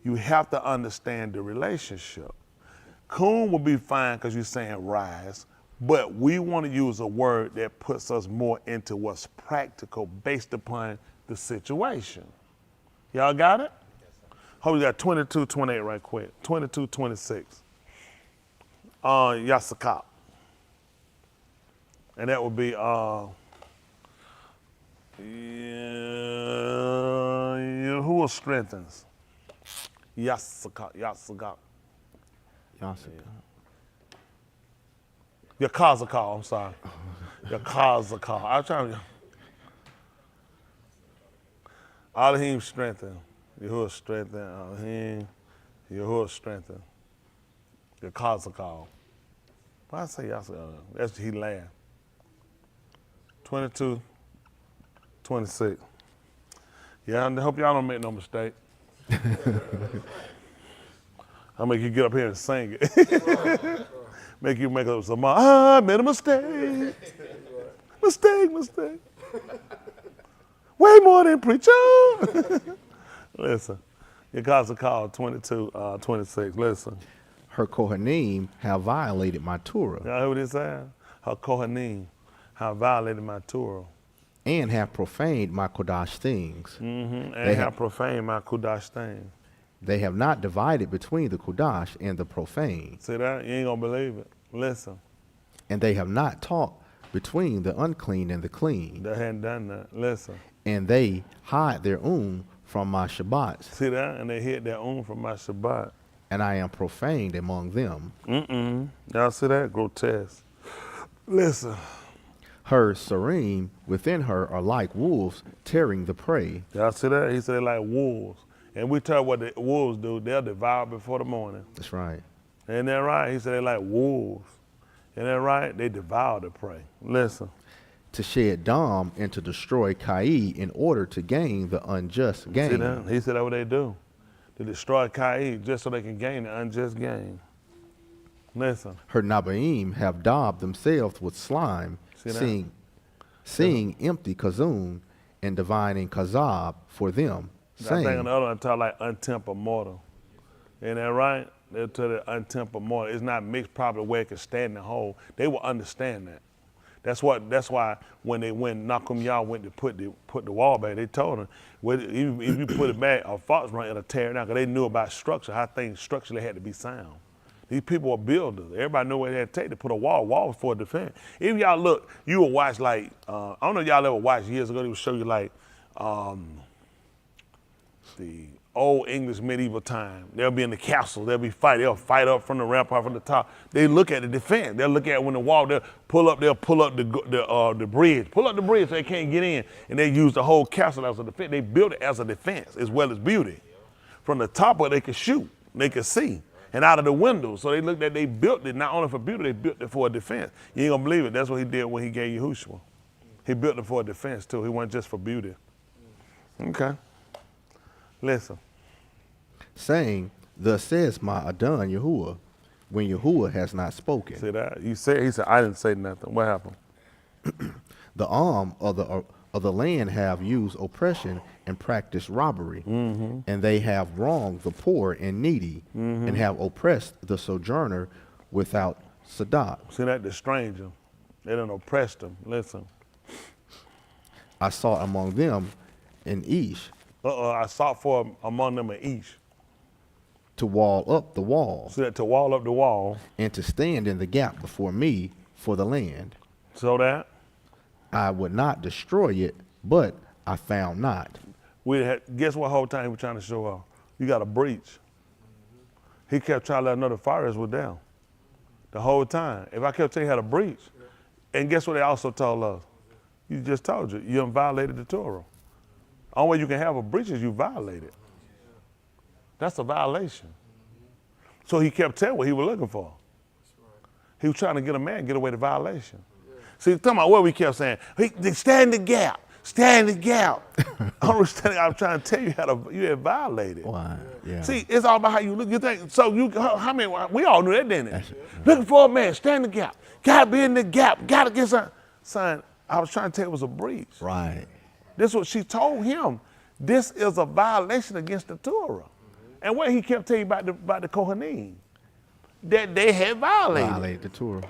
You have to understand the relationship. Kum will be fine because you're saying rise, but we want to use a word that puts us more into what's practical based upon the situation. Y'all got it? Hold, we got 22:28 right quick. 22:26. Yasakap. And that would be Yahuwah strengthens. Yasakap. Yakazakal, I'm sorry. Yakazakal. I'm trying to. Elohim strengthen. Yahuwah strengthen. Elohim. Yahuwah strengthen. Yakazakal. Why I say Yasakal? That's he laughed. 22:26. Yeah, I hope y'all don't make no mistake. I'll make you get up here and sing it. Make you make up some, I made a mistake. Mistake. Way more than preacher. Listen, your guys are called 22:26. Listen. Her Kohanim have violated my Torah. Y'all hear what he said? Her Kohanim have violated my Torah. And have profaned my Kodash things. Mm-hmm. And have profaned my Kodash things. They have not divided between the Kodash and the profane. See that? You ain't gonna believe it. Listen. And they have not taught between the unclean and the clean. They hadn't done that. Listen. And they hide their from my Shabbats. See that? And they hid their from my Shabbat. And I am profaned among them. Y'all see that? Grotesque. Listen. Her Sarim within her are like wolves tearing the prey. Y'all see that? He said like wolves. And we tell what the wolves do. They'll devour before the morning. That's right. Ain't that right? He said they like wolves. Ain't that right? They devour the prey. Listen. To shed Dam and to destroy Kai in order to gain the unjust gain. See that? He said that's what they do. They destroy Kai just so they can gain the unjust gain. Listen. Her Nabaim have daubed themselves with slime, seeing empty Kazun and divining Kazab for them. I think on the other one talk like untempered mortal. Ain't that right? They'll tell the untempered mortal. It's not mixed properly where it can stand the whole. They will understand that. That's why when Nakum Yah went to put the wall back, they told him, well, if you put it back, a fox run, it'll tear it down, because they knew about structure, how things structurally had to be sound. These people were builders. Everybody knew what it had to take to put a wall. Wall was for defense. If y'all look, you will watch like, I don't know if y'all ever watched years ago, they would show you like the old English medieval time. They'll be in the castle, they'll fight up from the rampart from the top. They look at the defense. They'll look at when the wall, they'll pull up the bridge. Pull up the bridge so they can't get in. And they use the whole castle as a defense. They built it as a defense as well as beauty. From the top of it, they could shoot, they could see. and out of the window. So they looked at, they built it not only for beauty, they built it for a defense. You ain't gonna believe it. That's what he did when he gave Yahushua. He built it for a defense too. He wasn't just for beauty. Okay. Listen. saying, Thus says my Adon Yahuwah, when Yahuwah has not spoken. See that? He said, I didn't say nothing. What happened? The arm of the land have used oppression and practiced robbery, and they have wronged the poor and needy, and have oppressed the sojourner without Sadat. See that? The stranger. They done oppressed him. Listen. I sought among them in Ish I sought for among them an Ish. to wall up the wall, See that? To wall up the wall. and to stand in the gap before me for the land. So that I would not destroy it, but I found not. guess what whole time he was trying to show off? You got a breach. He kept trying to let another fires was down. The whole time. If I kept telling you had a breach, and guess what they also told us? You just told you done violated the Torah. Only way you can have a breach is you violate it. That's a violation. So he kept telling what he was looking for. He was trying to get a man get away the violation. See, talking about what we kept saying, they stand the gap, stand the gap. I'm trying to tell you you had violated. Why? Yeah. See, it's all about how you look. You think so? How many? We all knew that, didn't it? Looking for a man, stand the gap. Gotta be in the gap. Gotta get something. Son, I was trying to tell you it was a breach. Right. This is what she told him. This is a violation against the Torah. And what he kept telling you about the Kohanim, that they had violated The Torah.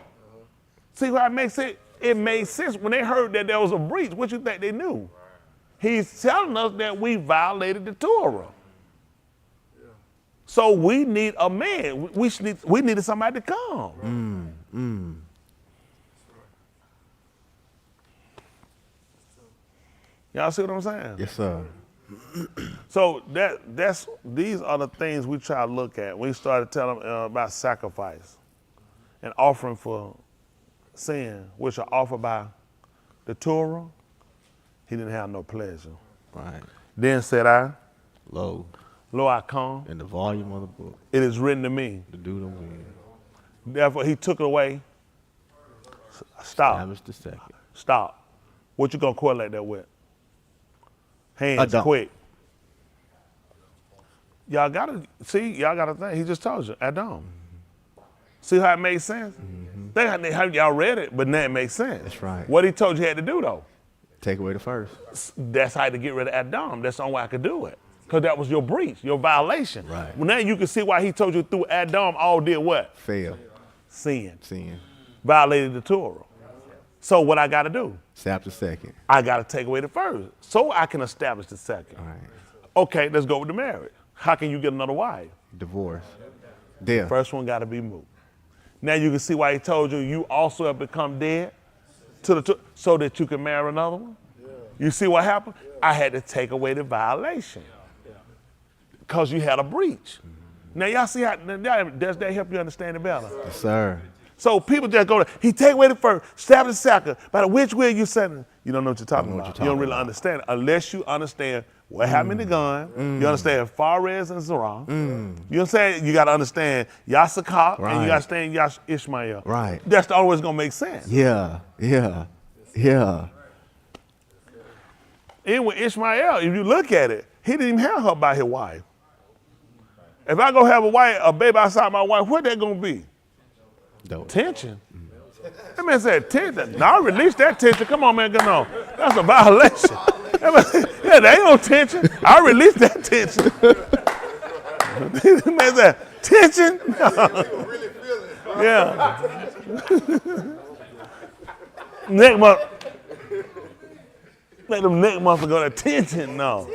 See why it makes sense? It made sense when they heard that there was a breach. What you think they knew? He's telling us that we violated the Torah. So we need a man. We needed somebody to come. Y'all see what I'm saying? Yes, sir. So these are the things we try to look at. We started telling them about sacrifice and offering for sin, which are offered by the Torah. He didn't have no pleasure. Right. Then said I, Lo, I come. in the volume of the book, It is written to me. to do the will. Therefore, he took it away. Stop. Establish the second. Stop. What you gonna correlate that with? Hands Adam. quick. Y'all gotta think. He just told you, Adam. See how it makes sense? Y'all read it, but now it makes sense. That's right. What he told you had to do though. Take away the first. That's how to get rid of Adam. That's the only way I could do it. Because that was your breach, your violation. Right. Well, now you can see why he told you through Adam all did what? Fail. Sin. Sin. Violated the Torah. So what I got to do? Establish the second. I got to take away the first so I can establish the second. All right. Okay, let's go with the marriage. How can you get another wife? Divorce. Death. First one got to be moved. Now you can see why he told you also have become dead so that you can marry another one. You see what happened? I had to take away the violation because you had a breach. Now y'all see how, does that help you understand it better? Yes, sir. So people just go, he take away the first, establish the second, by which will you send? You don't know what you're talking about. You don't really understand it unless you understand what happened in the gun. You understand Fares and Zerah. You understand? You got to understand Yasakar and you got to understand Ishmael. Right. That's the only way it's going to make sense. Yeah. And with Ishmael, if you look at it, he didn't even have her by his wife. If I go have a baby outside my wife, what that going to be? Dope. Tension. That man said tension. Now I release that tension. Come on, man, get on. That's a violation. Yeah, there ain't no tension. I release that tension. That man said, tension? Yeah. Next month. Let them next month go to tension. No.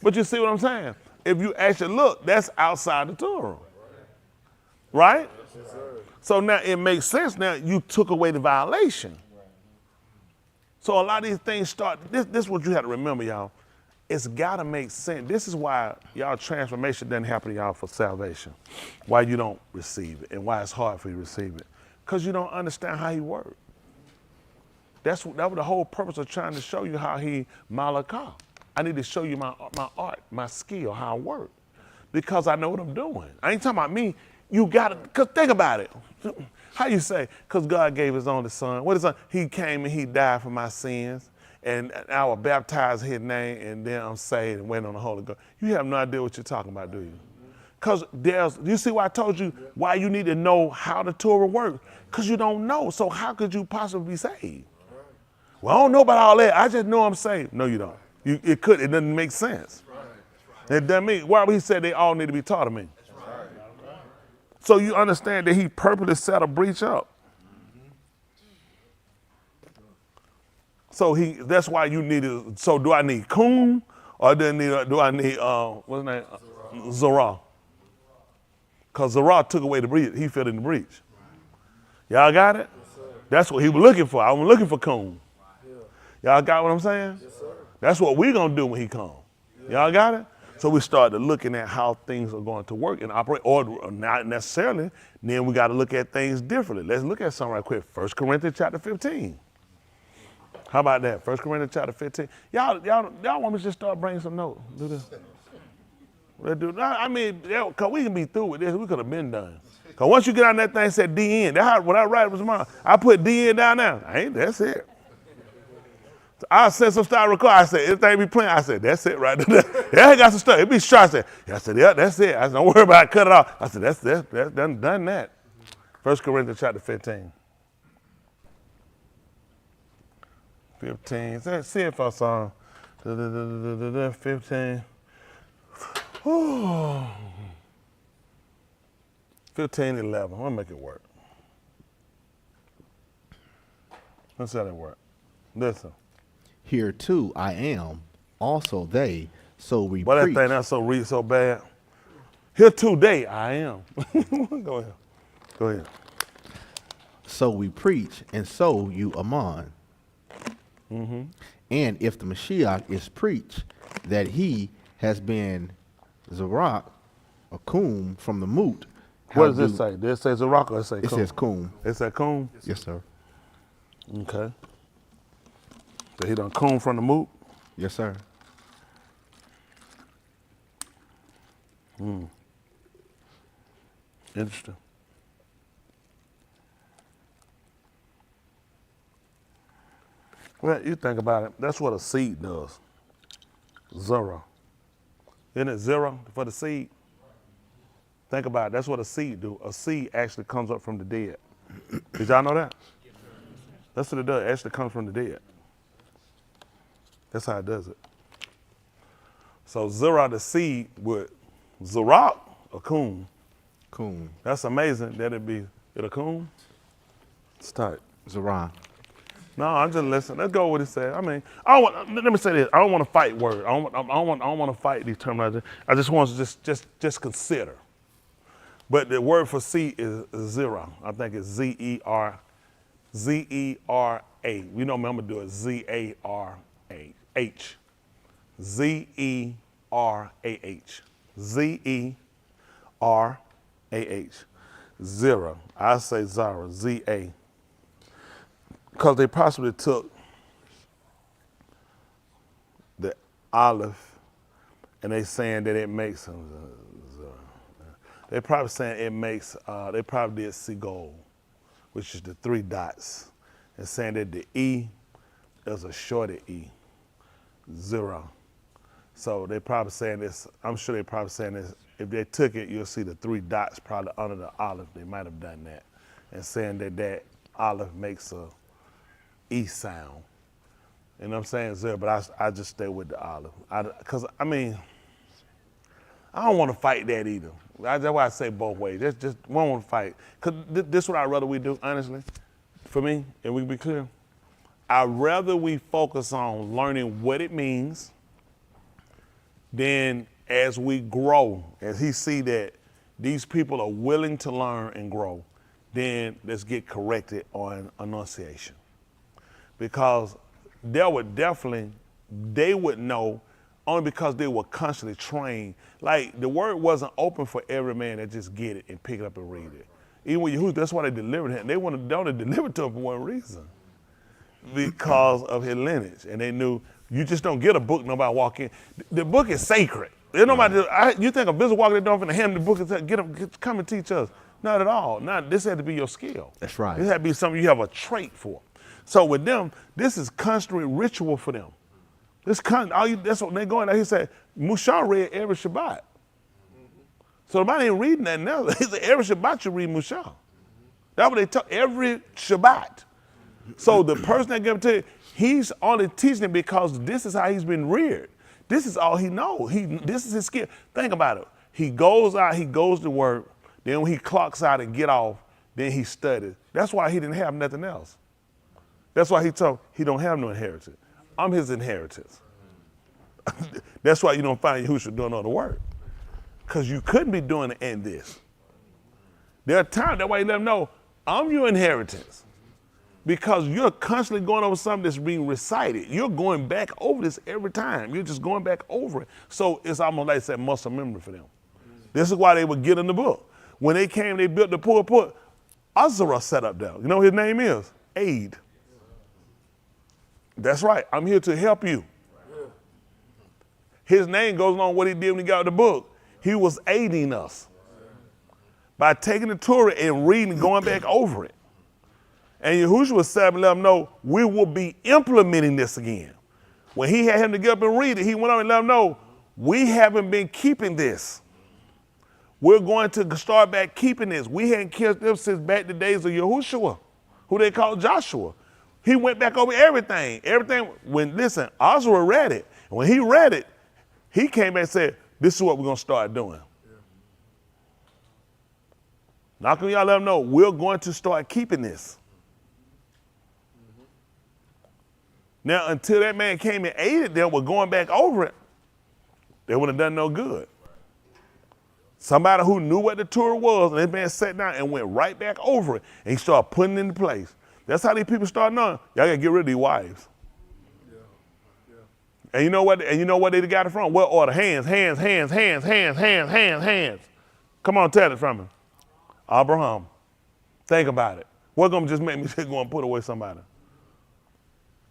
But you see what I'm saying? If you actually look, that's outside the Torah. Right? So now it makes sense now you took away the violation. So a lot of these things start, this is what you have to remember, y'all. It's gotta make sense. This is why y'all transformation doesn't happen to y'all for salvation. Why you don't receive it and why it's hard for you to receive it. Because you don't understand how he works. That was the whole purpose of trying to show you how he malakah. I need to show you my art, my skill, how I work. because I know what I'm doing. I ain't talking about me. You got to, because think about it. How you say, because God gave his only son. What is that? He came and he died for my sins, and I was baptized in his name, and then I'm saved and waiting on the Holy Ghost. You have no idea what you're talking about, do you? Because you see why I told you why you need to know how the Torah works? Because you don't know, so how could you possibly be saved? Well, I don't know about all that. I just know I'm saved. No, you don't. It doesn't make sense. It doesn't mean, why would he say they all need to be taught of me? So you understand that he purposely set a breach up. So that's why you need it. So do I need Kum or do I need what's his name? Zerah. Because Zerah took away the breach. He filled in the breach. Y'all got it? That's what he was looking for. I was looking for Kum. Y'all got what I'm saying? That's what we're going to do when he comes. Y'all got it? So we started looking at how things are going to work and operate, or not necessarily. Then we got to look at things differently. Let's look at something right quick. 1 Corinthians chapter 15. How about that? 1 Corinthians chapter 15. Y'all want me to just start bringing some notes? Do this? I mean, because we can be through with this. We could have been done. Because once you get on that thing, it said DN. That's how, when I write it was mine. I put DN down there. That's it. So I sent some style record. I said, everything be playing. I said, that's it right there. Yeah, I got some stuff. It be sharp. I said, yeah, that's it. I said, don't worry about it. Cut it off. I said, that's done that. 1 Corinthians chapter 15. 15. See if I saw 15. 15, 11. I'll make it work. Let's see how that work. Listen. Here too I am, also they, so we But that preach. thing that's so bad. Here today I am. Go ahead. So we preach, and so you amon. And if the Mashiach is preached, that he has been Zerach, a Kum from the Moot. What does this say? Did it say Zerach or it say Kum? It says Kum. It said Kum? Yes, sir. Okay. So he done Kum from the Moot? Yes, sir. Interesting. Well, you think about it, that's what a seed does. Zero. Isn't it zero for the seed? Think about it, that's what a seed do. A seed actually comes up from the dead. Did y'all know that? That's what it does, it actually comes from the dead. That's how it does it. So zero the seed with Zerach or Kum. Kum. That's amazing that it'll Kum. It's tight. Zerah. No, I'm just listening. Let's go with what it said. I mean, let me say this. I don't want to fight words. I don't want to fight these terminologies. I just want to just consider. But the word for seed is zero. I think it's Z-E-R-A. You know me, I'm going to do it Z-A-R-A-H. Z-E-R-A-H. Z-E-R-A-H. Zero. I say Zara, Z-A. Because they possibly took the olive and they saying that it makes, they probably saying it makes, they probably did seagull, which is the 3 dots, and saying that the E is a shorter E, zero. So they probably saying this, I'm sure they probably saying this, if they took it, you'll see the 3 dots probably under the olive. They might have done that. And saying that olive makes a E sound. You know what I'm saying? Zero, but I just stay with the olive. Because, I mean, I don't want to fight that either. That's why I say both ways. That's just, we don't want to fight. Because this is what I'd rather we do, honestly, for me, and we can be clear. I'd rather we focus on learning what it means, then as we grow, as he see that these people are willing to learn and grow, then let's get corrected on enunciation. Because they would know only because they were constantly trained. Like the word wasn't open for every man that just get it and pick it up and read it. Even when Yahushua, that's why they delivered him. They wanted to deliver to him for one reason. Because of his lineage. And they knew you just don't get a book, nobody walk in. The book is sacred. There's nobody. You think a visitor walking the door and hand the book and say, come and teach us? Not at all. This had to be your skill. That's right. This had to be something you have a trait for. So with them, this is constant ritual for them. That's what they're going there. He said, Musha read every Shabbat. So nobody ain't reading that now. He said, every Shabbat you read Musha. That's what they taught every Shabbat. So the person that gave it to you, he's only teaching it because this is how he's been reared. This is all he knows. This is his skill. Think about it. He goes out, he goes to work, then when he clocks out and get off, then he studies. That's why he didn't have nothing else. That's why he told he don't have no inheritance. I'm his inheritance. That's why you don't find Yahushua doing all the work. Because you couldn't be doing it in this. There are times that way you let them know, I'm your inheritance. Because you're constantly going over something that's being recited. You're going back over this every time. You're just going back over it. So it's almost like that muscle memory for them. This is why they would get in the book. When they came, they built the pulpit. Azra set up there. You know what his name is? Aid. That's right. I'm here to help you. His name goes on what he did when he got the book. He was aiding us by taking the Torah and reading and going back over it. And Yahushua was saying, let them know, we will be implementing this again. When he had him to get up and read it, he went on and let them know, we haven't been keeping this. We're going to start back keeping this. We hadn't kept them since back the days of Yahushua, who they called Joshua. He went back over everything. Listen, Azra read it. And when he read it, he came back and said, this is what we're going to start doing. Now can y'all let them know, we're going to start keeping this. Now, until that man came and aided them with going back over it, they wouldn't have done no good. Somebody who knew what the Torah was, and that man sat down and went right back over it, and he started putting it into place. That's how these people start knowing, y'all gotta get rid of these wives. And you know what? They got it from? What order? Hands. Come on, tell it from him. Abraham. Think about it. What's gonna just make me go and put away somebody?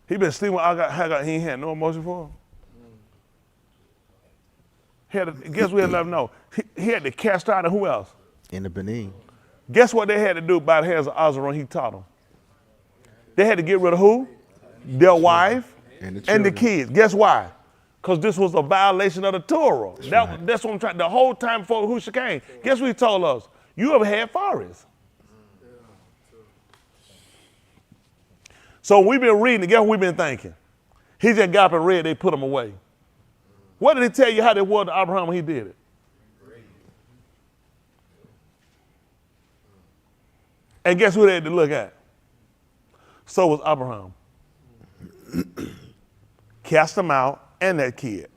He been sleeping with Hagar, he ain't had no emotion for him. Guess we had to let him know. He had to cast out of who else? In the Benin. Guess what they had to do by the hands of Azron? He taught them. They had to get rid of who? Their wife and the kids. Guess why? Because this was a violation of the Torah. That's what I'm trying. The whole time before Yahushua came, guess what he told us? You ever had forests? So we've been reading, guess what we've been thinking? He just got up and read, they put them away. What did he tell you how they were to Abraham when he did it? And guess who they had to look at? So was Abraham. Cast them out and that kid.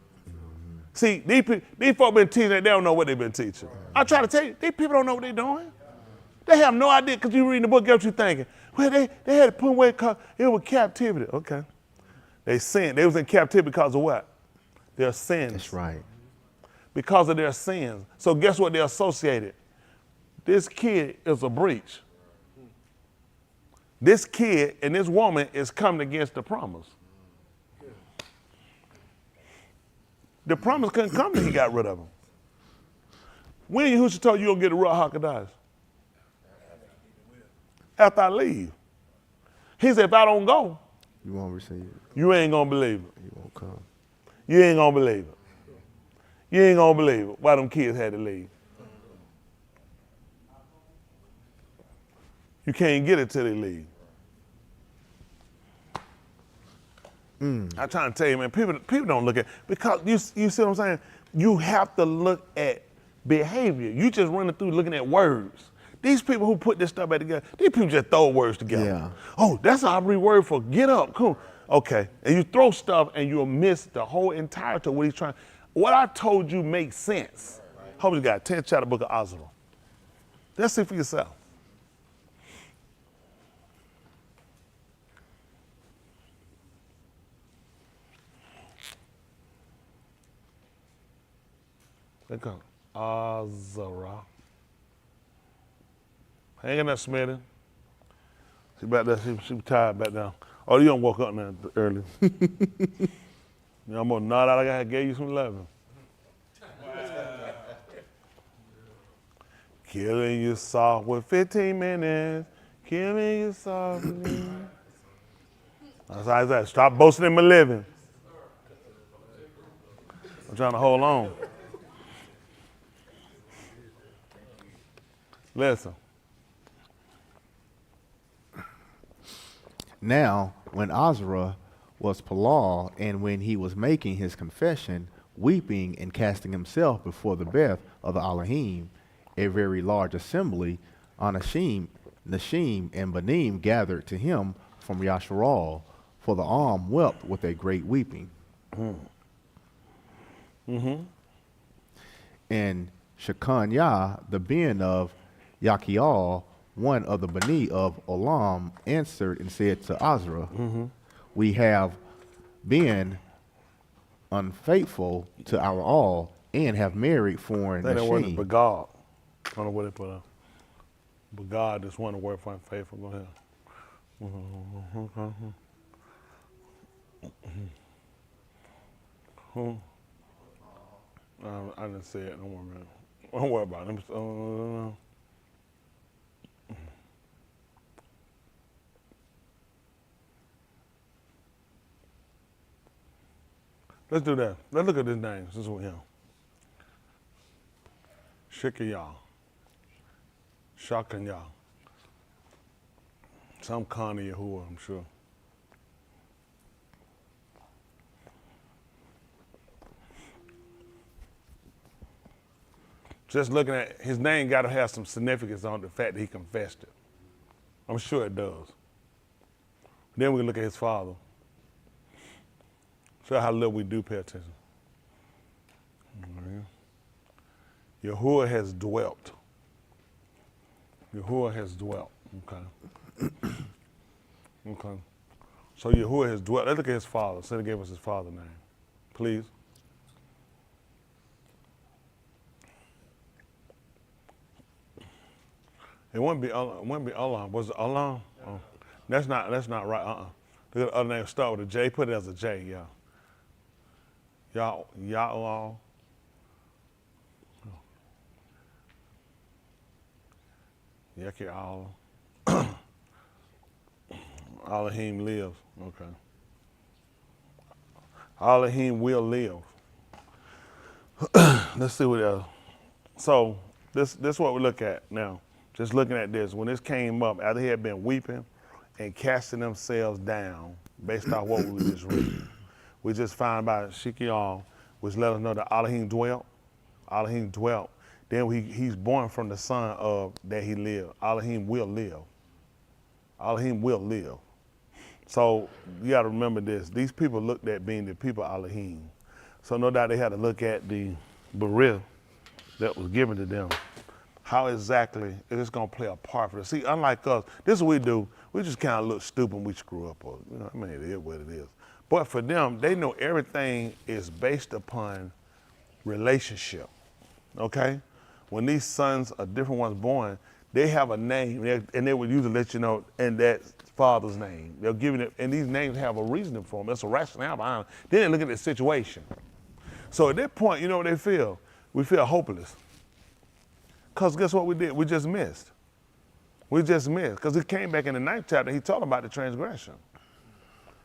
See, these folk been teaching that they don't know what they've been teaching. I try to tell you, these people don't know what they're doing. They have no idea because you reading the book, guess what you're thinking? Well, they had to put away because it was captivity. Okay. They sinned. They was in captivity because of what? Their sins. That's right. Because of their sins. So guess what they associated? This kid is a breach. This kid and this woman is coming against the promise. The promise couldn't come till he got rid of them. When Yahushua told you you're going to get the Ruach HaKodesh? After I leave. He said, if I don't go, you won't receive it. You ain't going to believe it. You won't come. You ain't going to believe it. You ain't going to believe it. Why them kids had to leave. You can't get it till they leave. I'm trying to tell you, man, people don't look at, because you see what I'm saying? You have to look at behavior. You just running through looking at words. These people who put this stuff back together, these people just throw words together. Yeah. Oh, that's a Hebrew word for get up, cool. Okay, and you throw stuff and you'll miss the whole entirety of what he's trying. What I told you makes sense. Hope you got 10th chapter book of Azra. Let's see for yourself. They come. Azara. Hanging that Smitty. She back there, she tired back down. Oh, you don't woke up now early. You almost nod out like I gave you some loving. Killing you soft with 15 minutes. Killing you softly. That's how I said. Stop boasting in my living. I'm trying to hold on. Listen. Now, when Azra was Palal, and when he was making his confession, weeping and casting himself before the beth of the Elohim, a very large assembly, Anashim, Nashim, and Banim gathered to him from Yasharal, for the arm wept with a great weeping. And Shekaniah, the ben of Yachial, one of the Bani of Olam, answered and said to Azra, we have been unfaithful to our all and have married foreign They don't want it, Nashim. but God. I don't know what they put up. But God just want to work for unfaithful. Go ahead. I didn't say it. Don't worry about it. Don't worry about it. Let's do that. Let's look at this name. This is what him. Shikayah. Shakanyah. Some Connie Yahuwah, I'm sure. Just looking at his name got to have some significance on the fact that he confessed it. I'm sure it does. Then we can look at his father. Show how little we do pay attention. Yahuwah has dwelt. Yahuwah has dwelt. Okay. Okay. So Yahuwah has dwelt. Let's look at his father. So he gave us his father's name. Please. It wouldn't be Allah. Was it Allah? Oh. That's not right. Look at the other name. Start with a J. Put it as a J. Yeah. Ya'Allah. Yaki Allah. Elohim lives. Okay. Elohim will live. Let's see what else. So this is what we look at now. Just looking at this, when this came up, after he had been weeping and casting themselves down, based on what we just read, we just found about Shikial, which let us know that Elohim dwelt. Elohim dwelt. Then he's born from the son of that he lived. Elohim will live. Elohim will live. So you got to remember this. These people looked at being the people of Elohim. So no doubt they had to look at the Berith that was given to them. How exactly is this going to play a part for us? See, unlike us, this is what we do. We just kind of look stupid when we screw up. Or, you know, I mean, it is what it is. But for them, they know everything is based upon relationship, okay? When these sons are different ones born, they have a name, and they would usually let you know, and that father's name. They'll give it, and these names have a reasoning for them. There's a rationale behind them. They didn't look at the situation. So at that point, you know what they feel? We feel hopeless. Because guess what we did? We just missed. We just missed. Because he came back in the 9th chapter, he talked about the transgression.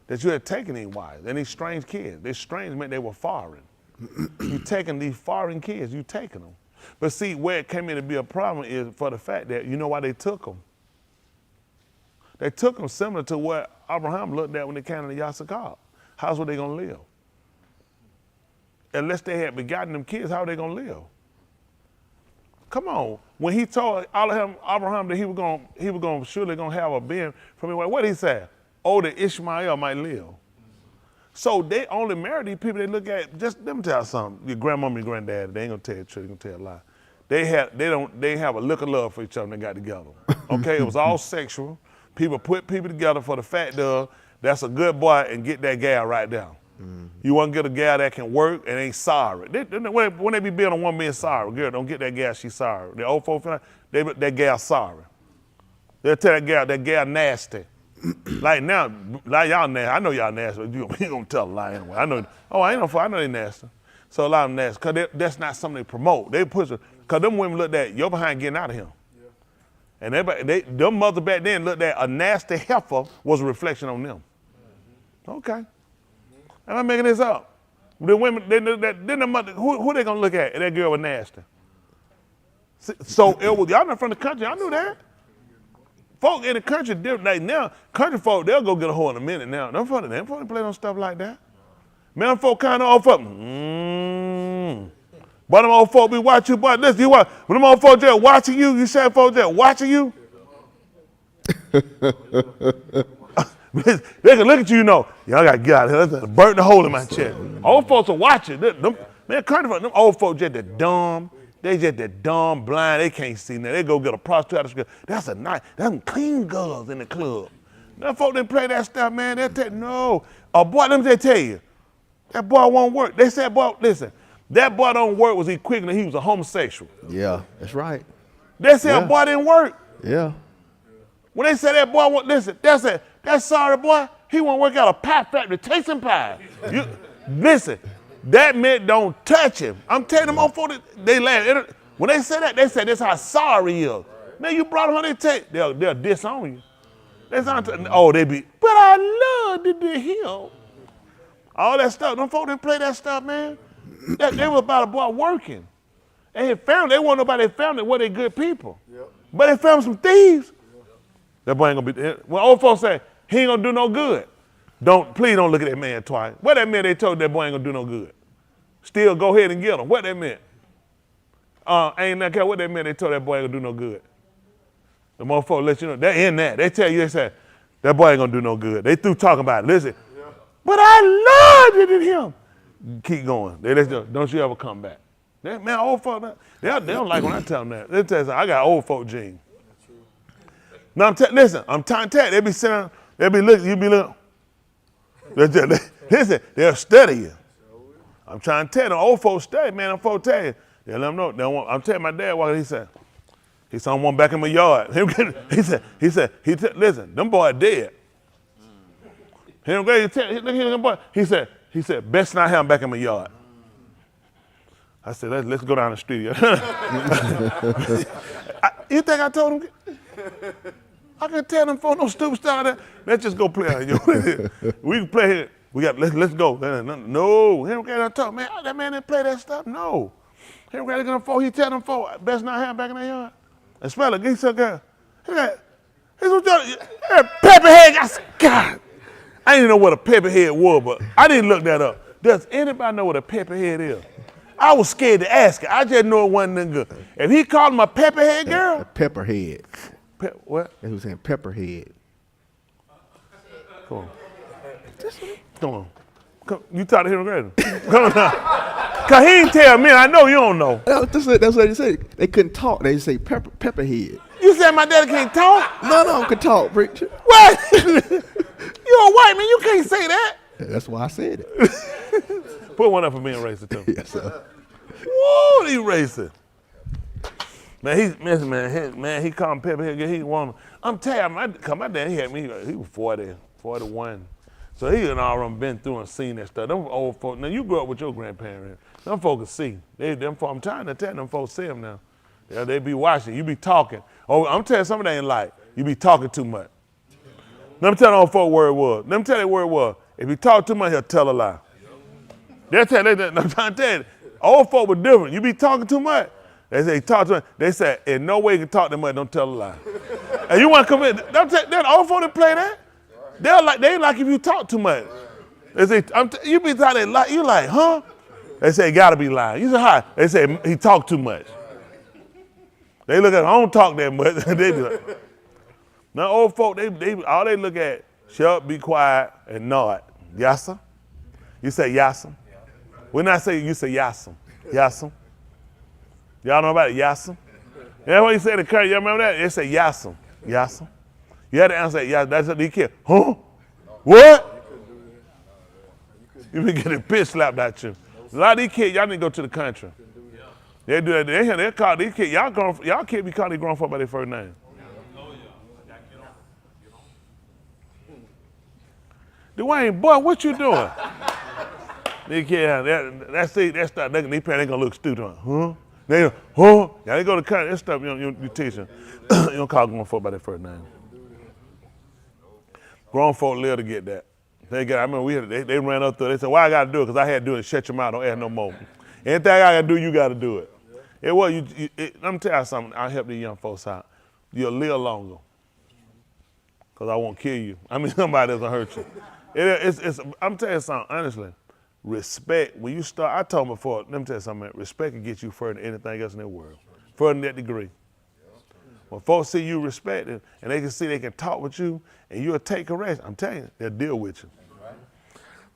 That you had taken these wives and these strange kids. They strange meant they were foreign. You taking these foreign kids, you taking them. But see, where it came in to be a problem is for the fact that, you know why they took them? They took them similar to what Abraham looked at when they came to Yasakal. How's were they going to live? Unless they had begotten them kids, how are they going to live? Come on. When he told Abraham that he was going surely going to have a ben from him, what did he say? Oh, that Ishmael might live. So they only marry these people they look at, just let me tell you something. Your grandmama and granddad, they ain't gonna tell you the truth, they gonna tell you a lie. They have a look of love for each other when they got together. Okay, it was all sexual. People put people together for the fact of that's a good boy and get that gal right down. Mm-hmm. You want to get a gal that can work and ain't sorry. When they be building one being sorry, girl, don't get that gal, she's sorry. The old folks, that gal sorry. They'll tell that gal nasty. Like now, like y'all nasty. I know y'all nasty, but you ain't gonna tell a lie anyway. I know. Oh, I know they nasty. So a lot of them nasty, cause that's not something they promote. They push it. Because them women looked at your behind getting out of here. And them mothers back then looked at a nasty heifer was a reflection on them. Okay. Am I making this up? The women, then the mother, who they gonna look at? That girl was nasty. So it was, y'all not from the country, I knew that. Folk in the country, like now, country folk, they'll go get a hoe in a minute now. Them folk play on stuff like that. Man, them folk kind of old folk. But them old folk be watching you, but listen, you watch, when them old folk just watching you, you say folk just watching you. They can look at you, you know, y'all gotta get out of here. Burn the hole in my chest. Old folks are watching. Man, country folk, them old folks just that dumb. They just that dumb, blind, they can't see nothing. They go get a prostitute out of school. That's some clean girls in the club. Them folk didn't play that stuff, man. They'll tell you, no. Boy, let me just tell you, that boy won't work. They said, boy, listen, that boy don't work was equivalent, he was a homosexual. Yeah, that's right. They said, boy didn't work. Yeah. When they said that boy won't, listen, that's sorry boy, he won't work out a pie factory tasting pie. Listen. That meant don't touch him. I'm telling them, they laugh. When they say that, they say that's how sorry he is. Man, you brought him on, they'll disown you. They be, but I love to do him. All that stuff, them folk didn't play that stuff, man. They was about a boy working. And his family, they want nobody in their family, they good people. Yep. But they found some thieves. Yep. That boy ain't gonna be, when old folks say, he ain't gonna do no good. Please don't look at that man twice. What that meant they told that boy ain't gonna do no good. Still go ahead and get him. What that meant? Ain't that care what that meant they told that boy ain't gonna do no good. The motherfucker let you know, they're in that. They tell you, they say, that boy ain't gonna do no good. They through talking about it. Listen, but I loved it in him. Keep going. They let you know, don't you ever come back. Man, old folk, they don't like when I tell them that. They tell you, I got old folk genes. Now, listen, I'm trying to tell you, they be sitting, they be looking, you be looking. Listen, they'll study you. I'm trying to tell them, old folks study, man. Them folks tell you. They let them know. I'm telling my dad what he said. He said, I'm one back in my yard. He said, listen, them boys dead. He said, best not have them back in my yard. I said, let's go down the street. You think I told him? I can tell them for no stupid stuff. Let's just go play. We can play here. Let's go. No, he don't get to talk. Man, that man didn't play that stuff. No. He don't get to he tell them for best not have him back in their yard. And smell it. He said, girl, pepper head. I said, God. I didn't know what a pepper head was, but I didn't look that up. Does anybody know what a pepper head is? I was scared to ask it. I just know it wasn't good. If he called him a pepperhead girl. A pepperhead. What? He was saying pepperhead. Come on. Come, you talk to him, Grady. Come on now. Because he ain't tell me. I know you don't know. That's what they said. They couldn't talk. They say pepperhead. You said my daddy can't talk? No, could talk, preacher. What? You a white man. You can't say that. That's why I said it. Put one up for being racist, too. Yes, sir. Woo, he racist. Man, he called him pepperhead. He wanted. I'm telling you, my dad, he was 40, 41. So he and all of them been through and seen that stuff. Them old folks, now you grew up with your grandparents. Them folks can see. I'm trying to tell them folks see them now. They be watching, you be talking. Oh, I'm telling you something they ain't like. You be talking too much. Let me tell them old folks where it was. Let me tell you where it was. If you talk too much, he'll tell a lie. I'm trying to tell you, old folk were different. You be talking too much. They say, talk too much. They say, in no way you can talk that much, don't tell a lie. And you want to come in, them old folk that play that. They like if you talk too much. They say, you be talking, you like, huh? They say, he gotta be lying. You say, hi. They say, he talk too much. They look at, I don't talk that much. They be like, now old folk, all they look at, shut up, be quiet, and nod. Yassa? You say yassa? When I say you say yassam. Yassam. Y'all know about it? Yassam? Yeah, what you say to Curry, y'all remember that? They say yassam. Yassam. You had to answer, yeah, that's what they care. Huh? What? You been getting piss slapped at you. A lot of these kids, y'all need to go to the country. They do that. They call these kids, y'all can't be calling these grown folk by their first name. Dwayne, boy, what you doing? They can't, these parents ain't gonna look stupid. Huh? They, oh, yeah, they go to country. That stuff you teach them. You don't call grown folk by their first name. Grown folk live to get that. I remember they ran up there. They said, "Why I got to do it? Because I had to do it. Shut your mouth. Don't ask no more. Anything I got to do, you got to do it." Let me tell you something. I help these young folks out. You'll live longer. Because I won't kill you. I mean, somebody doesn't hurt you. I'm telling you something, honestly. Respect, when you start, I told them before, let me tell you something, man, respect can get you further than anything else in the world. Further than that degree. When folks see you respected and they can see they can talk with you and you'll take correction, I'm telling you, they'll deal with you.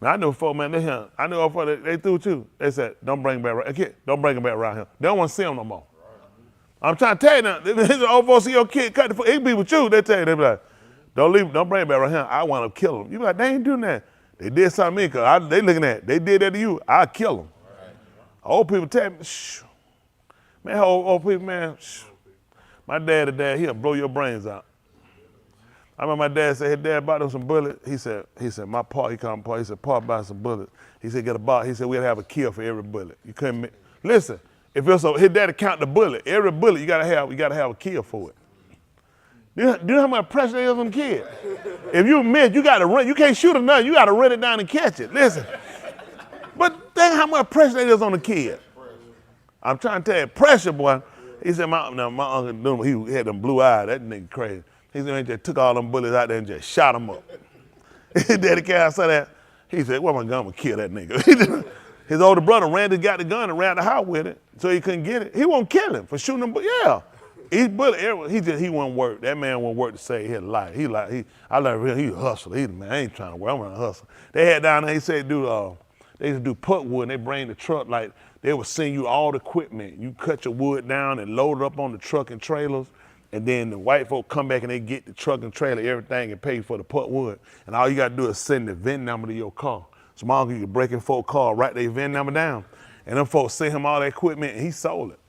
Now, I know folks, man, I know folks, they threw too. They said, don't bring him back around here. Don't bring him back around here. They don't want to see him no more. I'm trying to tell you now, the old folks see your kid cut the foot, he be with you, they tell you, they be like, don't bring him back around here. I want to kill him. You be like, they ain't doing that. They did something to me because they looking at it. They did that to you, I'll kill them. Old people tell me, shh. Man, old people, man, shh. My dad, he'll blow your brains out. I remember my dad said, "Hey, Dad, bought him some bullets." He said, my pa, he called him Pa. He said, "Pa, buy some bullets." He said, "Get a box." He said, "We'll have a kill for every bullet." You couldn't, listen, if it's so, his daddy count the bullet. Every bullet, you gotta have a kill for it. Do you know how much pressure there is on the kid? If you miss, you gotta run. You can't shoot him nothing. You gotta run it down and catch it. Listen. But think how much pressure there is on the kid. I'm trying to tell you, pressure, boy. He said, my uncle, he had them blue eyes. That nigga crazy. He said, he just took all them bullets out there and just shot them up. His daddy came out said that. He said, "Well, I'm gonna kill that nigga." His older brother got the gun and ran the house with it, so he couldn't get it. He won't kill him for shooting him, but yeah. He won't work. That man won't work to save his life. He a hustler. I ain't trying to work. I'm gonna hustle. They had down there, he said, they used to do putwood, and they bring the truck, like, they would send you all the equipment. You cut your wood down and load it up on the truck and trailers, and then the white folk come back and they get the truck and trailer, everything, and pay for the putwood. And all you gotta do is send the VIN number to your car. So my uncle, you could break in folks' car, write their VIN number down, and them folks sent him all that equipment, and he sold it.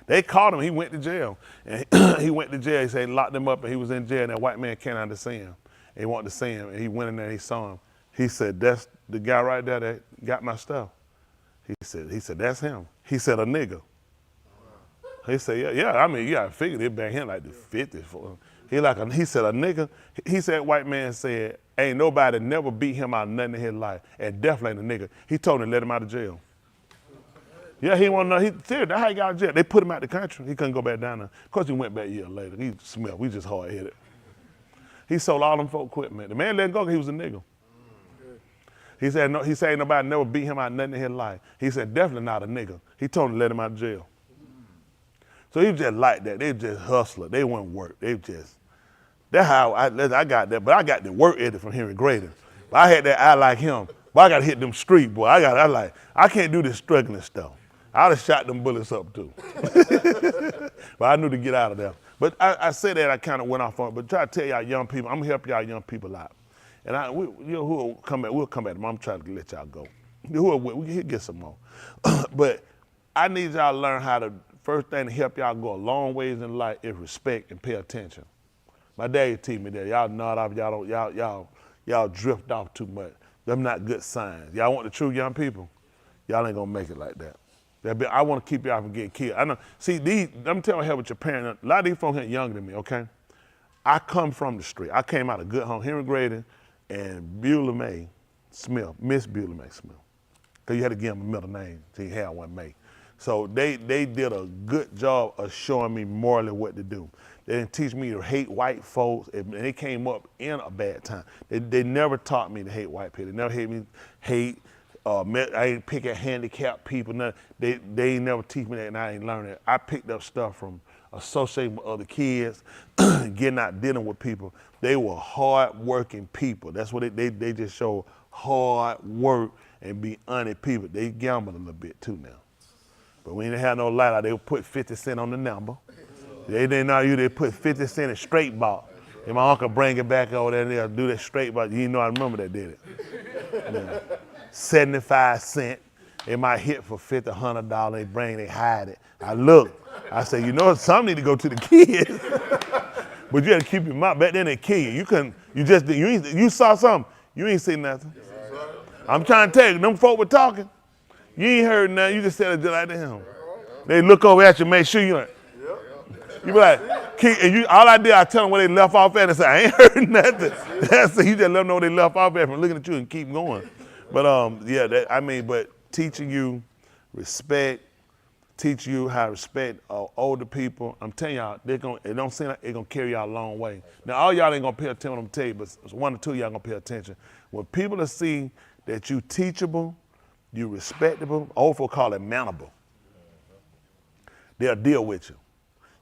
They caught him, he went to jail. And he went to jail, he said, locked him up, and he was in jail, and that white man came out to see him. And he wanted to see him, and he went in there and he saw him. He said, "That's the guy right there that got my stuff." He said, "That's him." He said, "A nigga." He said, yeah, I mean, you gotta figure it back in like the 50s for him. He said, "A nigga." He said, white man said, "Ain't nobody never beat him out of nothing in his life, and definitely ain't a nigga." He told him to let him out of jail. Yeah, he wanna know, serious, that's how he got out of jail. They put him out the country, he couldn't go back down there. Of course, he went back a year later. He smelled, we just hard-headed. He sold all them folk equipment. The man let him go because he was a nigga. He said, no, ain't nobody never beat him out of nothing in his life. He said, definitely not a nigga. He told him to let him out of jail. So he was just like that. They just hustler. They wouldn't work. That's how I got that. But I got the work ethic from Henry Graydon. But I had that eye like him. But I got to hit them street, boy. I can't do this struggling stuff. I'd have shot them bullets up too. But I knew to get out of there. But I said that I kind of went off on it. But try to tell y'all young people, I'm going to help y'all young people out. And who will come back? We'll come back. I'm trying to let y'all go. We'll get some more. But I need y'all to learn how to, first thing to help y'all go a long ways in life is respect and pay attention. My dad teach me that. Y'all nod off, y'all drift off too much. Them not good signs. Y'all want the true young people? Y'all ain't gonna make it like that. I want to keep y'all from getting killed. I know. See, I'm telling you, help with your parents. A lot of these folks here younger than me, okay? I come from the street. I came out of good home. Henry Graydon and Beulah May Smith, Miss Beulah May Smith. Because you had to give them a middle name so you had one May. So they did a good job of showing me morally what to do. They didn't teach me to hate white folks, and they came up in a bad time. They never taught me to hate white people. They never I ain't pick at handicapped people. Nothing. They ain't never teach me that, and I ain't learned it. I picked up stuff from associating with other kids, getting out dealing with people. They were hard-working people. That's what they just show hard work and be honest people. They gambled a little bit too now. But we didn't have no light out. They would put 50 cents on the number. They didn't know you. They put 50 cents in straight ball. And my uncle bring it back over there and they'll do that straight ball. You know, I remember that did it. Yeah. 75 cents. It might hit for $50, $100. They hide it. I look. I say, you know, some need to go to the kids. But you had to keep your mouth. Back then they kill you. You couldn't. You saw something. You ain't seen nothing. I'm trying to tell you, them folk were talking. You ain't heard nothing. You just said it just like them. They look over at you, make sure you like. You be like, and you, all I did, I tell them where they left off at and say, I ain't heard nothing. That's it. You just let them know where they left off at from looking at you and keep going. But yeah, but teaching you respect, teach you how to respect older people. I'm telling y'all, it don't seem like they're gonna carry y'all a long way. Now, all y'all ain't gonna pay attention to what I'm telling you, but one or two of y'all gonna pay attention. When people will see that you teachable, you respectable, old folk call it manable, they'll deal with you.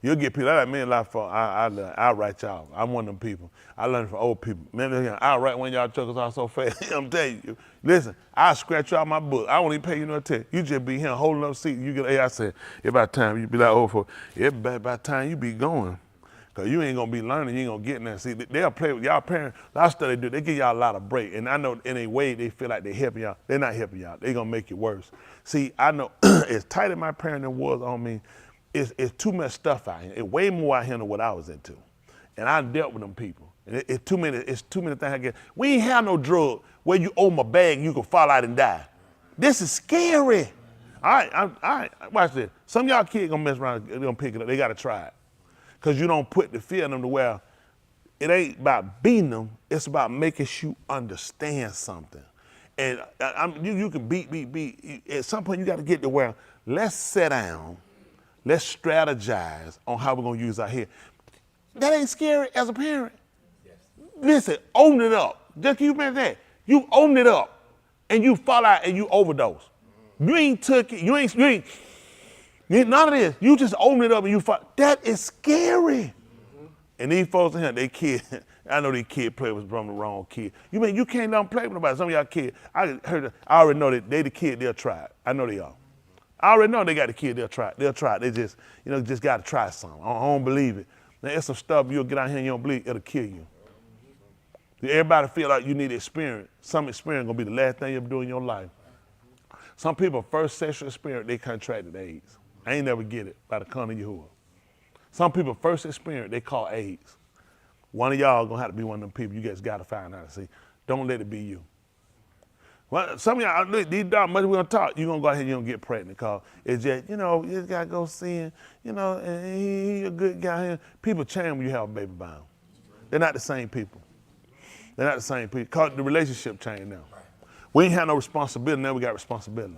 You'll get people, like me a lot for, I write y'all. I'm one of them people. I learned from old people. Man, I write one of y'all chuckles out so fast. I'm telling you, listen, I'll scratch you out my book. I won't even pay you no attention. You just be here holding up seat. You get, hey, I said, it's about time you be like old folk. It's about time you be going. Cause you ain't gonna be learning, you ain't gonna get in there. See, they'll play with y'all parents. Last stuff they do, they give y'all a lot of break. And I know in a way they feel like they helping y'all. They're not helping y'all. They gonna make it worse. See, I know as tight as my parenting was on me, it's too much stuff out here. It's way more out here than what I was into. And I dealt with them people. And it's too many things I get. We ain't have no drug where you owe my bag and you can fall out and die. This is scary. All right, watch this. Some of y'all kids gonna mess around, they gonna pick it up. They gotta try it. Because you don't put the fear in them to where it ain't about beating them, it's about making you understand something. And you can beat. At some point you gotta get to where, let's sit down, let's strategize on how we're gonna use our head. That ain't scary as a parent. Yes. Listen, own it up. Just you remember that. You own it up and you fall out and you overdose. You ain't took it, you ain't none of this. You just own it up and you fall. That is scary. And these folks in here, they kids, I know these kids play with from the wrong kid. You mean you can't let them play with nobody? Some of y'all kids, I already know that they the kid, they'll try it. I know they are. I already know they got the kid, they'll try it. They'll try it. They just, just got to try something. I don't believe it. Now, there's some stuff you'll get out here and you don't believe, it'll kill you. Everybody feel like you need experience. Some experience gonna be the last thing you ever do in your life. Some people, first sexual experience, they contracted AIDS. I ain't never get it by the Con of Yahuwah. Some people, first experience, they call AIDS. One of y'all gonna have to be one of them people. You guys gotta find out. See, don't let it be you. Well, some of y'all, these dogs, much we gonna talk, you gonna go ahead and you gonna get pregnant, cause it's just, you just gotta go see him, and he a good guy. People change when you have a baby by them. They're not the same people. They're not the same people. Cause the relationship changed now. We ain't have no responsibility, now we got responsibility.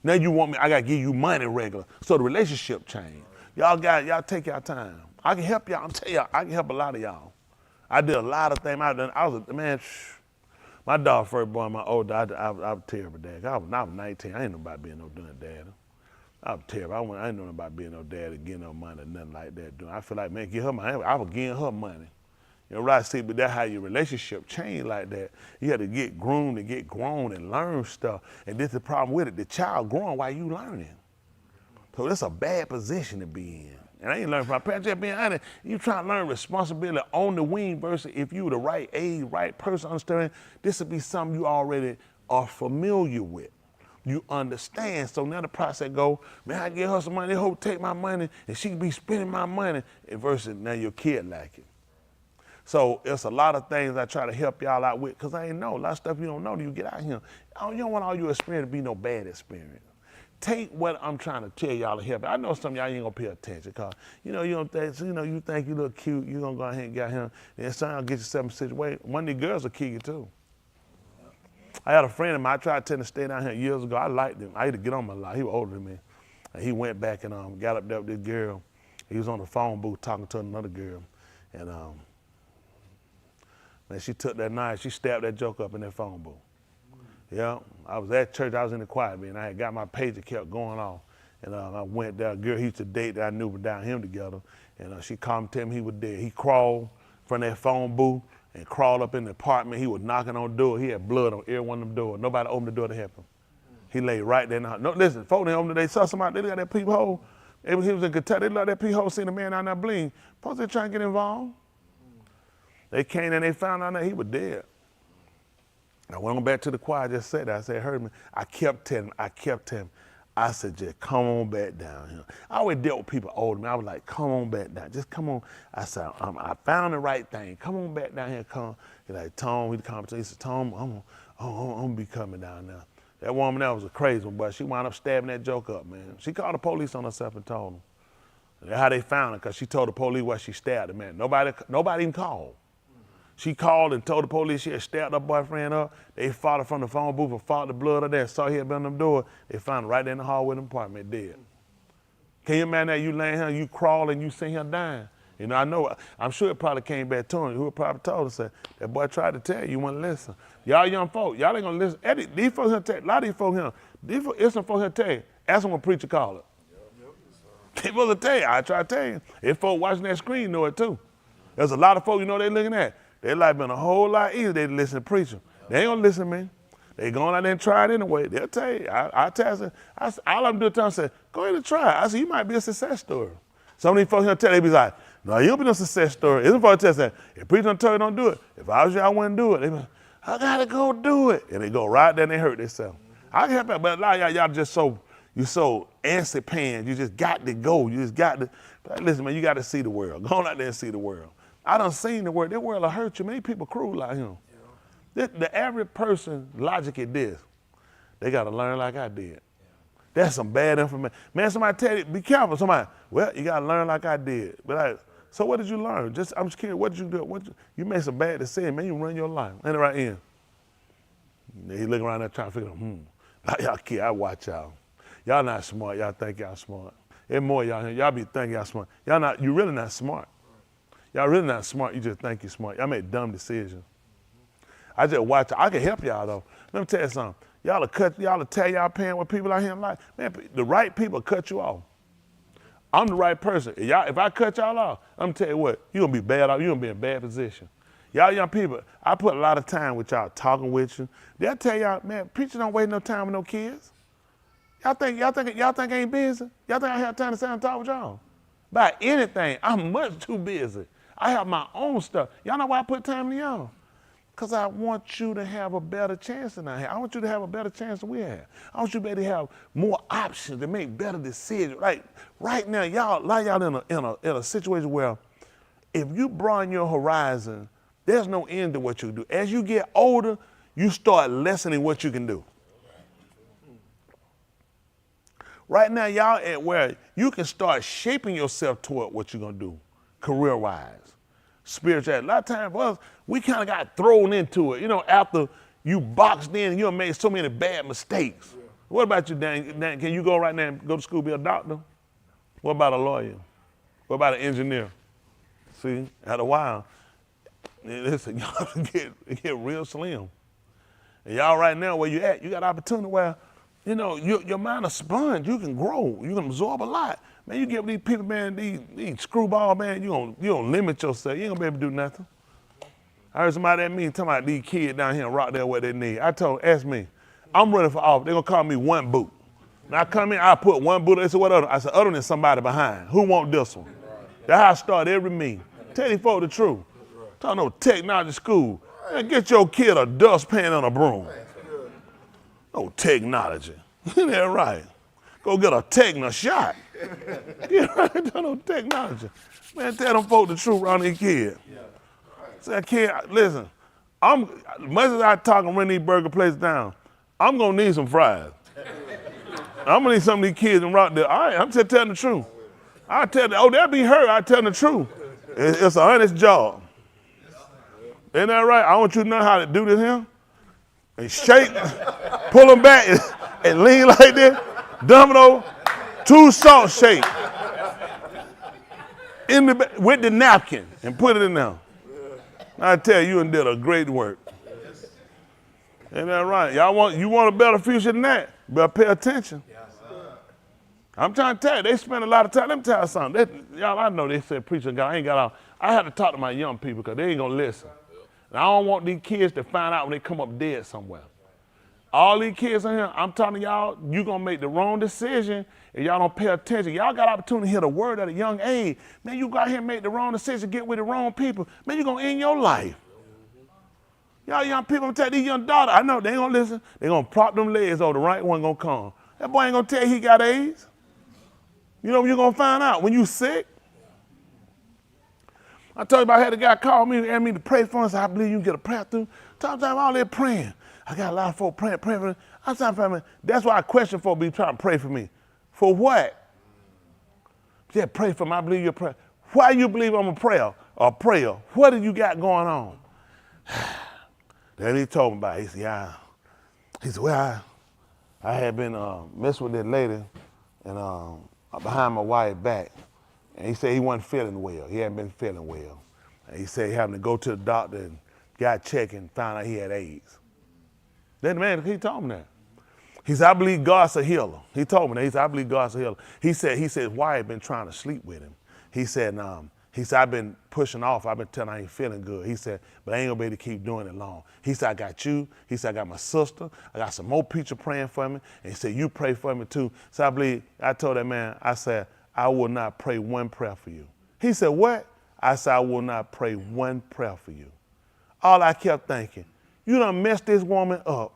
Now you want me, I gotta give you money regular. So the relationship changed. Y'all take your time. I can help y'all, I'm telling y'all, I can help a lot of y'all. I did a lot of things. My dog first born, my old dad, I was terrible dad. I was 19, I ain't know about being no damn dad. I was terrible. I ain't know about being no dad and getting no money or nothing like that. I feel like, man, give her money. I was giving her money. Right, see, but that's how your relationship changed like that. You had to get groomed and get grown and learn stuff. And this is the problem with it. The child growing while you learning. So that's a bad position to be in. And I ain't learning from my parents, just being honest. You trying to learn responsibility on the wing versus if you the right age, right person, understanding, this would be something you already are familiar with. You understand. So now the process go, man, I get her some money, they hope take my money, and she be spending my money, versus now your kid like it. So it's a lot of things I try to help y'all out with, because I ain't know. A lot of stuff you don't know till you get out here. You don't want all your experience to be no bad experience. Take what I'm trying to tell y'all to help. I know some of y'all ain't gonna pay attention, because you don't think, you think you look cute, you gonna go ahead and get him, and sometimes get yourself in a situation. One of the girls will kill you too. I had a friend of mine, I tried to tell him to stay down here years ago. I liked him. I had to get on my lot. He was older than me. And he went back and got up there with this girl. He was on the phone booth talking to another girl. And man, she took that knife, she stabbed that joke up in that phone booth. Yeah, I was at church, I was in the choir, man. I had got my pager kept going off. And I went down, a girl he used to date that I knew was down him together. And she called me, tell me he was dead. He crawled from that phone booth and crawled up in the apartment. He was knocking on the door. He had blood on every one of them doors. Nobody opened the door to help him. He lay right there. No, listen, folks didn't open it. They saw somebody, they got that peephole. He was in Kentucky, they let that peephole, seen a man out there bleeding. Folks, they trying to get involved. They came and they found out that he was dead. I went on back to the choir, I just said that. I said, heard me. I kept telling him. I said, just come on back down here. I always dealt with people older than me. I was like, come on back down. Just come on. I said, I found the right thing. Come on back down here, come. He's like, Tom, he said, Tom, I'm gonna be coming down now. That woman there was a crazy one, but she wound up stabbing that joke up, man. She called the police on herself and told them. That's how they found her, because she told the police why she stabbed the man. Nobody even called. She called and told the police she had stabbed her boyfriend up. They fought her from the phone booth and fought the blood up there, saw he had been on the door. They found her right there in the hallway of the apartment, dead. Can you imagine that? You laying here, you crawling, you see him dying. You know, I'm sure it probably came back to him. Who probably told us that boy tried to tell you, wouldn't listen. Y'all young folk, y'all ain't gonna listen. These folks here tell you, a lot of these folks here, it's some folks here tell you, ask them what preacher call it. People will tell you, I try to tell you. If folks watching that screen know it too. There's a lot of folks, you know, they looking at. Their life been a whole lot easier they listen to preacher. They ain't gonna listen to me. They going out there and try it anyway. They'll tell you. I tell you, all I'm doing is say, go ahead and try it. I said, you might be a success story. Some of these folks here tell you, they be like, no, you don't be no success story. It's folks tell you, if preacher don't tell you don't do it. If I was you, I wouldn't do it. They be like, I gotta go do it. And they go right there and they hurt themselves. I can help that, but a lot of y'all just you so antsy pants. You just got to go. You just got to. But listen, man, you got to see the world. Go on out there and see the world. I done seen the world. That world will hurt you. Many people cruel like him. Yeah. The average person logic is this. They got to learn like I did. That's some bad information. Man, somebody tell you, be careful. Somebody, well, you got to learn like I did. But so what did you learn? I'm just curious, what did you do? You made some bad decisions, man. You run your life. Ain't it right in? He looking around there trying to figure out, y'all kid, I watch y'all. Y'all not smart. Y'all think y'all smart. There's more y'all here. Y'all be thinking y'all smart. You really not smart. Y'all really not smart. You just think you're smart. Y'all make dumb decisions. I just watch. I can help y'all though. Let me tell you something. Y'all will tell y'all paying with people out here in life. Man, the right people cut you off. I'm the right person. If I cut y'all off, I'm gonna tell you what, you're gonna be bad off. You're gonna be in a bad position. Y'all young people, I put a lot of time with y'all, talking with you. They'll tell y'all, man, preachers don't waste no time with no kids. Y'all think I ain't busy? Y'all think I have time to sit and talk with y'all? About anything, I'm much too busy. I have my own stuff. Y'all know why I put time to y'all? Because I want you to have a better chance than I have. I want you to have a better chance than we have. I want you to be able to have more options to make better decisions. Like right now, y'all in a situation where if you broaden your horizon, there's no end to what you do. As you get older, you start lessening what you can do. Right now, y'all at where you can start shaping yourself toward what you're gonna do, career-wise, spiritual. A lot of times for us, we kind of got thrown into it. You know, after you boxed in, you have made so many bad mistakes. Yeah. What about you, Dan? Can you go right now and go to school, be a doctor? What about a lawyer? What about an engineer? See, after a while, listen, y'all get real slim. And y'all right now where you at, you got opportunity where, you know, your mind a sponge. You can grow. You can absorb a lot. Man, you get with these people, man, these screwball, man, you don't limit yourself. You ain't gonna be able to do nothing. I heard somebody at me talking about these kids down here in Rockdale what they need. Ask me, I'm running for office. They're gonna call me one boot. When I come in, I put one boot. They said, what other? I said, other than somebody behind. Who want this one? That's how I start every meeting. Tell these folks the truth. Talk no technology school. Man, get your kid a dustpan and a broom. No technology. That's right. Go get a techno shot. Get right, no technology. Man, tell them folks the truth around these kids. Say, kid, listen, much as I talk and run these burger places down, I'm gonna need some fries. I'm gonna need some of these kids in Rockdale. All right, I'm just telling the truth. I tell them, oh, they'll be hurt. I tell them the truth. It's an honest job. Ain't that right? I want you to know how to do this here. And shake, pull them back and lean like this. Dump it over. 2 salt shake. With the napkin and put it in there. I tell you, and did a great work. Ain't that right? You want a better future than that? Better pay attention. I'm trying to tell you, they spend a lot of time. Let me tell you something. Y'all, I know they said preacher God, I ain't got out. I had to talk to my young people because they ain't gonna listen. And I don't want these kids to find out when they come up dead somewhere. All these kids in here, I'm telling y'all, you're gonna make the wrong decision if y'all don't pay attention. Y'all got opportunity to hear the word at a young age. Man, you go out here and make the wrong decision, get with the wrong people. Man, you're gonna end your life. Y'all young people, I'm telling these young daughters, I know they ain't gonna listen. They gonna prop them legs over, the right one gonna come. That boy ain't gonna tell you he got AIDS. You know what you're gonna find out? When you sick, I told you about I had a guy call me and ask me to pray for him. I believe you can get a prayer through. Sometimes I'm all there praying. I got a lot of folks praying for me. I'm trying to find. That's why I question folks be trying to pray for me. For what? Just pray for me. I believe you're praying. Why you believe I'm a prayer? Or prayer? What do you got going on? Then he told me about it. He said, yeah. He said, well, I had been messing with that lady and behind my wife's back. And he said he wasn't feeling well. He hadn't been feeling well. And he said he having to go to the doctor and got checked and found out he had AIDS. Then the man, he told me that. He said, I believe God's a healer. He told me that. He said, I believe God's a healer. He said his wife had been trying to sleep with him. He said, I've been pushing off. I've been telling her I ain't feeling good. He said, but I ain't gonna be able to keep doing it long. He said, I got you. He said, I got my sister. I got some more people praying for me. And he said, you pray for me too. So I told that man, I said, I will not pray one prayer for you. He said, what? I said, I will not pray one prayer for you. All I kept thinking, you done messed this woman up.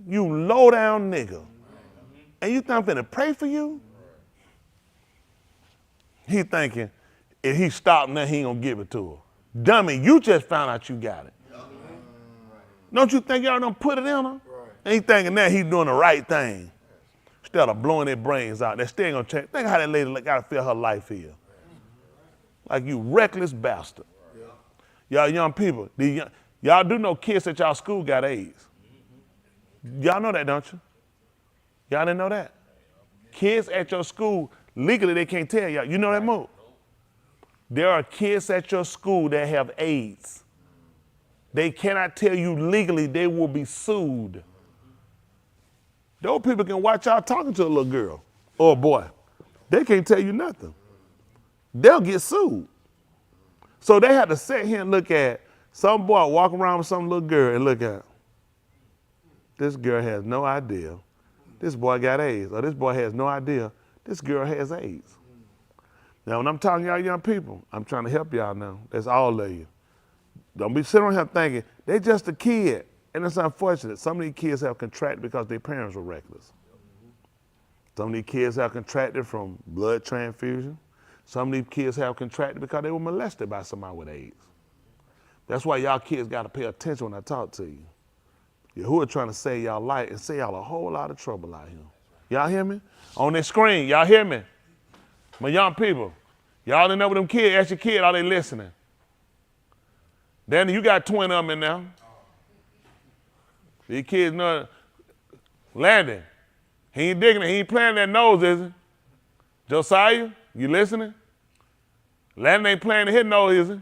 You low down nigga. And you think I'm finna pray for you? He thinking, if he stopped now, he ain't gonna give it to her. Dummy, you just found out you got it. Don't you think y'all done put it in her? And he thinking now he doing the right thing. Instead of blowing their brains out, that still ain't gonna change. Think how that lady gotta feel her life here. Like you reckless bastard. Y'all young people, y'all do know kids at y'all school got AIDS. Y'all know that, don't you? Y'all didn't know that? Kids at your school, legally they can't tell y'all. You know that move? There are kids at your school that have AIDS. They cannot tell you legally, they will be sued. Those people can watch y'all talking to a little girl or a boy. They can't tell you nothing. They'll get sued. So they had to sit here and look at some boy walk around with some little girl and look at, this girl has no idea this boy got AIDS, or this boy has no idea this girl has AIDS. Now, when I'm talking to y'all young people, I'm trying to help y'all now. That's all of you. Don't be sitting around here thinking, they're just a kid. And it's unfortunate. Some of these kids have contracted because their parents were reckless. Some of these kids have contracted from blood transfusion. Some of these kids have contracted because they were molested by somebody with AIDS. That's why y'all kids got to pay attention when I talk to you. Yahuwah trying to save y'all life and save y'all a whole lot of trouble out here. Y'all hear me? On this screen, y'all hear me? My young people, y'all didn't know what them kids, ask your kid, are they listening? Danny, you got 20 of them in there. These kids know, Landon, he ain't digging it, he ain't playing that nose, is he? Josiah, you listening? Landon ain't playing his nose, is he?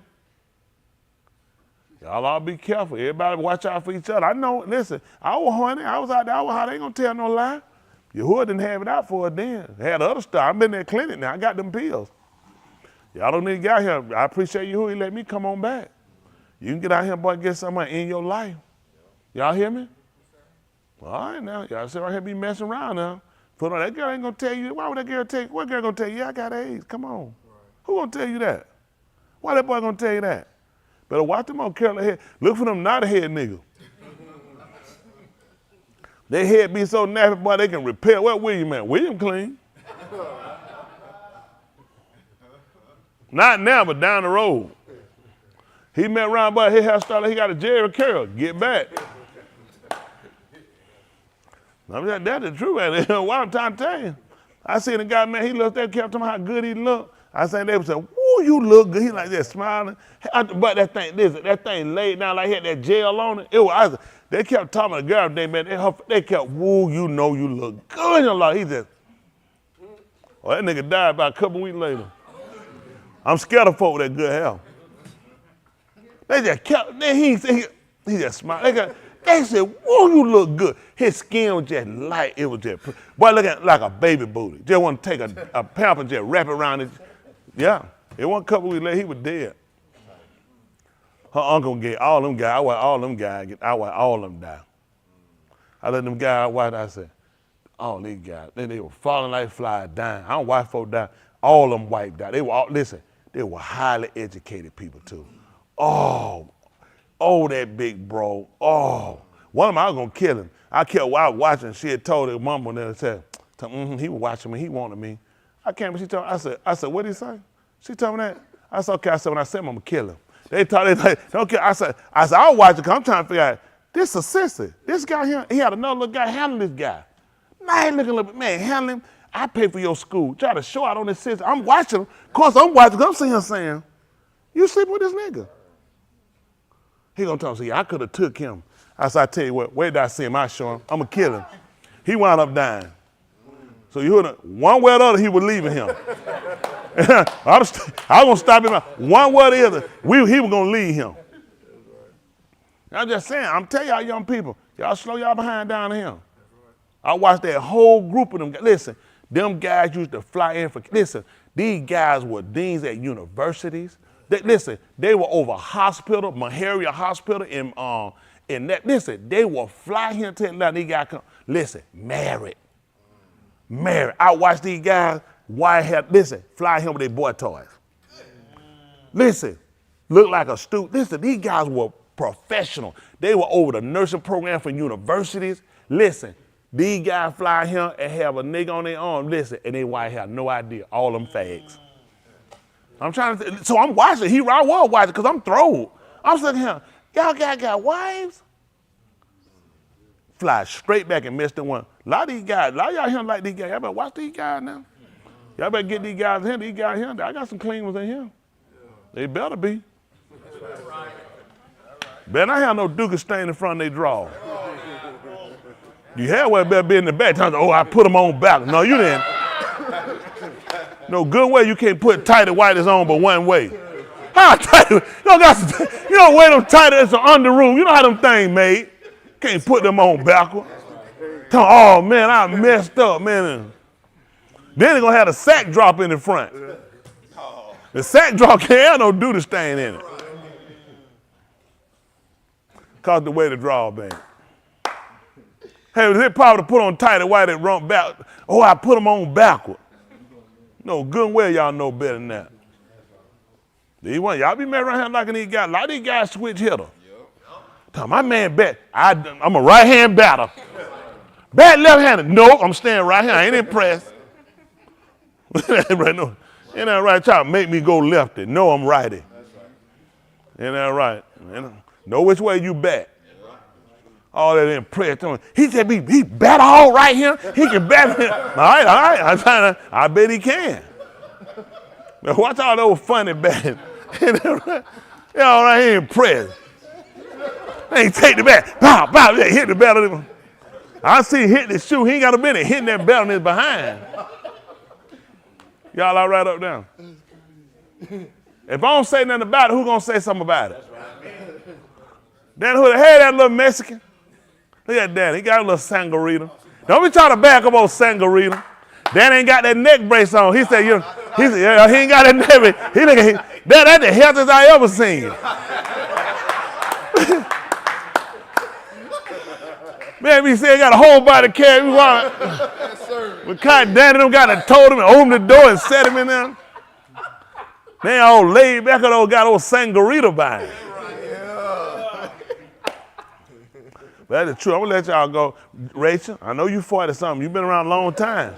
Y'all all be careful. Everybody watch out for each other. I know, listen, I was horny. I was out there. I was hot. They ain't gonna tell no lie. Yahuwah didn't have it out for it then. Had other stuff. I've been in that clinic now. I got them pills. Y'all don't need to get out here. I appreciate Yahuwah. He let me come on back. You can get out here, boy, and get somebody in your life. Y'all hear me? All right now. Y'all sit right here be messing around now. Put on, that girl ain't gonna tell you. Why would that girl tell you? What girl gonna tell you? Yeah, I got AIDS. Come on. Right. Who gonna tell you that? Why that boy gonna tell you that? Better watch them on curly head. Look for them not a head nigga. Their head be so nappy, boy, they can repair. Where William at? William clean. Not now, but down the road. He met around, but his hairstyle, he got a Jerry curl. Get back. That's the truth. Why I'm trying to tell you. I seen a guy, man, he looked there, kept telling me how good he looked. I said, they would say, woo, you look good. He like that smiling. But that thing laid down like he had that gel on it. They kept talking to the girl, they kept, woo, you know you look good in your life. He said, well, that nigga died about a couple weeks later. I'm scared of folk with that good hair. They just kept, he just smiled. They said, whoa, you look good. His skin was just light. It was just, boy, looking like a baby booty. Just want to take a pamper and just wrap it around it. Yeah, it wasn't a couple weeks later, he was dead. Her uncle gave all them guys, I watched all them all of them die. I let them guys watch, I said, all these guys, they were falling like flies, dying. I don't watch folks die. All of them wiped out. They were all, listen, they were highly educated people too. Oh, that big bro. Oh, one of them, I was gonna kill him. I was watching, she had told her mama and said, he was watching me, he wanted me. I came, she told me, I said, what did he say? She told me that. I said, okay. I said, when I see him, I'm gonna kill him. They thought they like, okay. I said, I'll watch it because I'm trying to figure out, this assistant, this guy here, he had another little guy handling this guy. Man, looking a little bit, man, handle him. I pay for your school. Try to show out on this system. I'm watching him. Of course, I'm watching because I'm sitting here saying, you sleep with this nigga. He gonna tell me, see, I could have took him. I said, I tell you what, where did I see him? I show him. I'm gonna kill him. He wound up dying. So you heard one way or the other, he was leaving him. I was gonna stop him. One way or the other, he was gonna leave him. I'm just saying, I'm telling y'all young people, y'all slow y'all behind down here. I watched that whole group of them. Listen, them guys used to fly in for, listen, these guys were deans at universities. They were over hospital, Maharia Hospital in that. Listen, they will fly here to Atlanta. These guys come, listen, married. I watched these guys, fly here with their boy toys. Listen, look like a student. Listen, these guys were professional. They were over the nursing program for universities. Listen, these guys fly here and have a nigga on their arm. Listen, and they white have no idea. All them fags. I'm trying to, so I'm watching. I was watching because I'm thrilled. I'm sitting here, y'all got wives? Fly straight back and miss the one. A lot of y'all here like these guys. Y'all better watch these guys now. Y'all better get these guys here. These guys here, I got some clean ones in here. They better be. Better not have no Duke stain in front of their draw. You had one better be in the back. Oh, I put them on back. No, you didn't. No good way you can't put tighter whiters on but one way. How tight? You don't wear them tighter as an underroom. You know how them things made. Can't put them on backward. Oh man, I messed up, man. Then they're gonna have the sack drop in the front. The sack drop can't have no Duke stain in it. Cause the way the draw bang. Hey, was it probably to put on tighter white and run back? Oh, I put them on backward. No, good and well y'all know better than that. Y'all be mad around here liking these guys. A lot of these guys switch hitter. Tell my man bet, I'm a right-hand batter. Bat left-handed. No, I'm staying right here. I ain't impressed. No, ain't that right? Try to make me go lefty. No, I'm righty. Ain't that right? Know which way you bat. All that impressed. He said he bat all right here. He can bat here. All right. I bet he can. Now watch all those funny bats. Yeah, all right, he impressed. They ain't take the bat. Bow, hit the bat on him. I see him hit the shoe. He ain't got a minute hitting that bat on his behind. Y'all all right up down? If I don't say nothing about it, who gonna say something about it? Then who the hell that little Mexican? Look at that. He got a little sangarita. Don't be trying to back up on sangarita. Dan ain't got that neck brace on. He said, he ain't got that neck brace. That's the healthiest I ever seen. Man, he said he got a whole body carry. But Cotton Danny them got to told him and opened the door and set him in there. They all laid back and got old sangarita by him. But that's the truth. I'm gonna let y'all go. Rachel, I know you 40-something. You've been around a long time.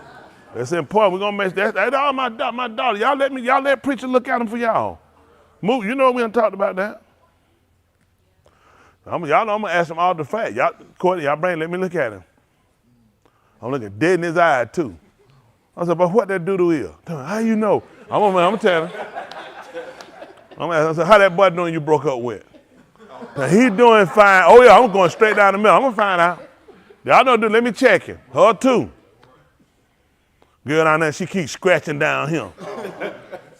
It's important. We're gonna make that's all my daughter. Y'all let preacher look at them for y'all. Move, you know we done talked about that. I'm gonna ask him all the facts. Let me look at him. I'm looking dead in his eye too. I said, but what that doodle is? How you know? I'm gonna tell him. I'm gonna ask him, how that boy doing you broke up with? Now, he doing fine. Oh yeah, I'm going straight down the middle. I'm gonna find out. Y'all don't do. Let me check him. Her too. Girl down there, she keeps scratching down him.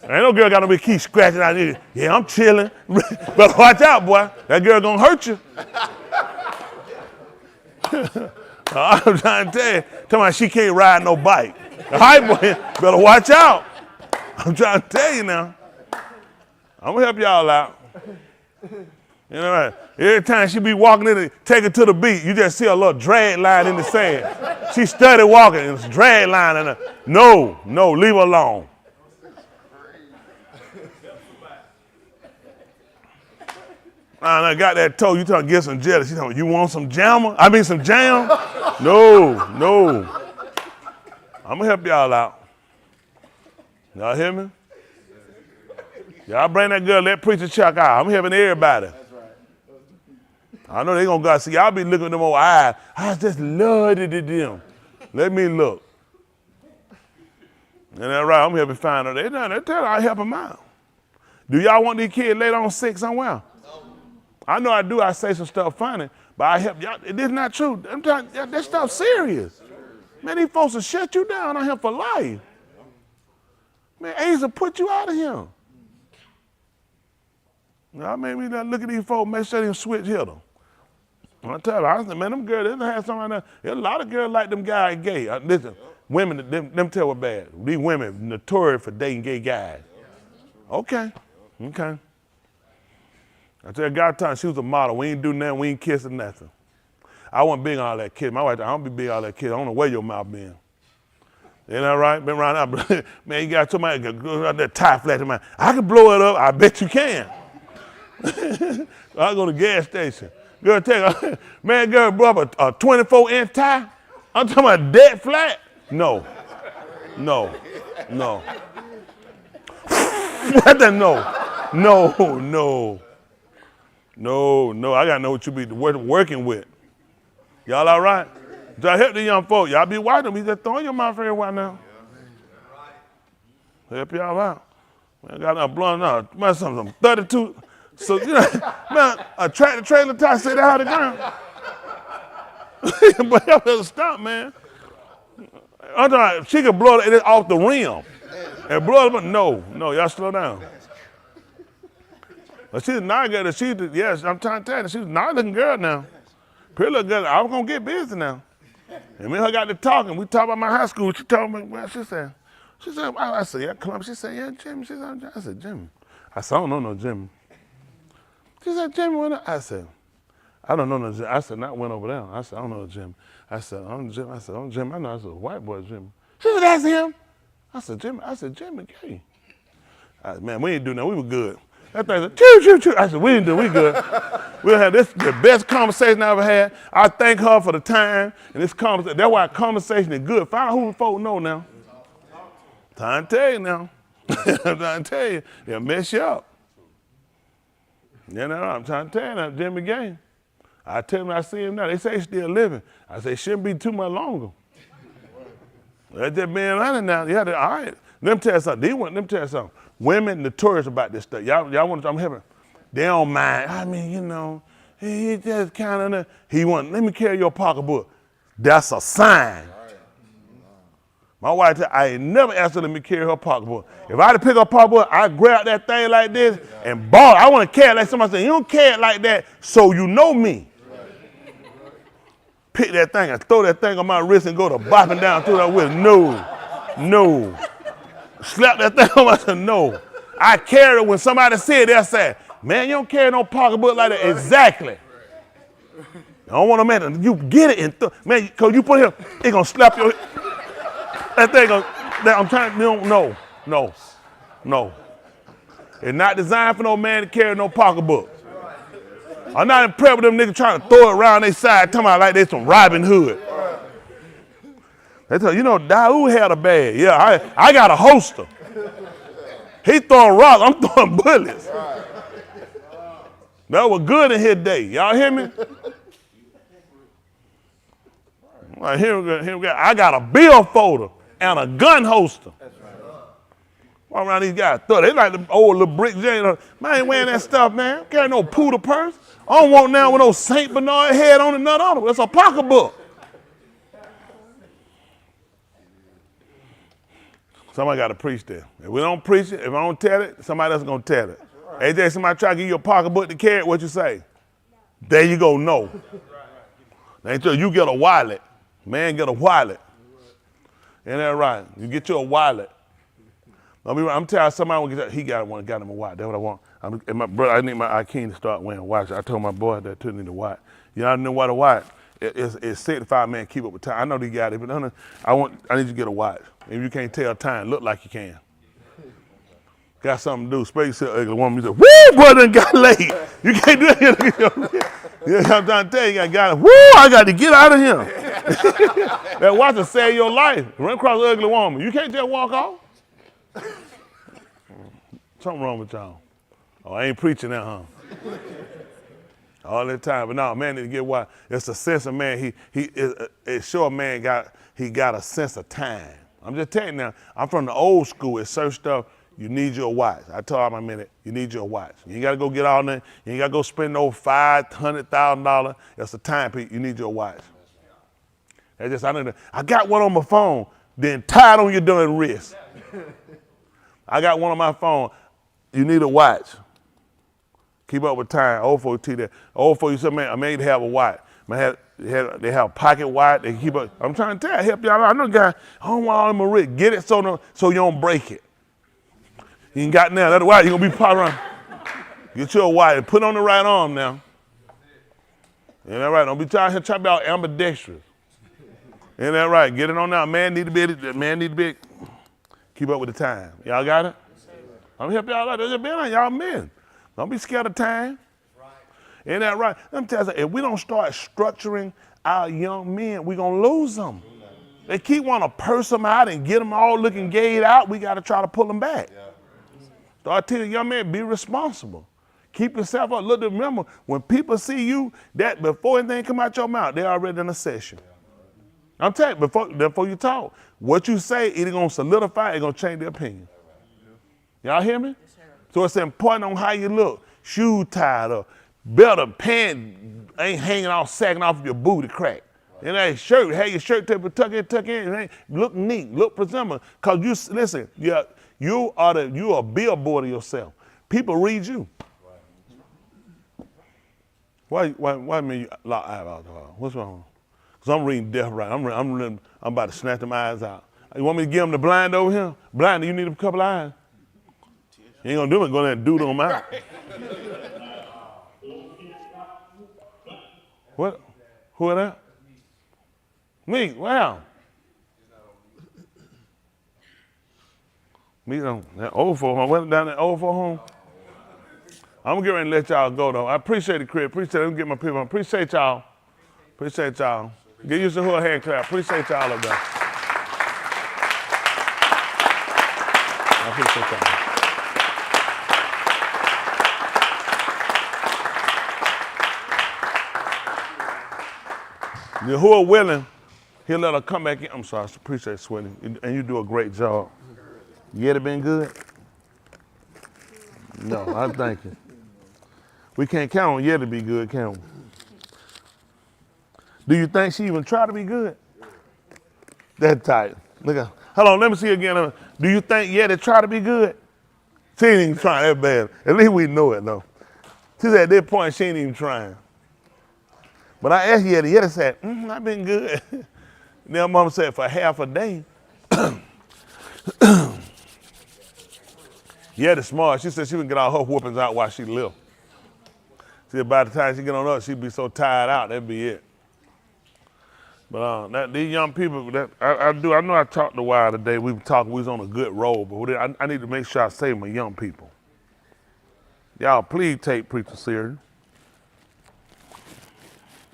Ain't no girl got to keep scratching out here. Yeah, I'm chilling. But watch out, boy. That girl gonna hurt you. I'm trying to tell you. Tell me she can't ride no bike. All right, boy. Better watch out. I'm trying to tell you now. I'm gonna help y'all out. You know what? Every time she be walking in and take her to the beat, you just see a little drag line in the sand. She started walking and it's a drag line in her. No, leave her alone. I got that toe. You trying to get some jelly. She talking, you want some jammer? Some jam? No. I'm gonna help y'all out. Y'all hear me? Y'all bring that girl, let preacher check out. I'm helping everybody. That's right. I know they gonna go see. Y'all be looking at them old eyes. I just love it to them. Let me look. And that's right. I'm helping find her. They tell her I help them out. Do y'all want these kids later on sick somewhere? No. I know I do. I say some stuff funny, but I help y'all. It is not true. I'm telling you, that stuff serious. Man, these folks will shut you down on here for life. Man, AIDS will put you out of here. Now, made me look at these folks, make sure they switch hit them. I tell her, I said, man, them girls, they have something like that. There's a lot of girls like them guys gay. Listen, women, them tell what bad. These women notorious for dating gay guys. Okay. I tell a guy time she was a model. We ain't do nothing, we ain't kissing nothing. I wasn't big on all that kiss. My wife, I don't be big on all that kiss. I don't know where your mouth been. Ain't that right? Been around now. Man, you got somebody that go out there tie flat to mine. I can blow it up. I bet you can. I go to the gas station. Girl, man, girl brought up a 24-inch tie. I'm talking about dead flat. No. No. I gotta know what you be working with. Y'all all right? Y'all help the young folk. Y'all be watching them. He just throwing your mouth everywhere now. Help y'all out. Man, I got a blunt now. Man, some 32. So, you know, man, a tractor trailer tie sit out of the ground. But y'all better stop, man. I'm talking, she could blow it off the rim. And blow it up. No, y'all slow down. But she's not good. Yes, I'm trying to tell you, she's a nice looking girl now. Pretty little girl. I was going to get busy now. And me and her got to talking. We talked about my high school. She told me, well, she said, I said, yeah, Columbus. She said, yeah, Jimmy. I said, Jimmy. I said, I don't know no Jimmy. She said, Jimmy went up. I said, I don't know no Jimmy. I said, not went over there. I said, I don't know no Jimmy. I said, I'm Jimmy. I said, I'm Jimmy. I know. I said, white boy Jimmy. She said, that's him. I said, Jimmy gay. I said, man, we ain't do nothing. We were good. That thing said, choo. I said, we good. We'll have the best conversation I ever had. I thank her for the time and this conversation. That's why conversation is good. Find out who the folk know now. Time to tell you now. I'm trying to tell you, they'll mess you up. You know, I'm trying to tell you now, Jimmy Gay. I tell him I see him now. They say he's still living. I say, shouldn't be too much longer. That's just being honest now. Yeah, all right. Let me tell you something. Let me tell you something. Women notorious about this stuff. Y'all want to, I'm having, they don't mind. I mean, you know, he just kind of, let me carry your pocketbook. That's a sign. My wife, I ain't never asked her to let me carry her pocketbook. If I had to pick up a pocketbook, I'd grab that thing like this and ball. I want to carry it like somebody said, you don't carry it like that, so you know me. Pick that thing and throw that thing on my wrist and go to bopping down through that with no. Slap that thing on my wrist, no. I carry it when somebody said that, say, man, you don't carry no pocketbook like that. Exactly. I don't want to man, you get it and man, because you put it here, it's going to slap your, that thing, I'm trying, no. It's not designed for no man to carry no pocketbook. I'm not impressed with them niggas trying to throw it around their side, talking about like they some Robin Hood. They tell you know, Daoud had a bag. Yeah, I got a holster. He throwing rocks, I'm throwing bullets. That was good in his day. Y'all hear me? Right, here we go. I got a bill folder and a gun holster. Walk around these guys, they like the old little brick Jane. Man, I ain't wearing that stuff, man. Carry no poodle purse. I don't want now with no St. Bernard head on it, none on it. That's a pocketbook. Somebody got to preach that. If we don't preach it, if I don't tell it, somebody else is going to tell it. AJ, somebody try to give you a pocketbook to carry it, what you say? There you go, no. They tell you get a wallet. Man, get a wallet. Ain't that right? You get you a wallet. I'm telling somebody, he got him a watch. That's what I want. And my brother, I need my Akeem to start wearing watches. I told my boy that too, need a watch. Y'all know what a watch? It's 65 man keep up with time. I know they got it, but I need you to get a watch. If you can't tell time, look like you can. Got something to do. Space ugly woman. You say, woo, boy, done got late. You can't do it. Yeah, I'm trying to tell you, I got it. Woo, I got to get out of here. That watch will save your life. Run across an ugly woman. You can't just walk off. Something wrong with y'all. Oh, I ain't preaching that, huh? All the time. But no, man need to get why. It's a sense of man. It's sure man got a sense of time. I'm just telling you now, I'm from the old school. It's certain stuff, you need your watch. I told all my men, you need your watch. You ain't gotta go get all that. You ain't gotta go spend no $500,000. It's a time piece. You need your watch. I got one on my phone, then tied on your damn wrist. I got one on my phone. You need a watch. Keep up with time. Old folks teach that. Old folks, you say, man, I made have a watch. Man, they have a pocket watch. They keep up. I'm trying to tell you, help y'all out. I know guys, I don't want all them wrist. Get it so you don't break it. You ain't got now. That's why you're going to be popping around. Get your watch and put it on the right arm now. Ain't that right? Don't be trying to be all ambidextrous. Ain't that right? Get it on now. Man need to be, keep up with the time. Y'all got it? I'm help y'all out. There's been on y'all men. Don't be scared of time. Ain't that right? Let me tell you, if we don't start structuring our young men, we're going to lose them. They keep wanting to purse them out and get them all looking gayed out. We got to try to pull them back. Start telling young men, be responsible. Keep yourself up. Look, remember, when people see you, that before anything come out your mouth, they're already in a session. I'm telling you, before you talk, what you say, either going to solidify, it's going to change their opinion. Y'all hear me? So it's important on how you look. Shoes tied up, belt or pants ain't hanging off, sagging off your booty crack. And that shirt, have your shirt tuck in, look neat, look presentable. Cause you are a billboard of yourself. People read you. Why me you lock eyeballs? What's wrong? Cause I'm reading death right. I'm about to snatch them eyes out. You want me to give them the blind over here? Blind, you need a couple eyes. You ain't gonna do it, go there and do them out. What? Who are that? Me, wow. Me, that old folk home. Went down that old folk home. I'm gonna get ready and let y'all go though. I appreciate it, Chris. Appreciate it. Let me get my people. Appreciate y'all. Appreciate y'all. Get used to who a hand clap. Appreciate y'all up there. I appreciate y'all. Who are willing, he'll let her come back in. I'm sorry, I appreciate it, Swinny. And you do a great job. Yet it been good? No, I thank you. We can't count on Yet to be good, can we? Do you think she even try to be good? That tight. Look at, hold on, let me see again. Do you think Yet to try to be good? She ain't even trying that bad. At least we know it though. She's at that point, she ain't even trying. But I asked Yeti said, I've been good. Then mama said, for half a day. Yeti's smart. She said she would get all her whoopings out while she lived. See, by the time she get on up, she'd be so tired out, that'd be it. But these young people, I know I talked a while today. We was on a good roll, but I need to make sure I save my young people. Y'all, please take preacher serious.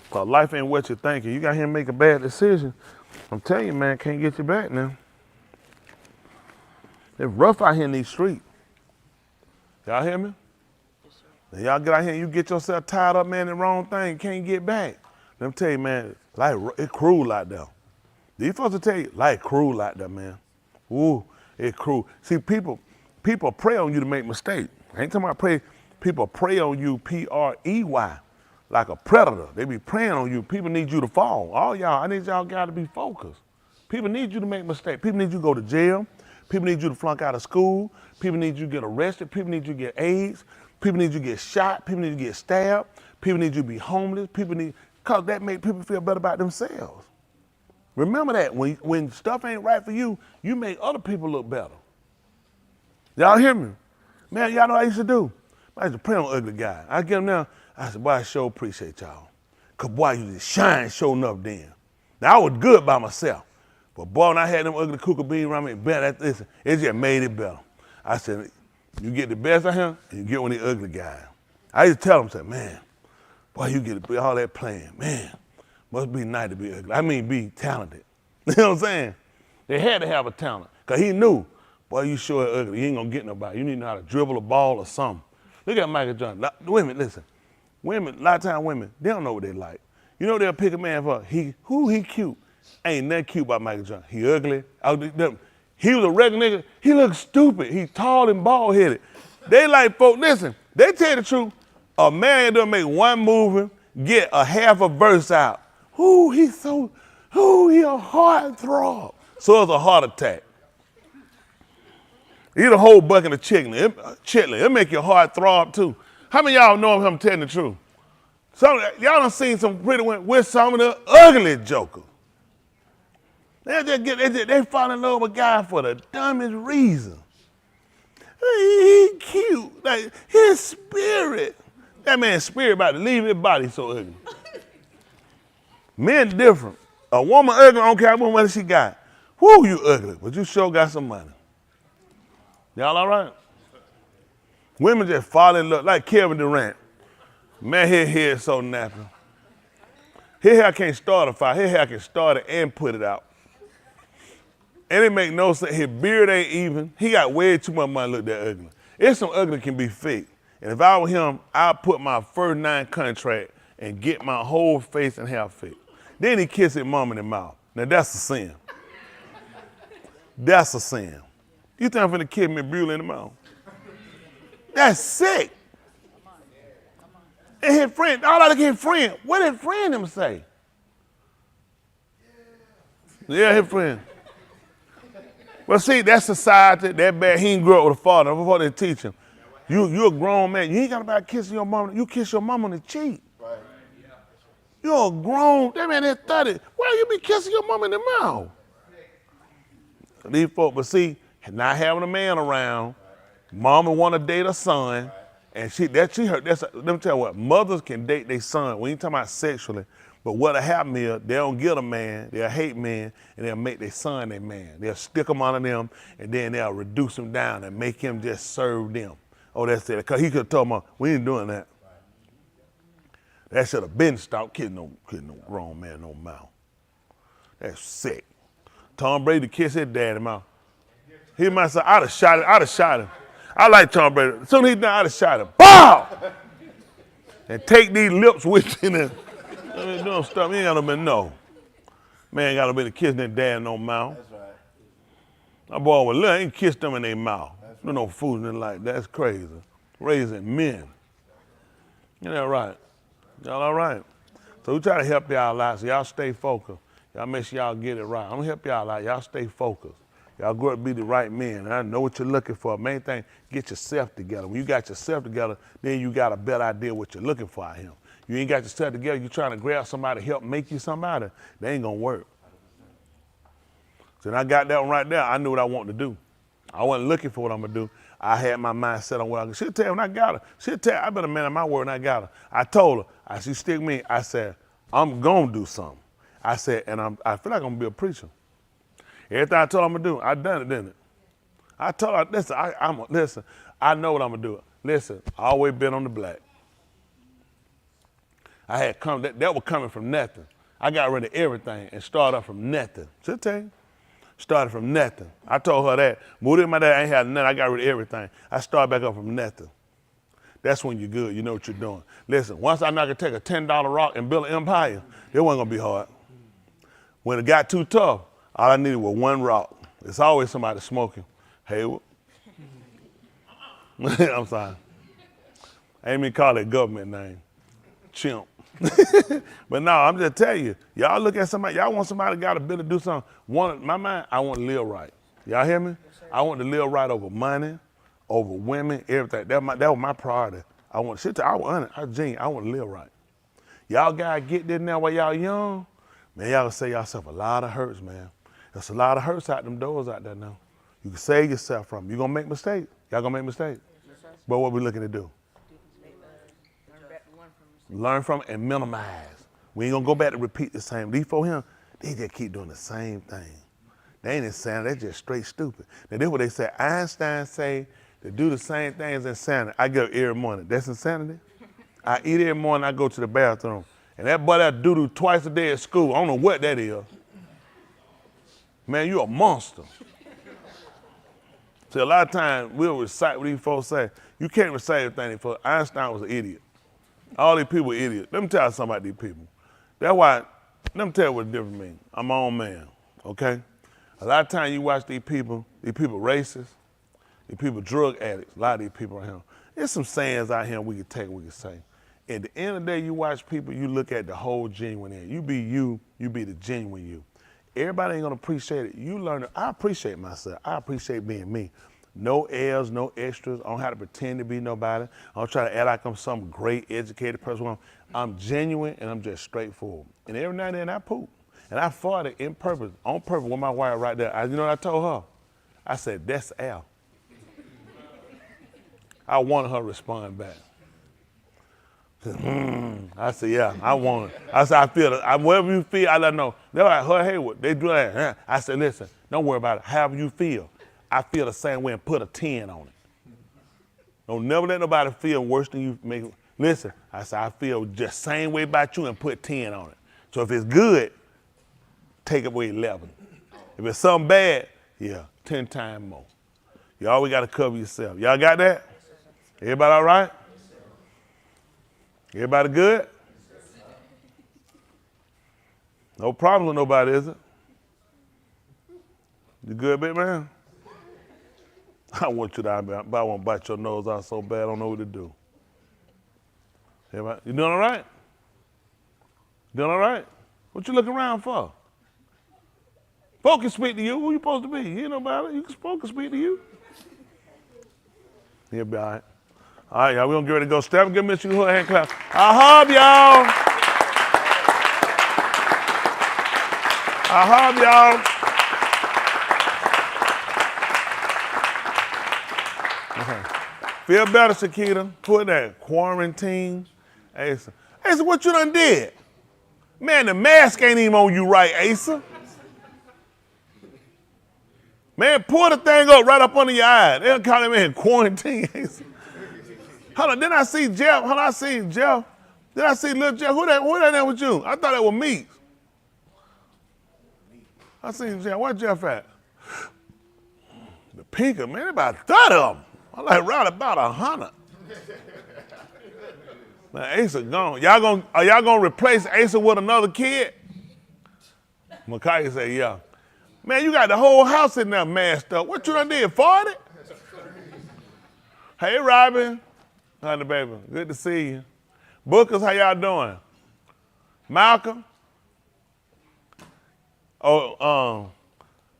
Cause life ain't what you're thinking. You got him make a bad decision. I'm telling you, man, can't get you back now. It's rough out here in these streets. Y'all hear me? Yes, y'all get out here and you get yourself tied up, man, the wrong thing, can't get back. Let me tell you, man, life, it's cruel out there. These folks will tell you, life cruel out there, man. Ooh, it's cruel. See, people prey on you to make mistakes. I ain't talking about pray. People prey on you, P-R-E-Y. Like a predator. They be preying on you. People need you to fall. All y'all, I need y'all guys to be focused. People need you to make mistakes. People need you to go to jail. People need you to flunk out of school. People need you to get arrested. People need you to get AIDS. People need you to get shot. People need you to get stabbed. People need you to be homeless. Because that make people feel better about themselves. Remember that. When stuff ain't right for you, you make other people look better. Y'all hear me? Man, y'all know what I used to do? I used to pray on ugly guys. I get them now. I said, boy, I sure appreciate y'all. Because, boy, you just shine showing up then. Now, I was good by myself. But, boy, when I had them ugly cooker beans around me, it just made it better. I said, you get the best of him, and you get one of the ugly guys. I used to tell them, say, man, boy, you get all that playing. Man, must be nice to be ugly. I mean, be talented. You know what I'm saying? They had to have a talent. Because he knew, Boy, you sure ugly. You ain't gonna get nobody. You need to know how to dribble a ball or something. Look at Michael Jordan. Women, listen. Women, a lot of times women, they don't know what they like. You know they'll pick a man for, he cute. Ain't nothing cute about Michael Jordan. He ugly. He was a regular nigga. He looked stupid. He tall and bald-headed. They like folk, listen, they tell you the truth. A man done make one movie, get a half a verse out. He a heartthrob. So it's a heart attack. Eat a whole bucket of chicken. It'll make your heart throb too. How many of y'all know if I'm telling the truth? Y'all done seen some pretty women with some of the ugly jokers. They fall in love with a guy for the dumbest reason. He cute, like his spirit. That man's spirit about to leave his body so ugly. Men different. A woman ugly, I don't care how much she got. Whoo, you ugly, but you sure got some money. Y'all all right? Women just fall in love, like Kevin Durant. Man, his hair is so nappy. His hair can't start a fire. His hair can start it and put it out. And it make no sense. His beard ain't even. He got way too much money to look that ugly. It's some ugly can be fake. And if I were him, I'd put my first 9 contract and get my whole face and hair fake. Then he kiss his mom in the mouth. Now that's a sin. That's a sin. You think I'm finna kiss me Brule in the mouth? That's sick. And his friend, all I look at his friend, what did his friend him say? Yeah, his friend. Well, see, that's society, that bad. He ain't grew up with a father before they teach him. You a grown man. You ain't got about kissing your mom. You kiss your mom on the cheek. Right. You're a grown, that man is 30. Why you be kissing your mom in the mouth? These folks, but see, not having a man around, mama want to date a son, and let me tell you what, mothers can date their son. We ain't talking about sexually, but what'll happen is they don't get a man, they'll hate men, and they'll make their son their man. They'll stick him under them, and then they'll reduce him down and make him just serve them. Oh, that's it, because he could have told them, we ain't doing that. That should have been stopped, kissing no grown man no mouth. That's sick. Tom Brady kissed his dad in the mouth. He might say, I'd have shot him. I like Tom Brady. As soon as he's done, I'd have shot him. Bow! And take these lips with you and doing stuff. You ain't got no been no. Man ain't got no been kissing their dad in no mouth. That's right. My boy was little, ain't kissed them in their mouth. Right. No fooling like that. That's crazy. Raising men. You know right. Y'all all right? So we try to help y'all out, so y'all stay focused. Y'all make sure y'all get it right. I'm gonna help y'all out. Y'all stay focused. Y'all grow up to be the right men. I know what you're looking for. Main thing, get yourself together. When you got yourself together, then you got a better idea what you're looking for out of him. You ain't got yourself together, you're trying to grab somebody to help make you somebody, they ain't gonna work. So when I got that one right there, I knew what I wanted to do. I wasn't looking for what I'm gonna do. I had my mind set on what I could. She'll tell you when I got her. She'll tell you, I've been a man of my word when I got her. I told her, she stick me, I said, I'm gonna do something. I said, and I feel like I'm gonna be a preacher. Everything I told her I'm gonna do, I done it, didn't it? I told her, listen, I know what I'm gonna do. Listen, I always been on the black. I had come, that was coming from nothing. I got rid of everything and started up from nothing. She'll tell you. Started from nothing. I told her that. Moved in my dad, I ain't had nothing. I got rid of everything. I started back up from nothing. That's when you're good. You know what you're doing. Listen, once I could take a $10 rock and build an empire, it wasn't gonna be hard. When it got too tough, all I needed was one rock. It's always somebody smoking. Hayward. I'm sorry. I ain't even call it government name. Chimp. But no, I'm just telling you, y'all look at somebody, y'all want somebody got a ability to do something. My mind, I want to live right. Y'all hear me? I want to live right over money, over women, everything. That was my priority. I want to I want to live right. Y'all gotta get there now while y'all young. Man, y'all save yourself a lot of hurts, man. There's a lot of hurts out them doors out there now. You can save yourself from them. You're gonna make mistakes. Y'all gonna make mistakes. But what we looking to do? Learn from it and minimize. We ain't gonna go back to repeat the same. These for him, they just keep doing the same thing. They ain't insanity, they just straight stupid. Now this is what they say, Einstein say to do the same thing is insanity. I get up every morning, that's insanity? I eat every morning, I go to the bathroom. And that boy that doo-doo twice a day at school, I don't know what that is. Man, you a monster. See, a lot of times we'll recite what these folks say. You can't recite everything. For Einstein was an idiot. All these people are idiots. Let me tell you something about these people. That's why, let me tell you what the difference means. I'm my own man, okay? A lot of times you watch these people racist, these people drug addicts, a lot of these people around here. There's some sayings out here we can take, we can say. At the end of the day, you watch people, you look at the whole genuine end. You be the genuine you. Everybody ain't gonna appreciate it. You learn it. I appreciate myself. I appreciate being me. No airs, no extras. I don't have to pretend to be nobody. I don't try to act like I'm some great educated person. I'm genuine and I'm just straightforward. And every now and then I poop. And I fought it on purpose with my wife right there. You know what I told her? I said, that's Al. I wanted her to respond back. I said, yeah, I want it. I said, I feel it. Whatever you feel, I let her know. They're like, her Hayward, they do that. I said, listen, don't worry about it. However you feel. I feel the same way and put a 10 on it. Don't never let nobody feel worse than you make. Listen, I said, I feel just same way about you and put 10 on it. So if it's good, take away 11. If it's something bad, yeah, 10 times more. You always got to cover yourself. Y'all got that? Everybody all right? Everybody good? No problem with nobody, is it? You good, big man? I want you to, but I want to bite your nose out so bad I don't know what to do. Everybody, you doing all right? Doing all right? What you looking around for? Folk can speak to you. Who you supposed to be? You ain't nobody. Folk can speak to you. He'll be all right. All right, y'all, we're going to get ready to go. Step, give Mr. Hood a hand clap. I hug y'all. I hug y'all. Okay. Feel better, Shakita. Put that quarantine. Asa, what you done did? Man, the mask ain't even on you right, Asa. Man, pull the thing up right up under your eye. They don't call him in quarantine, Asa. Hold on, then I see Jeff. Then I see little Jeff. Who that there with you? I thought that was me. I seen Jeff. Where Jeff at? The pinker, man, about 30 of them. I like right about 100. Man, Asa gone. Are y'all gonna replace Asa with another kid? Micaiah said, yeah. Man, you got the whole house in there masked up. What you done did, 40? Hey, Robin. Honey, baby, good to see you. Bookers, how y'all doing? Malcolm? Oh,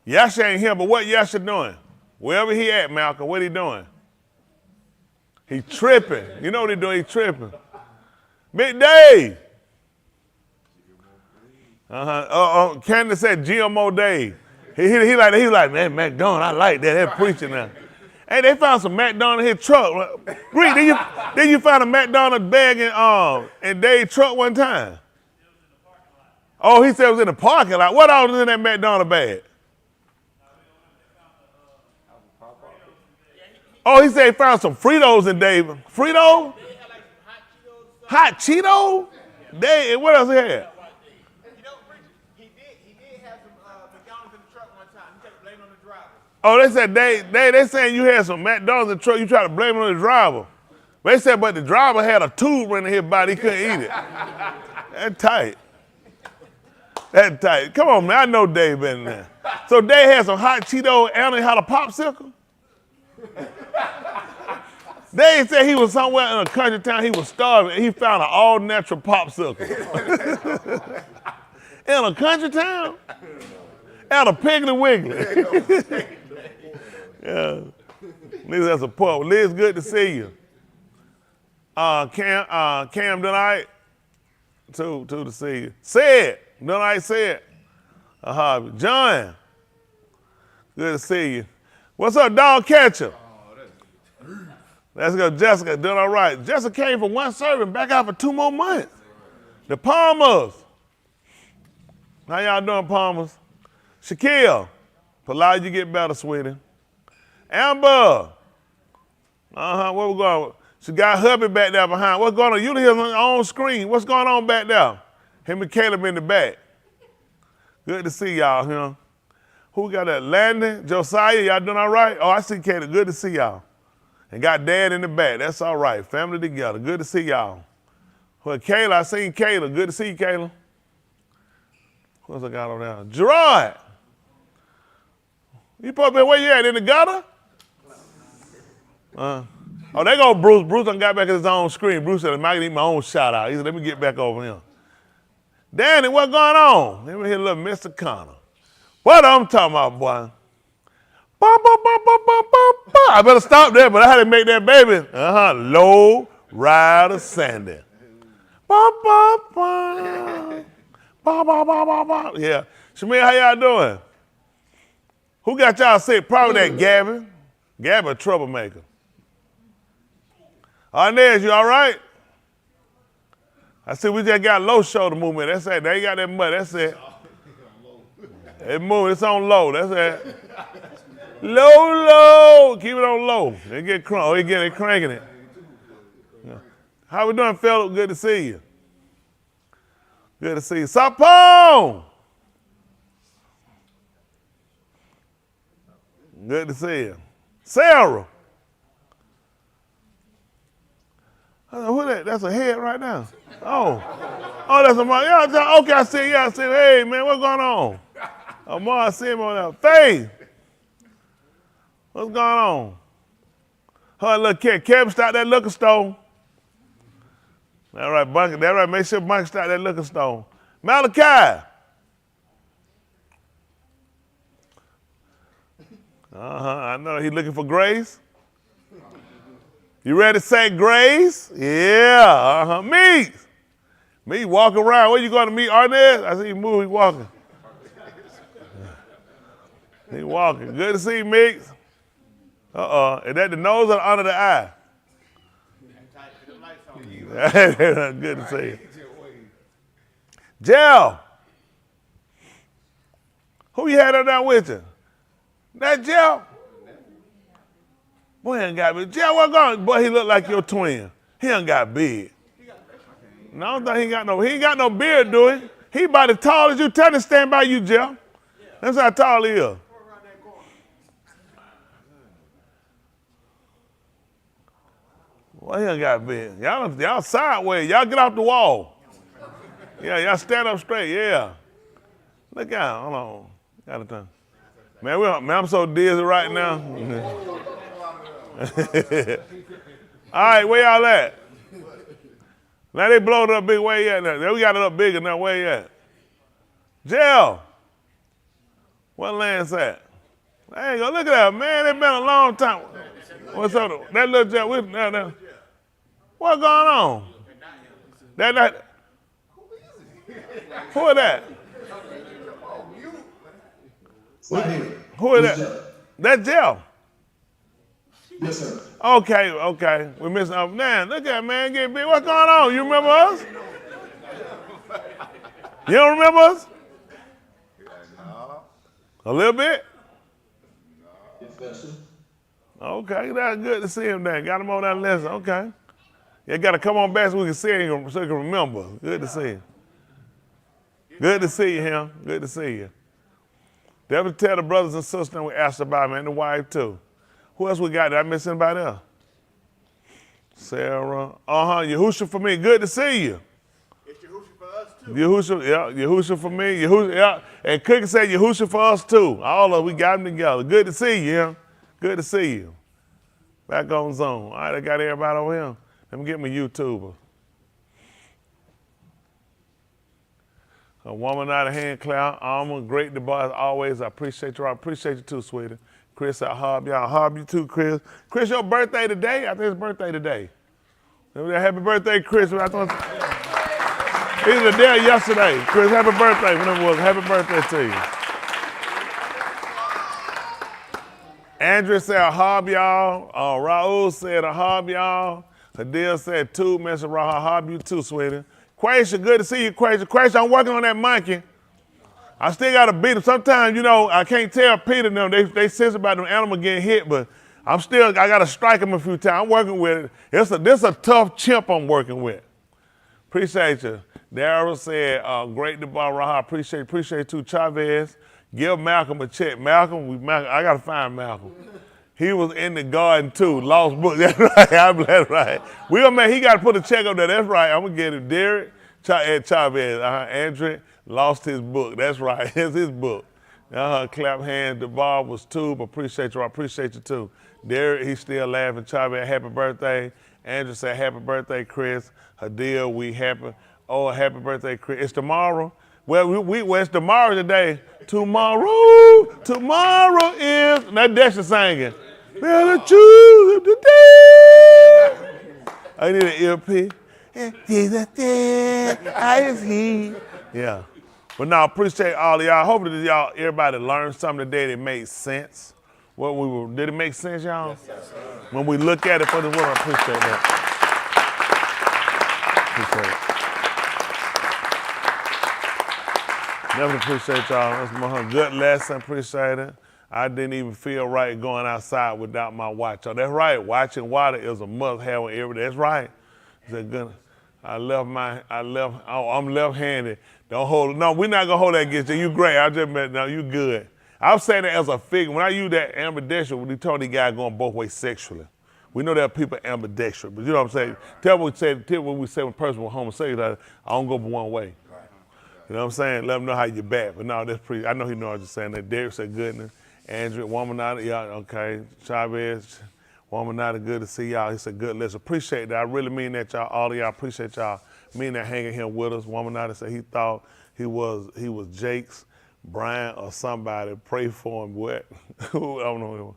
Yasha ain't here, but what Yasha doing? Wherever he at, Malcolm, what he doing? He tripping. You know what he doing? He tripping. Big Dave. Candace said GMO Dave. He like, man, McDonald, I like that. They're preaching now. Hey, they found some McDonald's in his truck. Reed, did you find a McDonald's bag in Dave's truck one time? Oh, he said it was in the parking lot. What else was in that McDonald's bag? Oh, he said he found some Fritos in Dave. Frito? Hot Cheetos? Dave, what else he had? Oh, they said they saying you had some McDonald's in the truck. You try to blame it on the driver. They said, but the driver had a tube running his body. He couldn't eat it. That's tight. That's tight. Come on, man. I know Dave been there. So Dave had some hot Cheetos and he had a popsicle? Dave said he was somewhere in a country town. He was starving. He found an all-natural popsicle. In a country town? At a Piggly Wiggly. Yeah. Liz has a pub. Liz, good to see you. Cam done all right? Two to see you. Said, done all right, said. John, good to see you. What's up, dog catcher? Let's go, Jessica, doing all right. Jessica came for one serving, back out for 2 more months. The Palmers. How y'all doing, Palmers? Shaquille, polite, you get better, sweetie. Amber, where we going? She got hubby back there behind. What's going on? You here on your own screen. What's going on back there? Him and Caleb in the back. Good to see y'all here. Who got that? Landon, Josiah, y'all doing all right? Oh, I see Kayla. Good to see y'all. And got Dad in the back. That's all right. Family together. Good to see y'all. Well, Kayla, I seen Kayla. Good to see you, Kayla. Who else I got over there? Gerard. You supposed to be where you at? In the gutter? Oh, there go Bruce. Bruce done got back at his own screen. Bruce said, I might need my own shout out. He said, let me get back over here. Danny, what's going on? Let me hear a little Mr. Connor. What I'm talking about, boy? I better stop there, but I had to make that baby. Low rider Sandy. Yeah. Shamir, how y'all doing? Who got y'all sick? Probably that Gavin. Gavin, a troublemaker. Inez, you all right? I see we just got low shoulder movement. That's it. They ain't got that much. That's it. It's moving. It's on low. That's it. Low. Keep it on low. They get they cranking it. Yeah. How we doing, fellas? Good to see you. Good to see you. Sapone. Good to see you. Sarah. Who that? That's a head right now. Oh, that's a mom. Yeah, okay, I see. Yeah, I see. Hey, man, what's going on? Mom, I see him on there. Faith, what's going on? Her little kid. Kevin, start that liquor store. All right, Bunker. That right. Make sure Bunker start that liquor store. Malachi. I know he looking for grace. You ready to say grace? Yeah, Me walking around. Where you going to meet Arnez? I see you move, he walking. He walking. Good to see you, Meeks. Is that the nose or under the eye? Good to see you. Jell. Who you had up there with you? That Jell? Boy, he ain't got big. Jell, what's going on? Boy, he look like your twin. He ain't got big. No, I don't think he ain't got no beard, do he? He about as tall as you. Tell him to stand by you, Jell. That's how tall he is. Well, he ain't got big. Y'all sideways. Y'all get off the wall. Yeah, y'all stand up straight. Yeah. Look out. Hold on. Got a time. Man, I'm so dizzy right now. All right, where y'all at? Now they blowed it up big. Where you at now? We got it up bigger now. Where you at? Jell. What land's at? I ain't gonna look at that, man. It's been a long time. What's up? That little Jell. What's going on? That. Who is that? Who is that? That Jell. Yes, sir. Okay. We missing up. Man, look at man getting big. What's going on? You remember us? You don't remember us? A little bit? Yes, sir. Okay, that's good to see him there. Got him on that list. Okay. You got to come on back so we can see him so he can remember. Good to see him. Good to see you, him. Good to see you. Definitely tell the brothers and sisters we asked about, man, the wife too. Who else we got? Did I miss anybody else? Sarah. Yahusha for me. Good to see you. It's Yahusha for us too. Yahusha for me. Yeah. And Cookie said Yahusha for us too. All of us, we got them together. Good to see you, yeah. Good to see you. Back on zone. All right, I got everybody over here. Let me get my YouTuber. A woman out of hand, Cloud. Alma, great to as always. I appreciate you. I appreciate you too, sweetie. Chris, I hub y'all. Hub you too, Chris. Chris, your birthday today? I think it's birthday today. Happy birthday, Chris. He was there yesterday. Chris, happy birthday. Whenever it was, happy birthday to you. Andrew said, I hub y'all. Raul said, I hub y'all. Hadil said, too. Mr. Raul, I hub you too, sweetie. Quasia, good to see you, Quasia. Quasia, I'm working on that monkey. I still got to beat him. Sometimes, I can't tell Peter and them. They sense about them animals getting hit, but I got to strike him a few times. I'm working with it. This is a tough chimp I'm working with. Appreciate you. Daryl said, great to Raha. Appreciate you too. Chavez, Give Malcolm a check. Malcolm, I got to find Malcolm. He was in the garden too, lost book. That's right, that's right. He got to put a check up there. That's right. I'm going to get him. Derek Chavez, Andrew lost his book. That's right, it's his book. Clap hands. The bar was too, but appreciate you. I appreciate you too. Derek, he's still laughing. Chavez, happy birthday. Andrew said, happy birthday, Chris. Hadia, we happy. Oh, happy birthday, Chris. It's tomorrow. Well, it's tomorrow today. Tomorrow is, that's the singing. Better choose today. I need an earpiece. Jesus dead, I is he. Yeah. But now, appreciate all of y'all. Hopefully everybody learned something today that made sense. Did it make sense, y'all? Yes, sir. When we look at it for the world, I appreciate that. Appreciate it. Definitely appreciate y'all. That's my good lesson. Appreciate it. I didn't even feel right going outside without my watch. Oh, that's right. Watching water is a must-have every day. That's right. I'm left-handed. Don't hold it. No, we're not gonna hold that against you. You great. I just meant, no, you good. I'm saying that as a figure. When I use that ambidextrous, when you told these guys going both ways sexually. We know there are people ambidextrous, but you know what I'm saying? Tell what we say when a person was homosexual, I don't go but one way. You know what I'm saying? Let them know how you back. But no, that's pretty, I know he knows I was just saying that. Derek said goodness. Andrew, woman out of y'all, okay. Chavez, woman out of good to see y'all. He said good, let's appreciate that. I really mean that, y'all. All of y'all appreciate y'all. Mean that hanging here with us. Woman out of said he thought he was Jake's, Brian or somebody. Pray for him. What? I don't know.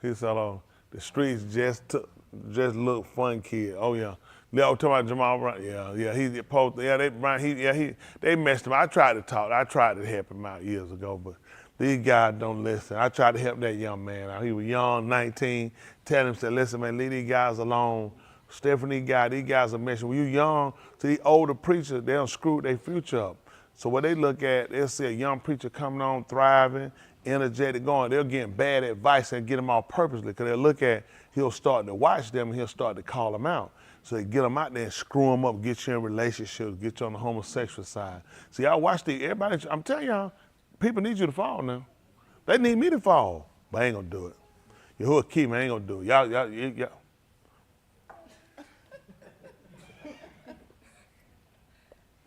He said, oh, the streets just look fun, kid. Oh yeah. Yeah, I'm talking about Jamal Brown. Yeah. He posted. Yeah, they messed him. I tried to talk. I tried to help him out years ago, but these guys don't listen. I tried to help that young man out. He was young, 19. Tell him, said, listen, man, leave these guys alone. Stephanie, these guys are mentioned. When you young, to these older preachers, they don't screw their future up. So what they look at, they'll see a young preacher coming on, thriving, energetic, going. They'll get bad advice and get them out purposely, because they'll look at, he'll start to watch them and he'll start to call them out. So they get them out there and screw them up, get you in relationships, get you on the homosexual side. See, y'all watch everybody, I'm telling y'all, people need you to fall now. They need me to fall, but I ain't gonna do it. Yahuwah keep me, I ain't gonna do it. Y'all.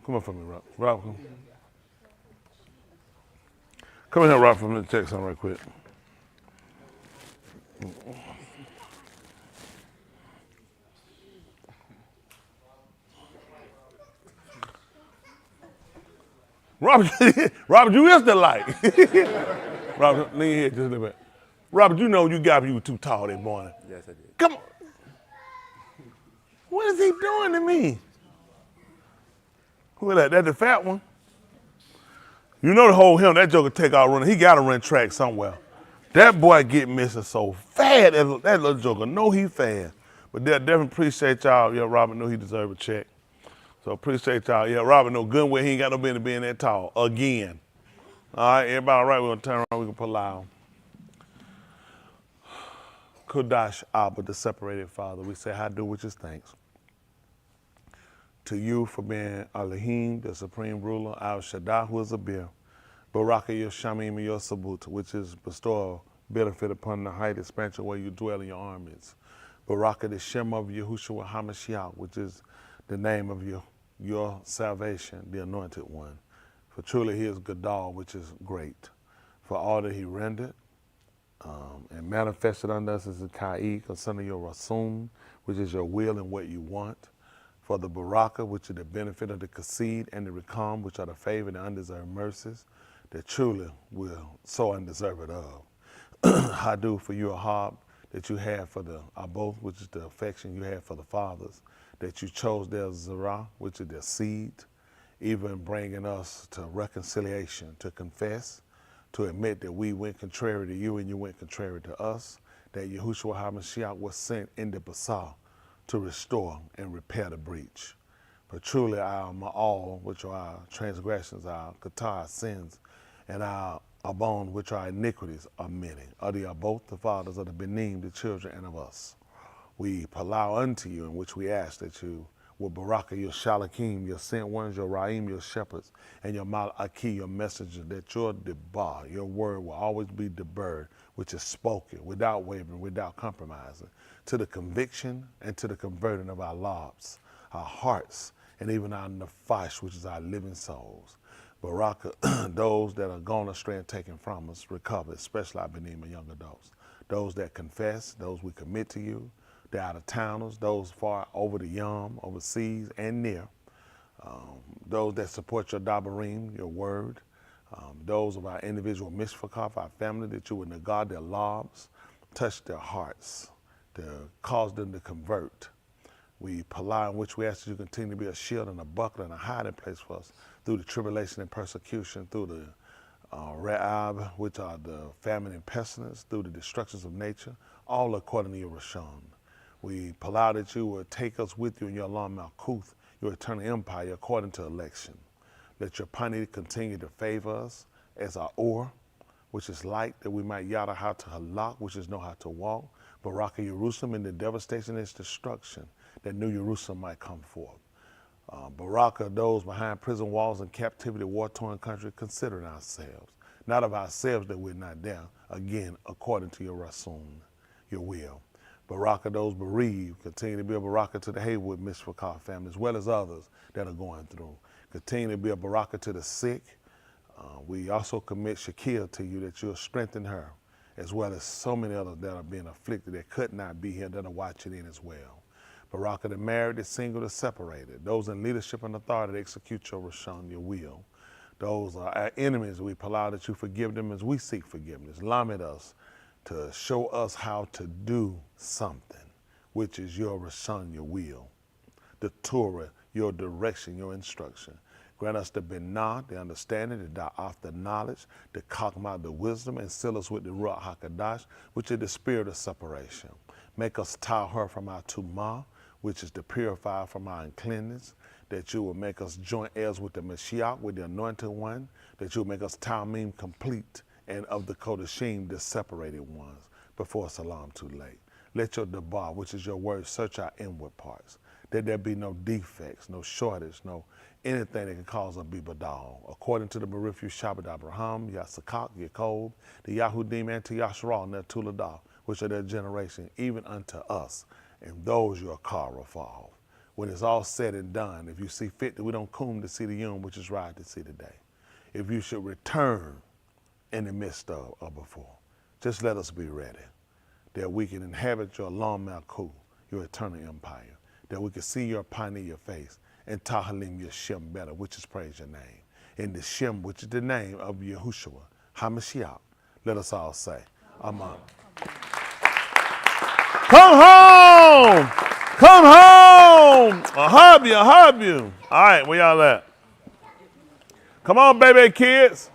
Come on for me, Rob. Rob, come. Come in here, Rob, for me to check something right quick. Robert, you is the light. Robert, lean here just a little bit. Robert, you know you were too tall that morning. Yes, I did. Come on. What is he doing to me? Who is that? That the fat one? You know to hold him, that joker take out running. He got to run track somewhere. That boy get missing so fast. That little joker know he fast. But they definitely appreciate y'all. Yeah, Robert knew he deserved a check. So appreciate y'all. Yeah, Robert know good way he ain't got no business being that tall again. All right, everybody all right? We're going to turn around. We're going to put loud. Kodash Abba, the separated Father, we say, how do which is thanks to you for being Elohim, the supreme ruler, Al Shaddai, who is a beer, Baraka Yoshamim Yosabut, which is bestow benefit upon the height expansion where you dwell in your armies. Baraka the Shem of Yahushua HaMashiach, which is the name of your salvation, the anointed one. For truly he is Gadal, which is great. For all that he rendered and manifested unto us as a Ka'ik, concerning your Rasum, which is your will and what you want. For the Baraka, which is the benefit of the Kasid and the Rekam, which are the favor and the undeserved mercies, that truly will so undeserved of. Hadu, for you a harp that you have for the Aboth, which is the affection you have for the fathers, that you chose their Zerah, which is their seed, even bringing us to reconciliation, to confess, to admit that we went contrary to you and you went contrary to us, that Yahushua HaMashiach was sent in the Basar to restore and repair the breach. But truly our Ma'al, which are our transgressions, our Qatar, sins, and our Abon, which are iniquities, are many. They are both the fathers of the Benin, the children, and of us. We allow unto you, in which we ask that you with Baraka, your Shalakim, your sent ones, your Raim, your shepherds, and your Malaki, your messenger, that your Debar, your word will always be debarred, which is spoken without wavering, without compromising, to the conviction and to the converting of our lives, our hearts, and even our nefash, which is our living souls. Baraka, those that are gone astray and taken from us, recover, especially our Benin and young adults. Those that confess, those we commit to you, the out-of-towners, those far over the Yam, overseas and near, those that support your Dabarim, your word, those of our individual Mishpachaf, our family, that you would negard their lives, touch their hearts, to cause them to convert. We Pala, in which we ask that you continue to be a shield and a buckler and a hiding place for us through the tribulation and persecution, through the Re'ab, which are the famine and pestilence, through the destructions of nature, all according to your Rashon. We allow that you will take us with you in your Elam Malkuth, your eternal empire, according to election. Let your Pani continue to favor us as our Or, which is light, that we might yada how to halak, which is know how to walk. Baraka Jerusalem in the devastation and its destruction, that New Jerusalem might come forth. Baraka, those behind prison walls and captivity, war-torn country, considering ourselves. Not of ourselves that we're not there, again, according to your Rasun, your will. Baraka, those bereaved, continue to be a Baraka to the Haywood Mishpachah family, as well as others that are going through. Continue to be a Baraka to the sick. We also commit Shakir to you, that you'll strengthen her, as well as so many others that are being afflicted that could not be here, that are watching in as well. Baraka, the married, the single, the separated. Those in leadership and authority that execute your Rashon, your will. Those are our enemies. We allow that you forgive them as we seek forgiveness. Limit us to show us how to do something, which is your Rashon, your will. The Torah, your direction, your instruction. Grant us the Binah, the understanding, the Da'af, the knowledge, the Chakmah, the wisdom, and seal us with the Ruach HaKadosh, which is the spirit of separation. Make us Tahar from our Tumah, which is to purify from our uncleanness, that you will make us joint heirs with the Mashiach, with the Anointed One, that you will make us Talmim complete, and of the Kodashim, the separated ones, before Salam too late. Let your Dabar, which is your word, search our inward parts, that there be no defects, no shortage, no anything that can cause a bibadal. According to the Marifu Shabbat Abraham, Yasakak, Yaakov, the Yahudim, and to Yashra, and their Tuladah, which are their generation, even unto us, and those your Kara fall. When it's all said and done, if you see fit that we don't come to see the Yom, which is right to see today, if you should return in the midst of or before, just let us be ready, that we can inhabit your Elam Malkuth, your eternal empire, that we can see your Pani, your face, and Tahalim, your Shem better, which is praise your name. In the Shem, which is the name of Yahushua, HaMashiach, let us all say, Amen. Come home! Come home! I'll hug you, I'll hug you. All right, where y'all at? Come on, baby kids.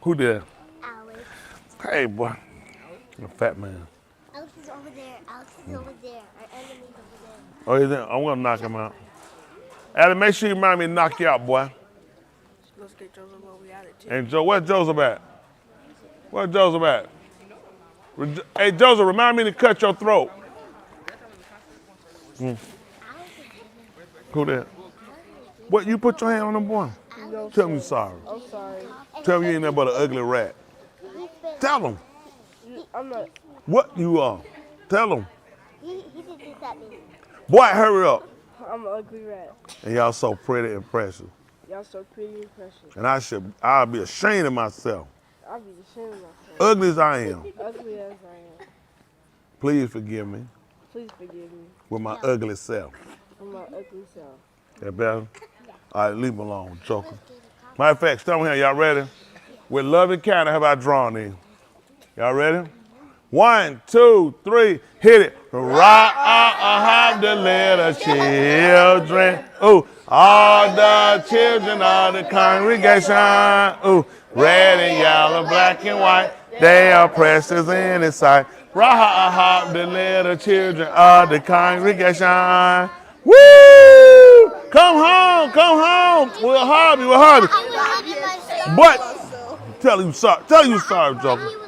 Who did? Alex. Hey, boy. A fat man. Alex is over there. Alex is over there. Our enemy's over there. Oh, he's there? I'm going to knock him out. Adam, make sure you remind me to knock you out, boy. Let's get Joseph where we at it, too. And Joe, where's Joseph at? Where's Joseph at? Hey, Joseph, remind me to cut your throat. Who that? What, you put your hand on him, boy? No, Tell me sorry. I'm sorry. Tell me you ain't nothing but an ugly rat. Tell him. I'm not. What you are. Tell him. He did this at me. Boy, hurry up. I'm an ugly rat. And y'all so pretty and precious. Y'all so pretty and precious. And I'll be ashamed of myself. I'll be ashamed of myself. Ugly as I am. Ugly as I am. Please forgive me Please forgive me with my ugly self. for my ugly self. That better? All right, leave him alone, Joker. Matter of fact, stand here. Y'all ready? With love and kindness, how about drawing these? Y'all ready? 1, 2, 3, hit it. Have the little children. Ooh, all the children of the congregation. Ooh, red and yellow, black and white. They are precious in His sight. Have the little children of the congregation. Woo! Come home, come home. We'll hug you, we'll hug you. But Tell him sorry. Tell you sorry, Joker.